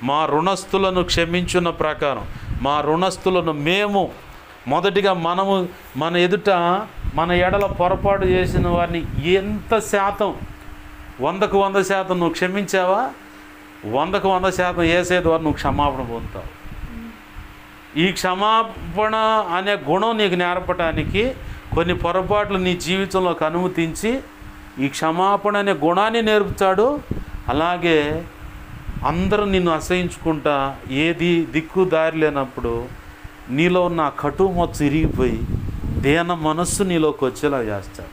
Speaker 2: మా రుణస్తులను క్షమించున్న ప్రకారం మా రుణస్తులను మేము మొదటిగా మన ఎదుట మన ఎడల పొరపాటు చేసిన వారిని ఎంత శాతం, 100కు 100% నువ్వు క్షమించావా, 100కు 100% యేసయ్య ద్వారా నువ్వు క్షమాపణ పొందుతావు. ఈ క్షమాపణ అనే గుణం నీకు నేర్పడానికి కొన్ని పొరపాట్లు నీ జీవితంలోకి అనుమతించి ఈ క్షమాపణ అనే గుణాన్ని నేర్పుతాడు. అలాగే అందరూ నిన్ను అసహించుకుంటా ఏది దిక్కు దారి లేనప్పుడు నీలో ఉన్న కటువు మొత్తం ఇరిగిపోయి దీన మనస్సు నీలోకి వచ్చేలా చేస్తాడు.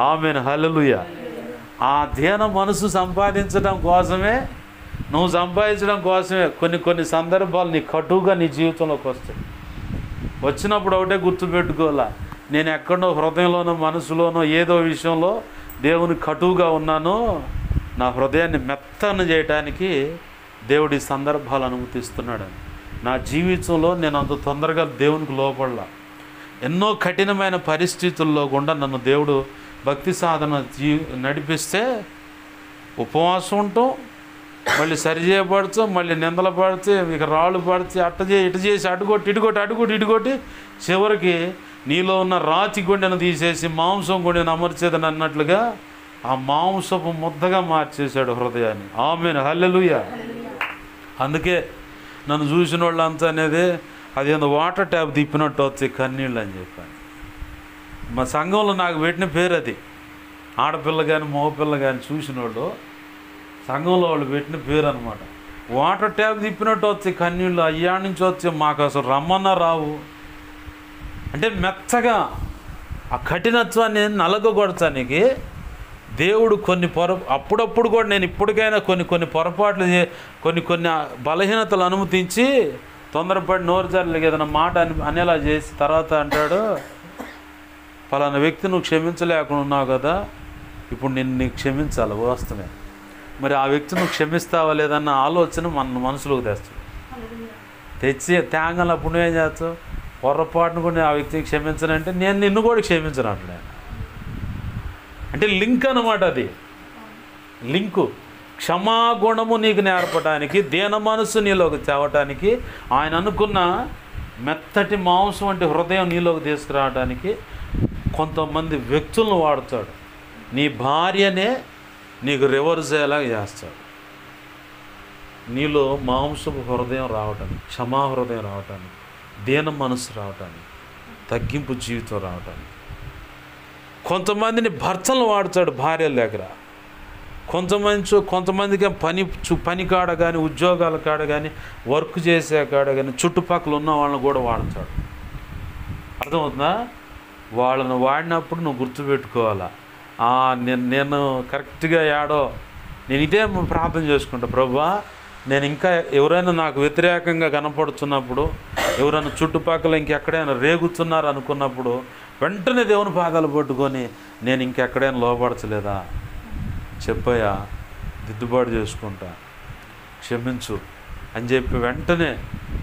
Speaker 2: ఆమేన్, హల్లెలూయా. ఆ దీన మనసు సంపాదించడం కోసమే, నువ్వు సంపాదించడం కోసమే కొన్ని సందర్భాలు నీ కటువుగా నీ జీవితంలోకి వస్తాయి. వచ్చినప్పుడు ఒకటే గుర్తుపెట్టుకోవాలా, నేను ఎక్కడో హృదయంలోనో మనసులోనో ఏదో విషయంలో దేవుని కటువుగా ఉన్నానో నా హృదయాన్ని మెత్తన చేయడానికి దేవుడి సందర్భాలు అనుమతిస్తున్నాడని. నా జీవితంలో నేను అంత తొందరగా దేవునికి లోపడలా. ఎన్నో కఠినమైన పరిస్థితుల్లో గుండా నన్ను దేవుడు భక్తి సాధన నడిపిస్తే ఉపవాసం ఉంటాం, మళ్ళీ సరిచేయబడతాం, మళ్ళీ నిందలు పడితే ఇక రాళ్ళు పడితే ఇటు చేసి అటుకొట్టి చివరికి నీలో ఉన్న రాతి గుండెను తీసేసి మాంసం గుండెను అమర్చేదని అన్నట్లుగా ఆ మాంసపు ముద్దగా మార్చేశాడు హృదయాన్ని. ఆమేన్, హల్లెలూయా. అందుకే నన్ను చూసిన వాళ్ళంతా అనేది అదేందో వాటర్ ట్యాప్ తిప్పినట్టు వచ్చే కన్నీళ్ళు అని చెప్పాను. మా సంఘంలో నాకు పెట్టిన పేరు అది. ఆడపిల్ల కానీ మగపిల్ల కానీ చూసిన వాళ్ళు సంఘంలో వాళ్ళు పెట్టిన పేరు అనమాట. వాటర్ ట్యాప్ తిప్పినట్టు వచ్చే కన్నీళ్ళు అయ్యా నుంచి వచ్చే మాకు అసలు రమ్మన్నా రావు. అంటే మెత్తగా ఆ కఠినత్వాన్ని నలగొడతానికి దేవుడు అప్పుడప్పుడు కూడా నేను ఇప్పటికైనా కొన్ని పొరపాట్లు కొన్ని బలహీనతలు అనుమతించి తొందరపడి నోరు జారలేక ఏదైనా మాట అనేలా చేసి తర్వాత అంటాడు, పలానా వ్యక్తి నువ్వు క్షమించలేకుండా ఉన్నావు కదా, ఇప్పుడు నీకు క్షమించాలి వాస్తవమే. మరి ఆ వ్యక్తి నువ్వు క్షమిస్తావా లేదన్న ఆలోచన మన మనసులోకి తెచ్చి తేంగలు అప్పుడు నువ్వేం చేస్తావు? పొరపాటును కూడా ఆ వ్యక్తిని క్షమించనంటే నేను నిన్ను కూడా క్షమించను అంటున్నాను. అంటే లింక్ అన్నమాట, అది లింకు. క్షమాగుణము నీకు నేర్పడానికి, దీన మనసు నీలోకి తేవటానికి, ఆయన అనుకున్న మెత్తటి మాంసం వంటి హృదయం నీలోకి తీసుకురావడానికి కొంతమంది వ్యక్తులను వాడుతాడు. నీ భార్యనే నీకు రివర్స్ అయ్యేలా చేస్తాడు. నీలో మాంసపు హృదయం రావటానికి, క్షమా హృదయం రావటానికి, దీన మనసు రావటానికి, తగ్గింపు జీవితం రావటానికి. కొంతమందిని భర్తలను వాడుతాడు భార్యల దగ్గర. కొంతమందికి పని కాడ కానీ, ఉద్యోగాల కాడ కానీ, వర్క్ చేసే కాడ కానీ, చుట్టుపక్కల ఉన్న వాళ్ళని కూడా వాడతాడు. అర్థమవుతుందా? వాళ్ళను వాడినప్పుడు నువ్వు గుర్తుపెట్టుకోవాలా, నేను కరెక్ట్గా నేను ఇదే ప్రార్థన చేసుకుంటా, ప్రభువా నేను ఇంకా ఎవరైనా నాకు వ్యతిరేకంగా కనపడుతున్నప్పుడు, ఎవరైనా చుట్టుపక్కల ఇంకెక్కడైనా రేగుతున్నారు అనుకున్నప్పుడు వెంటనే దేవుని పాదాలు పట్టుకొని నేను ఇంకెక్కడైనా లోపడచలేదా చెప్పయ్యా, దిద్దుబాటు చేసుకుంటా, క్షమించు అని చెప్పి వెంటనే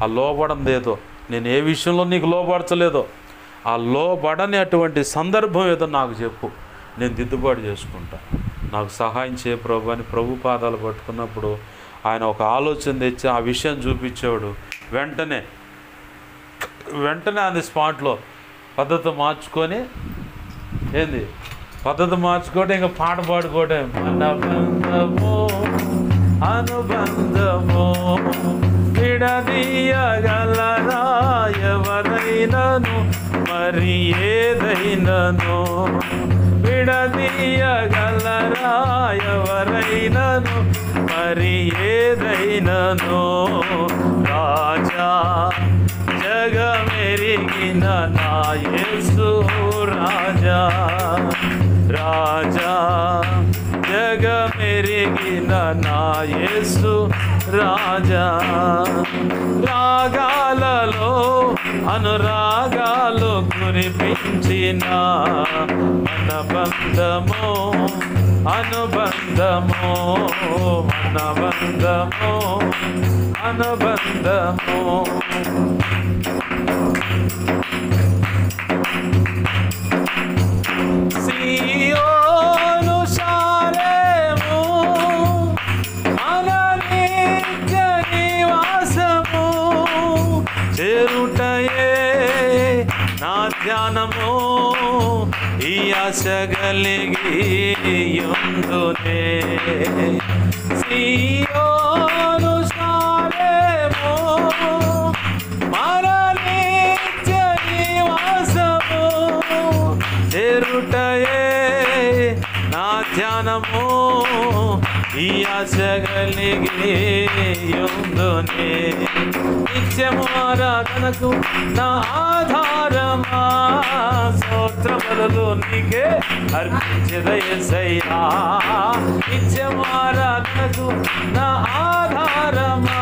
Speaker 2: ఆ లోబడందేదో, నేను ఏ విషయంలో నీకు లోపడచలేదో ఆ లోబడని అటువంటి సందర్భం ఏదో నాకు చెప్పు, నేను దిద్దుబాటు చేసుకుంటా, నాకు సహాయం చేయ ప్రభు అని ప్రభు పాదాలు పట్టుకున్నప్పుడు ఆయన ఒక ఆలోచన తెచ్చి ఆ విషయం చూపించేవాడు. వెంటనే ఆన్ ది స్పాట్లో పద్ధతి మార్చుకొని ఇంకా పాట పాడుకోవడం. అనుబంధము విడదీయగలరా ఎవరైనను, మరి ఏదైనను విడదీయగలరా ఎవరైనను, మరి ఏదైనను. రాజా జగమెరిగిన నా యేసు రాజా, రాజా జగమెరిగిన నా యేసు రాజా. రాగాలలో అనురాగాలు కురిపించిన మనబంధము, అనుబంధము, మనబంధము, అనుబంధము. సియోను శాలేము మన నిత్య నివాసము, చేరుటయే నా ధ్యానము, ఈ ఆశ కలిగి యుందునే. సియోను శాలేము మన నిత్య నివాసము,
Speaker 1: నిత్యము ఈ ఆశ కలిగి యుందునే. నిత్యము ఆరాధనకు నా ఆధారమా, స్తోత్రములు నీకే అర్పించెద యేసయ్యా. నిత్యము ఆరాధనకు నా ఆధారమా,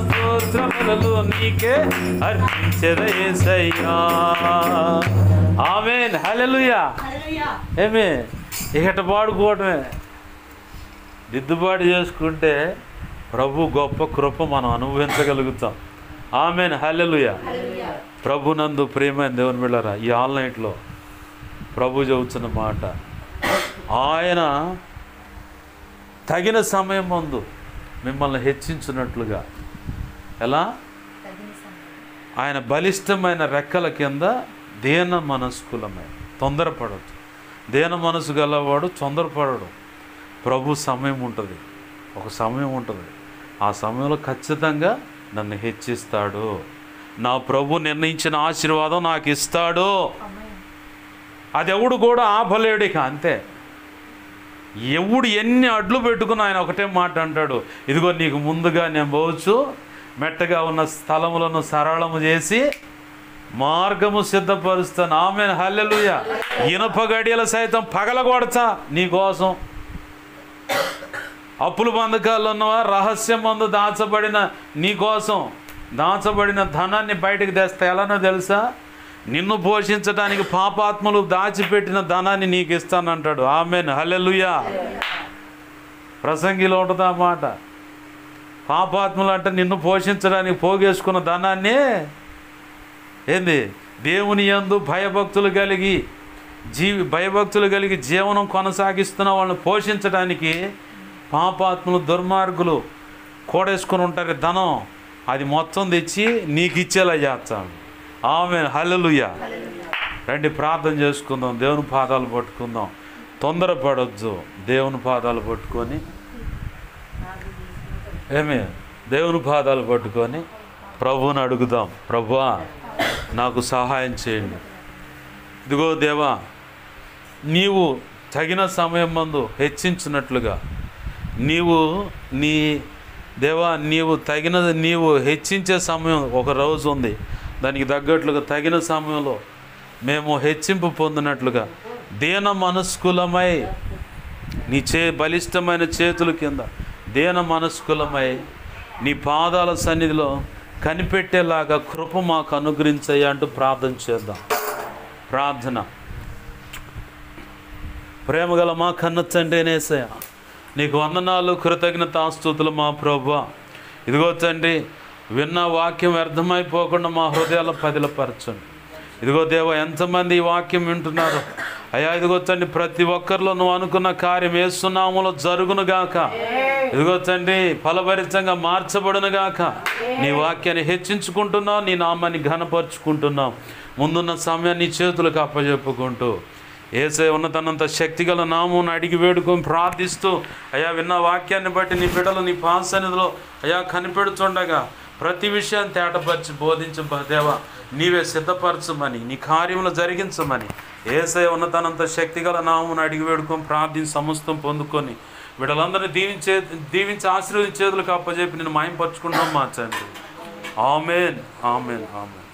Speaker 1: స్తోత్రములు నీకే అర్పించెద యేసయ్యా. ఆమేన్, హల్లెలూయా. ఏమే ఇహట పాడుకోవటమే, దిద్దుబాటు చేసుకుంటే ప్రభు గొప్ప కృప మనం అనుభవించగలుగుతాం. ఆమేన్, హల్లెలూయా. ప్రభునందు ప్రియమైన దేవుని బిడ్డలారా, ఈ ఆన్లైన్లో ప్రభు చెబుతున్న మాట, ఆయన తగిన సమయం ముందు మిమ్మల్ని హెచ్చించున్నట్లుగా, ఎలా ఆయన బలిష్టమైన రెక్కల కింద దీన మనస్కులమై, తొందరపడదు. దీన మనసు గలవాడు తొందరపడడు. ప్రభు సమయం ఉంటుంది, ఒక సమయం ఉంటుంది. ఆ సమయంలో ఖచ్చితంగా నన్ను హెచ్చిస్తాడు. నా ప్రభు నిర్ణయించిన ఆశీర్వాదం నాకు ఇస్తాడు. అది ఎవడు కూడా ఆపలేడు. ఇక అంతే. ఎవడు ఎన్ని అడ్లు పెట్టుకుని ఆయన ఒకటే మాట అంటాడు, ఇదిగో నీకు ముందుగా నేను పోవచ్చు, మెట్టగా ఉన్న స్థలములను సరళము చేసి మార్గము సిద్ధపరుస్తాను. ఆమేన్, హల్లెలూయా. ఇనుప గడియలు సైతం పగలగొడతా నీకోసం. అప్పుల బంధకాల్లో ఉన్నవా, రహస్యం మందు దాచబడిన నీకోసం దాచబడిన ధనాన్ని బయటకు తెస్తా. ఎలానో తెలుసా? నిన్ను పోషించడానికి పాపాత్మలు దాచిపెట్టిన ధనాన్ని నీకు ఇస్తానంటాడు. ఆమేన్, హల్లెలూయా. ప్రసంగిలో ఉంటుంది ఆ మాట. పాపాత్మలు అంటే నిన్ను పోషించడానికి పోగేసుకున్న ధనాన్ని ఏంది, దేవుని యందు భయభక్తులు కలిగి జీవనం కొనసాగిస్తున్న వాళ్ళని పోషించడానికి పాపాత్ములు, దుర్మార్గులు కూడేసుకుని ఉంటారు ధనం. అది మొత్తం తెచ్చి నీకు ఇచ్చేలా చేస్తాను. ఆమేన్, హల్లెలూయా. రండి ప్రార్థన చేసుకుందాం, దేవుని పాదాలు పట్టుకుందాం. తొందరపడొద్దు. దేవుని పాదాలు పట్టుకొని దేవుని పాదాలు పట్టుకొని ప్రభువుని అడుగుదాం. ప్రభువా, నాకు సహాయం చేయండి. ఇదిగో దేవా, నీవు తగిన సమయం మందు హెచ్చించినట్లుగా, నీవు హెచ్చించే సమయం ఒక రోజు ఉంది. దానికి తగ్గట్లుగా తగిన సమయంలో మేము హెచ్చింపు పొందినట్లుగా దీన మనస్కులమై నీ బలిష్టమైన చేతుల కింద దీన మనస్కులమై నీ పాదాల సన్నిధిలో కనిపెట్టేలాగా కృప మాకు అనుగ్రహించయ్యా అంటూ ప్రార్థన చేద్దాం. ప్రార్థన. ప్రేమగల మా కన్న తండ్రి యేసయ్యా, నీకు వందనాలు, కృతజ్ఞతాస్తుతులు మా ప్రభువా. ఇదిగో తండ్రి, విన్న వాక్యం వ్యర్థమైపోకుండా మా హృదయాల పదిలపరచండి. ఇదిగో దేవ, ఎంతమంది ఈ వాక్యం వింటున్నారు అయ్యా, ఇదిగో తండ్రి, ప్రతి ఒక్కరిలో నువ్వు అనుకున్న కార్యం యేసు నామములో జరుగునుగాక. ఇదిగో తండ్రి, ఫలభరితంగా మార్చబడునుగాక. నీ వాక్యాన్ని హెచ్చించుకుంటున్నావు, నీ నామాన్ని ఘనపరుచుకుంటున్నావు. ముందున్న సమయాన్ని నీ చేతులకు అప్పచెప్పుకుంటూ యేసయ్య ఉన్నతనంత శక్తిగల నామమును అడిగి వేడుకొని ప్రార్థిస్తూ అయ్యా, విన్న వాక్యాన్ని బట్టి నీ బిడ్డలు నీ పాసన్నిధిలో అయ్యా కనిపెడుతుండగా ప్రతి విషయాన్ని తేటపరిచి బోధించు దేవా. నీవే సిద్ధపరచమని, నీ కార్యములు జరిగించమని యేసయ్య ఉన్నతనంత శక్తిగల నామమును అడిగి వేడుకొని ప్రార్థించి సమస్తం పొందుకొని వీళ్ళందరినీ దీవించి ఆశీర్వదించి చేతులకు అప్పచెప్పి నేను మాయంపరుచుకుంటాం మా తండ్రి. ఆమేన్, ఆమేన్, ఆమేన్.